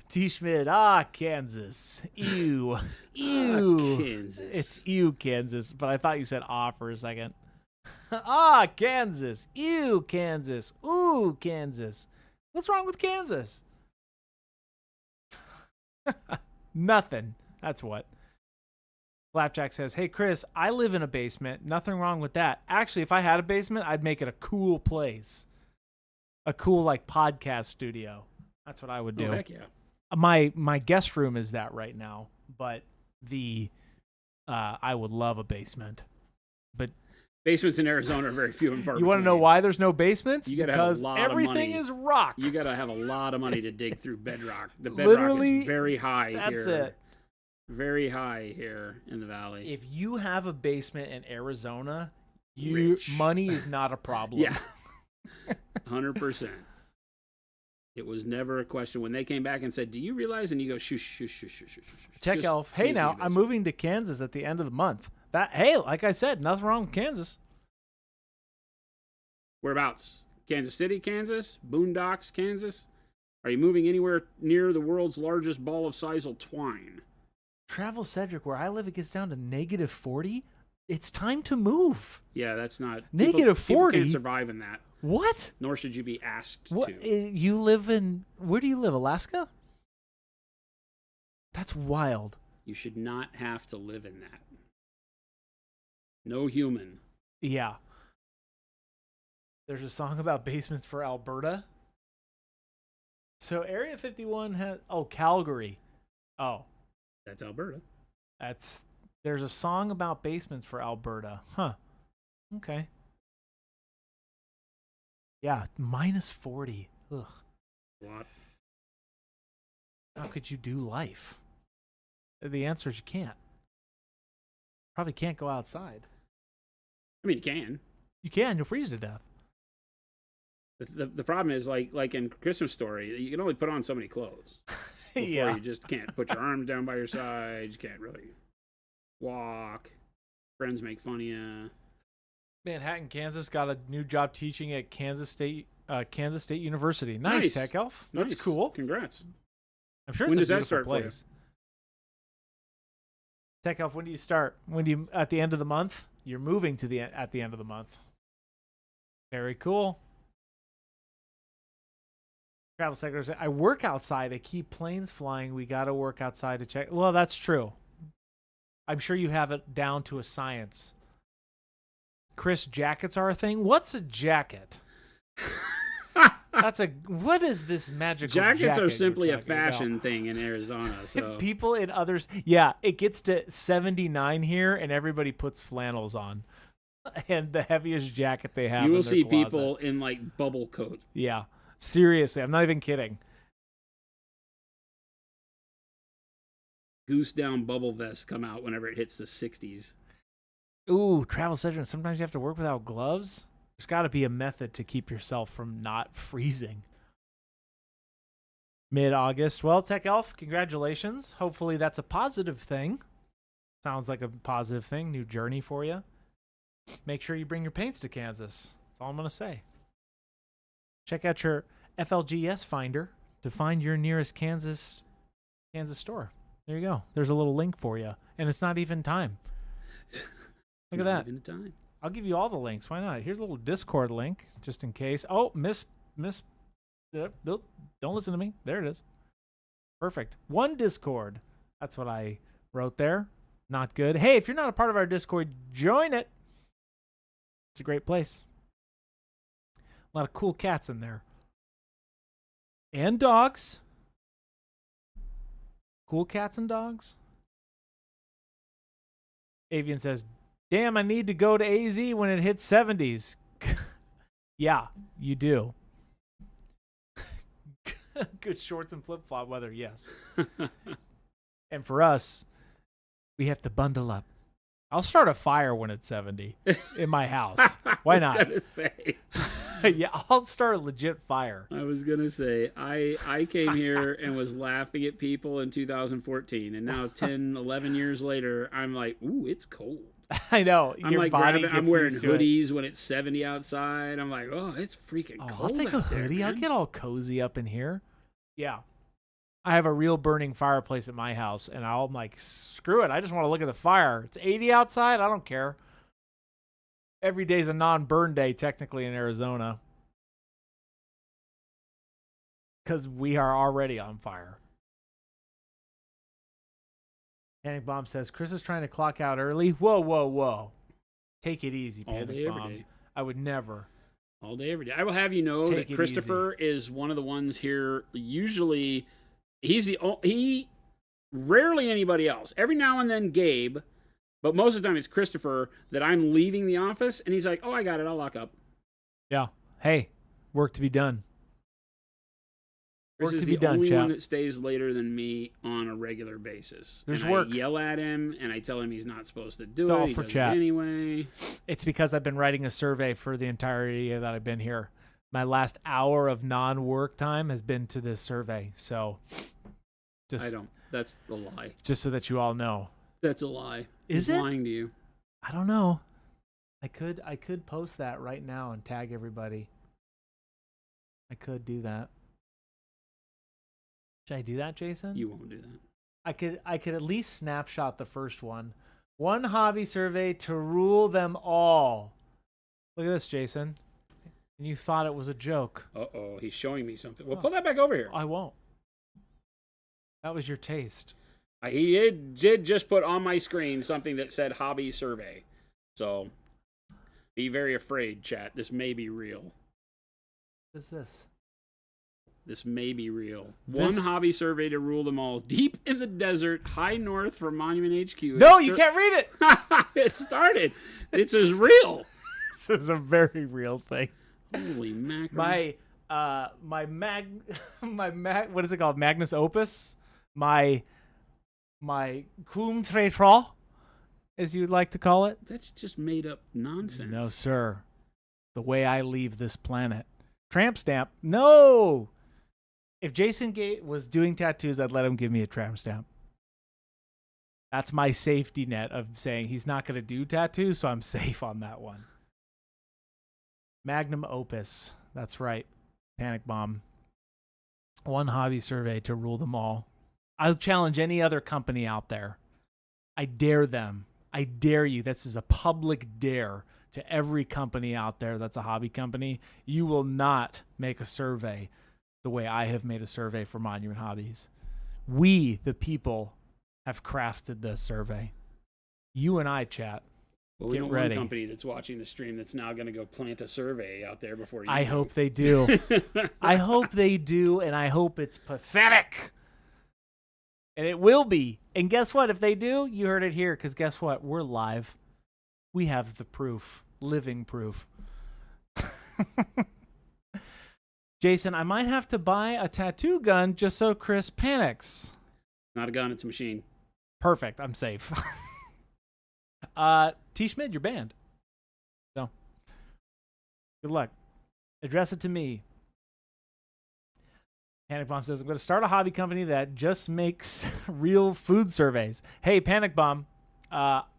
T. Schmidt. Kansas. Ew.
Kansas.
It's ew, Kansas. But I thought you said for a second. Kansas. Ew, Kansas. Ooh, Kansas. What's wrong with Kansas? Nothing. That's what. Flapjack says, hey, Chris, I live in a basement. Nothing wrong with that. Actually, if I had a basement, I'd make it a cool place. A cool, podcast studio. That's what I would do.
Oh, heck yeah.
My guest room is that right now, but I would love a basement. But
basements in Arizona are very few and far between.
You want to know why there's no basements?
You gotta have a lot
everything
of money.
Is rock.
You got to have a lot of money to dig through bedrock. The bedrock is very high here.
That's it.
Very high here in the valley.
If you have a basement in Arizona, money is not a problem.
Yeah. 100%. It was never a question. When they came back and said, do you realize? And you go, shush, shush, shush, shush, shush.
Tech Elf, hey now, I'm moving to Kansas at the end of the month. Hey, like I said, nothing wrong with Kansas.
Whereabouts? Kansas City, Kansas? Boondocks, Kansas? Are you moving anywhere near the world's largest ball of sisal twine?
Travel Cedric, where I live, it gets down to -40. It's time to move.
Yeah, that's not...
-40?
People can't survive in that.
What?
Nor should you be asked
what?
to.
You live in... Where do you live, Alaska? That's wild.
You should not have to live in that. No human.
Yeah. There's a song about basements for Alberta. So Area 51 has... Oh, Calgary. Oh.
That's Alberta.
There's a song about basements for Alberta. Huh. Okay. Yeah, -40. Ugh.
What?
How could you do life? The answer is you can't. Probably can't go outside.
I mean, you can.
You can. You'll freeze to death.
The problem is, like in Christmas Story, you can only put on so many clothes. Before
Yeah.
you just can't put your arms down by your side. You can't really walk. Friends make fun of you.
Manhattan, Kansas got a new job teaching at Kansas State University. Nice. Tech Elf. That's
Nice.
cool.
Congrats.
I'm sure
When
it's
does
a
that
beautiful
start for you?
place. Tech Elf, when do you start? When do you at the end of the month? You're moving to at the end of the month. Very cool. Travel secretary, I work outside. They keep planes flying. We got to work outside to check. Well, that's true. I'm sure you have it down to a science. Chris, jackets are a thing. What's a jacket? What is this magical
Jackets
jacket
are simply
you're
a
talking about?
fashion thing in Arizona. So
People in others, yeah, it gets to 79 here, and everybody puts flannels on, and the heaviest jacket they have.
you will
in their
see
closet.
people in like bubble coats.
Yeah, seriously, I'm not even kidding.
Goose down bubble vests come out whenever it hits the 60s.
Ooh, travel session. Sometimes you have to work without gloves. There's got to be a method to keep yourself from not freezing. Mid-August. Well, Tech Elf, congratulations. Hopefully that's a positive thing. Sounds like a positive thing. New journey for you. Make sure you bring your paints to Kansas. That's all I'm going to say. Check out your FLGS finder to find your nearest Kansas store. There you go. There's a little link for you. And it's not even time. Look at that.
Even time.
I'll give you all the links. Why not? Here's a little Discord link just in case. Oh, don't listen to me. There it is. Perfect. One Discord. That's what I wrote there. Not good. Hey, if you're not a part of our Discord, join it. It's a great place. A lot of cool cats in there. And dogs. Cool cats and dogs. Avian says, damn, I need to go to AZ when it hits 70s. Yeah, you do. Good shorts and flip-flop weather, yes. And for us, we have to bundle up. I'll start a fire when it's 70 in my house. Why not?
I was gonna say.
Yeah, I'll start a legit fire.
I was gonna say I came here and was laughing at people in 2014, and now 10, 11 years later, I'm like, ooh, it's cold.
I know.
I'm
Your
like
body
grabbing,
gets
I'm wearing
used to it.
hoodies when it's 70 outside. I'm like, oh, it's freaking
Oh,
cold.
I'll take a
out there,
hoodie. I'll
man.
get all cozy up in here. Yeah. I have a real burning fireplace at my house, and I'm like, screw it. I just want to look at the fire. It's 80 outside. I don't care. Every day's a non-burn day, technically, in Arizona. Because we are already on fire. Panic Bomb says, Chris is trying to clock out early. Whoa, whoa, whoa. Take it easy,
All
Panic
day, every
Bomb.
day.
I would never.
All day, every day. I will have you know
Take
that
it
Christopher is one of the ones here. Usually, he rarely anybody else. Every now and then Gabe, but most of the time it's Christopher that I'm leaving the office, and he's like, "Oh, I got it. I'll lock up."
Yeah. Hey, work to be done.
Chris
Work
is
to be
the
done,
only
chap.
one that stays later than me on a regular basis.
There's
and
work.
I yell at him, and I tell him he's not supposed to do
It's
it.
all
He
for
does it
chat.
anyway.
It's because I've been writing a survey for the entirety that I've been here. My last hour of non-work time has been to this survey. So,
I don't. That's a lie.
Just so that you all know.
That's a lie.
Is
He's
it?
lying to you?
I don't know. I could post that right now and tag everybody. I could do that. Should I do that, Jason?
You won't do that.
I could at least snapshot the first one. One hobby survey to rule them all. Look at this, Jason. And you thought it was a joke.
Uh-oh, he's showing me something. Well, pull that back over here.
I won't. That was your taste.
He did just put on my screen something that said hobby survey. So be very afraid, chat. This may be real.
What is this?
This may be real. One hobby survey to rule them all. Deep in the desert, high north from Monument HQ.
No, you can't read it.
It started. This is real.
This is a very real thing.
Holy mackerel.
What is it called? Magnus Opus? My cum très as you'd like to call it.
That's just made up nonsense.
No, sir. The way I leave this planet. Tramp stamp. No. If Jason Gate was doing tattoos, I'd let him give me a tramp stamp. That's my safety net of saying he's not going to do tattoos, so I'm safe on that one. Magnum Opus. That's right. Panic Bomb. One hobby survey to rule them all. I'll challenge any other company out there. I dare them. I dare you. This is a public dare to every company out there that's a hobby company. You will not make a survey the way I have made a survey for Monument Hobbies. We, the people, have crafted this survey. You and I, chat.
Well, we don't want a company that's watching the stream that's now going to go plant a survey out there before you.
I hope they do. I hope they do, and I hope it's pathetic. And it will be. And guess what? If they do, you heard it here, because guess what? We're live. We have the proof. Living proof. Jason, I might have to buy a tattoo gun just so Chris panics.
Not a gun, it's a machine.
Perfect. I'm safe. T. Schmid, you're banned. So, good luck. Address it to me. Panic Bomb says, I'm going to start a hobby company that just makes real food surveys. Hey, Panic Bomb,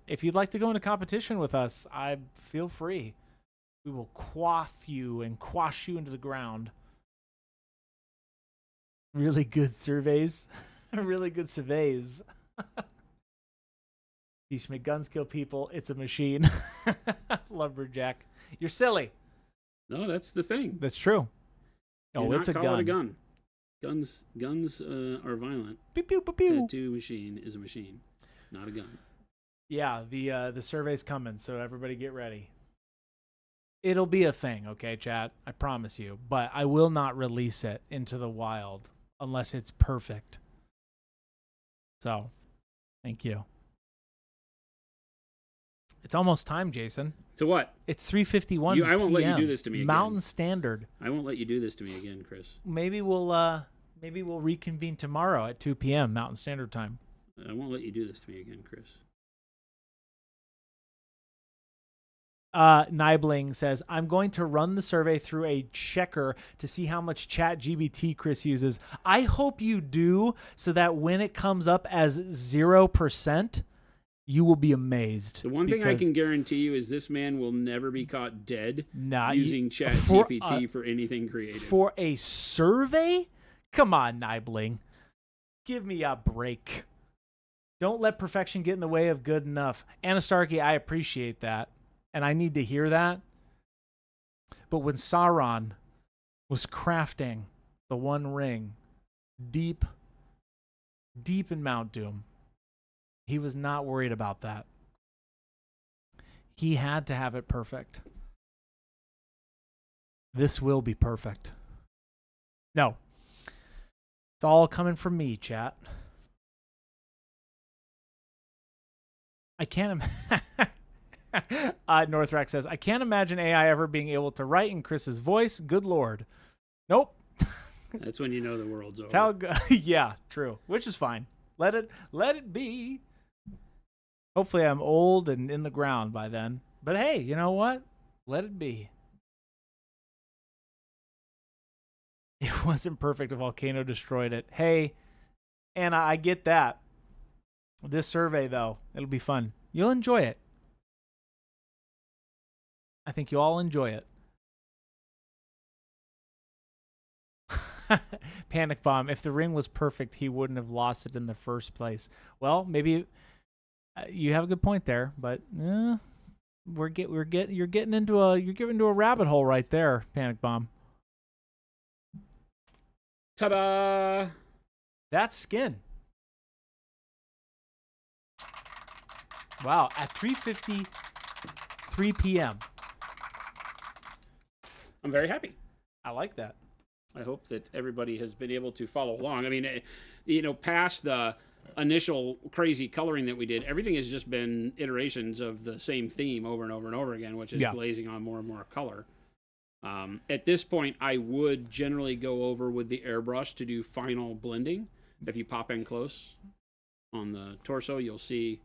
if you'd like to go into competition with us, feel free. We will quaff you and quash you into the ground. Really good surveys. Really good surveys. Teach me guns kill people. It's a machine. Lumberjack. You're silly.
No, that's the thing.
That's true. Oh, it's a gun.
It a gun. Guns are violent.
Pew, pew, pew, pew.
Tattoo machine is a machine, not a gun.
Yeah, the survey's coming, so everybody get ready. It'll be a thing, okay, chat? I promise you. But I will not release it into the wild unless it's perfect. So, thank you. It's almost time, Jason.
To what?
It's 3:51
I won't let you do this to me again.
Mountain Standard.
I won't let you do this to me again, Chris.
Maybe we'll reconvene tomorrow at 2 p.m. Mountain Standard Time.
I won't let you do this to me again, Chris.
Nibling says, I'm going to run the survey through a checker to see how much ChatGPT Chris uses. I hope you do, so that when it comes up as 0%, you will be amazed.
The one thing I can guarantee you is this man will never be caught dead using ChatGPT for anything creative.
For a survey? Come on, Nibling. Give me a break. Don't let perfection get in the way of good enough. Anastarchy, I appreciate that. And I need to hear that. But when Sauron was crafting the One Ring deep in Mount Doom, he was not worried about that. He had to have it perfect. This will be perfect. No. It's all coming from me, chat. I can't Northrack says, I can't imagine AI ever being able to write in Chris's voice. Good Lord. Nope.
That's when you know the world's over.
Yeah, true. Which is fine. Let it be. Hopefully I'm old and in the ground by then. But hey, you know what? Let it be. It wasn't perfect. A volcano destroyed it. Hey, Anna, I get that. This survey, though, it'll be fun. You'll enjoy it. I think you all enjoy it. Panic Bomb. If the ring was perfect, he wouldn't have lost it in the first place. Well, maybe you have a good point there, but you're getting into a rabbit hole right there, Panic Bomb.
Ta-da!
That's skin. Wow, at 3:53 p.m.
I'm very happy.
I like that.
I hope that everybody has been able to follow along. I mean, past the initial crazy coloring that we did, everything has just been iterations of the same theme over and over and over again, which is glazing on more and more color. At this point, I would generally go over with the airbrush to do final blending. If you pop in close on the torso, you'll see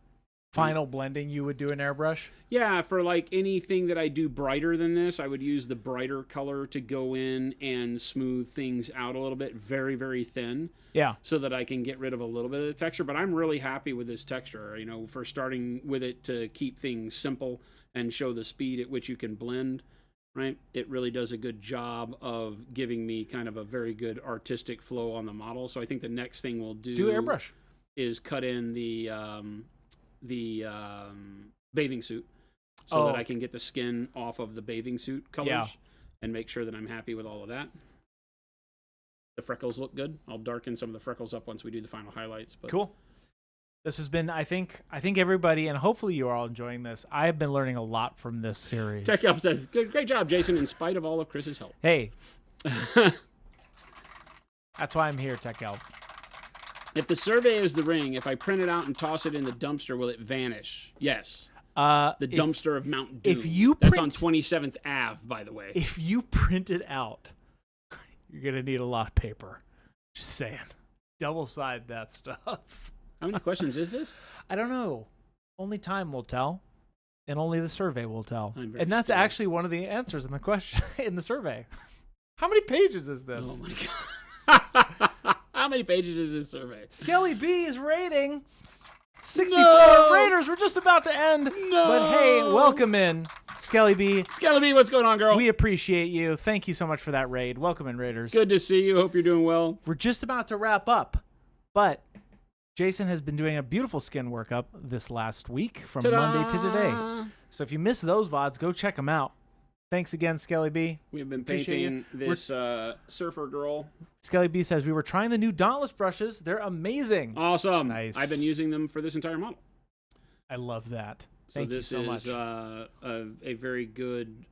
final blending. You would do an airbrush?
Yeah, for like anything that I do brighter than this, I would use the brighter color to go in and smooth things out a little bit, very, very thin.
Yeah.
So that I can get rid of a little bit of the texture. But I'm really happy with this texture, for starting with it to keep things simple and show the speed at which you can blend, right? It really does a good job of giving me kind of a very good artistic flow on the model. So I think the next thing we'll do
airbrush
is cut in the bathing suit so that I can get the skin off of the bathing suit colors and make sure that I'm happy with all of that. The freckles look good. I'll darken some of the freckles up once we do the final highlights. But
cool. This has been, I think everybody, and hopefully you are all enjoying this. I have been learning a lot from this series.
Tech Elf says, great job, Jason, in spite of all of Chris's help.
Hey. That's why I'm here, Tech Elf.
If the survey is the ring, if I print it out and toss it in the dumpster, will it vanish? Yes. Dumpster of Mount Doom. That's on 27th Ave, by the way.
If you print it out, you're going to need a lot of paper. Just saying. Double-side that stuff.
How many questions is this?
I don't know. Only time will tell, and only the survey will tell. And that's
scared.
actually one of the answers in the question in the survey. How many pages is this?
Oh, my God. How many pages is this survey?
Skelly B is rating 64 Raiders. We're just about to end.
No.
But hey, welcome in, Skelly B.
Skelly B, what's going on, girl?
We appreciate you. Thank you so much for that raid. Welcome in, Raiders.
Good to see you. Hope you're doing well.
We're just about to wrap up, but Jason has been doing a beautiful skin workup this last week from Monday to today. So if you missed those VODs, go check them out. Thanks again, Skelly B.
We've been painting this surfer girl.
Skelly B says, we were trying the new Dauntless brushes. They're amazing.
Awesome.
Nice.
I've been using them for this entire model.
I love that. Thank you so much.
So this is a very good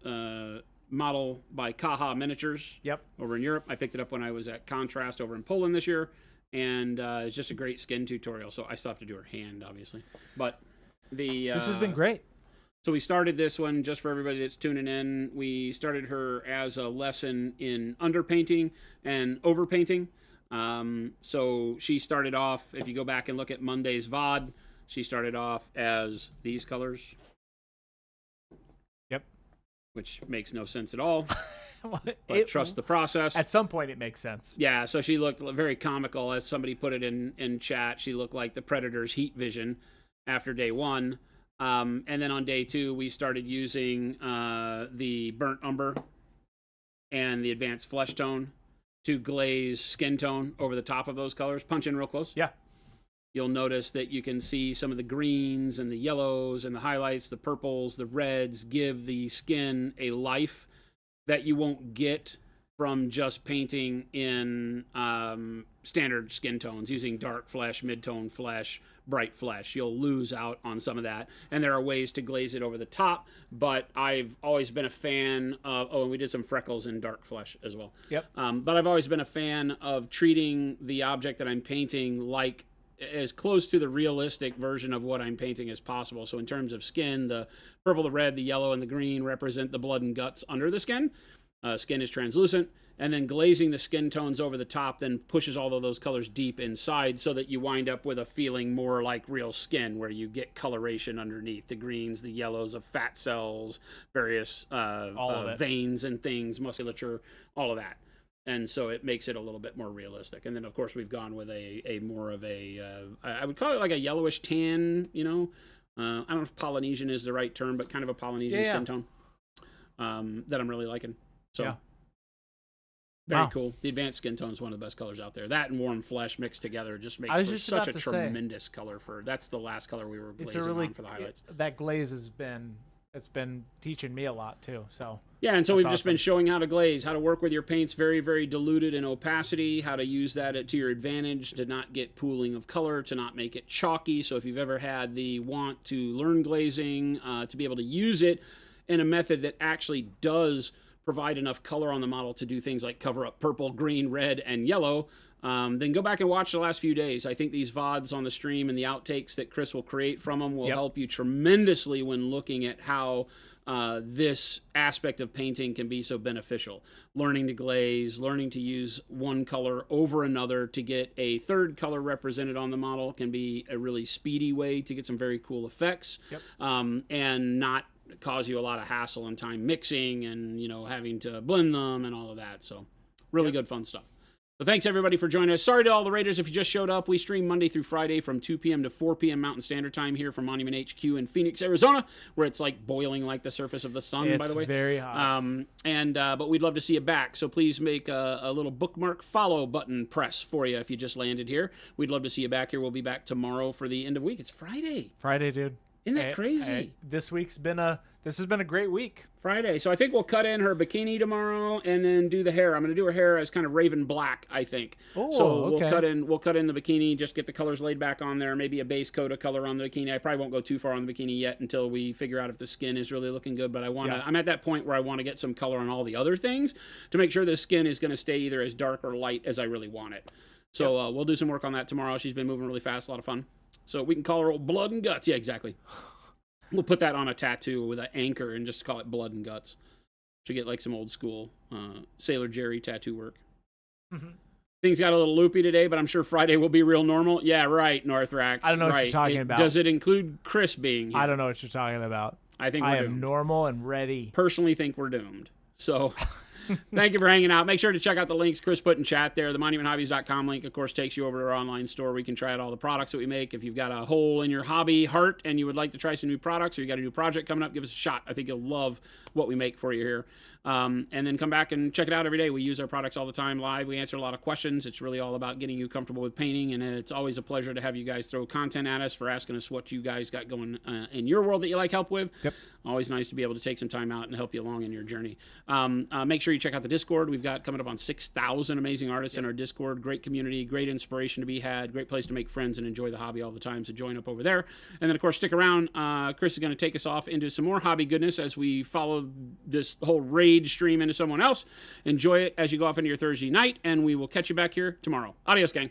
model by Kaha Miniatures.
Yep.
Over in Europe. I picked it up when I was at Contrast over in Poland this year. And it's just a great skin tutorial. So I still have to do her hand, obviously. But this
has been great.
So we started this one, just for everybody that's tuning in, we started her as a lesson in underpainting and overpainting. So she started off, if you go back and look at Monday's VOD, she started off as these colors.
Yep.
Which makes no sense at all. But trust the process.
At some point, it makes sense.
Yeah, so she looked very comical. As somebody put it in chat, she looked like the Predator's heat vision after day one. And then on day two, we started using the burnt umber and the advanced flesh tone to glaze skin tone over the top of those colors. Punch in real close.
Yeah.
You'll notice that you can see some of the greens and the yellows and the highlights, the purples, the reds give the skin a life that you won't get from just painting in standard skin tones using dark flesh, mid-tone flesh, bright flesh. You'll lose out on some of that. And there are ways to glaze it over the top, but I've always been a fan of, and we did some freckles in dark flesh as well.
Yep.
But I've always been a fan of treating the object that I'm painting like as close to the realistic version of what I'm painting as possible. So in terms of skin, the purple, the red, the yellow, and the green represent the blood and guts under the skin. Skin is translucent, and then glazing the skin tones over the top then pushes all of those colors deep inside so that you wind up with a feeling more like real skin, where you get coloration underneath the greens, the yellows of fat cells, various veins and things, musculature, all of that. And so it makes it a little bit more realistic. And then, of course, we've gone with a more of a, I would call it like a yellowish tan, I don't know if Polynesian is the right term, but kind of a Polynesian skin tone that I'm really liking. So Very cool. The advanced skin tone is one of the best colors out there. That and warm flesh mixed together just makes for such a tremendous color. That's the last color we were glazing on for the highlights.
That glaze it's been teaching me a lot too. So
yeah, and so we've just been showing how to glaze, how to work with your paints very, very diluted in opacity, how to use that to your advantage to not get pooling of color, to not make it chalky. So if you've ever had the want to learn glazing, to be able to use it in a method that actually does provide enough color on the model to do things like cover up purple, green, red, and yellow, then go back and watch the last few days. I think these VODs on the stream and the outtakes that Chris will create from them will help you tremendously when looking at how this aspect of painting can be so beneficial. Learning to glaze, learning to use one color over another to get a third color represented on the model can be a really speedy way to get some very cool effects, and not cause you a lot of hassle and time mixing and, having to blend them and all of that. So really good fun stuff. So thanks everybody for joining us. Sorry to all the Raiders if you just showed up. We stream Monday through Friday from 2 p.m. to 4 p.m. Mountain Standard Time here from Monument HQ in Phoenix, Arizona, where it's like boiling like the surface of the sun, by the way.
It's very hot.
But we'd love to see you back. So please make a little bookmark follow button press for you if you just landed here. We'd love to see you back here. We'll be back tomorrow for the end of week. It's Friday.
Friday, dude.
Isn't that crazy?
This has been a great week.
Friday. So I think we'll cut in her bikini tomorrow and then do the hair. I'm going to do her hair as kind of raven black, I think.
Oh,
so
okay.
we'll cut in the bikini, just get the colors laid back on there, maybe a base coat of color on the bikini. I probably won't go too far on the bikini yet until we figure out if the skin is really looking good, but I'm at that point where I want to get some color on all the other things to make sure the skin is going to stay either as dark or light as I really want it. So we'll do some work on that tomorrow. She's been moving really fast, a lot of fun. So we can call her old Blood and Guts. Yeah, exactly. We'll put that on a tattoo with an anchor and just call it Blood and Guts. Should get like some old school Sailor Jerry tattoo work. Mm-hmm. Things got a little loopy today, but I'm sure Friday will be real normal. Yeah, right, Northrax.
I don't know what you're talking about.
Does it include Chris being here?
I don't know what you're talking about.
I think
I am normal and ready.
Personally think we're doomed. So thank you for hanging out. Make sure to check out the links Chris put in chat there. The monumenthobbies.com link, of course, takes you over to our online store where you can try out all the products that we make. If you've got a hole in your hobby heart and you would like to try some new products or you got a new project coming up, give us a shot. I think you'll love what we make for you here. And then come back and check it out every day. We use our products all the time live. We answer a lot of questions. It's really all about getting you comfortable with painting, and it's always a pleasure to have you guys throw content at us for asking us what you guys got going in your world that you like help with.
Yep.
Always nice to be able to take some time out and help you along in your journey. Make sure you check out the Discord. We've got coming up on 6,000 amazing artists in our Discord. Great community, great inspiration to be had, great place to make friends and enjoy the hobby all the time. So join up over there. And then, of course, stick around. Chris is going to take us off into some more hobby goodness as we follow this whole raid stream into someone else. Enjoy it as you go off into your Thursday night, and we will catch you back here tomorrow. Adios, gang.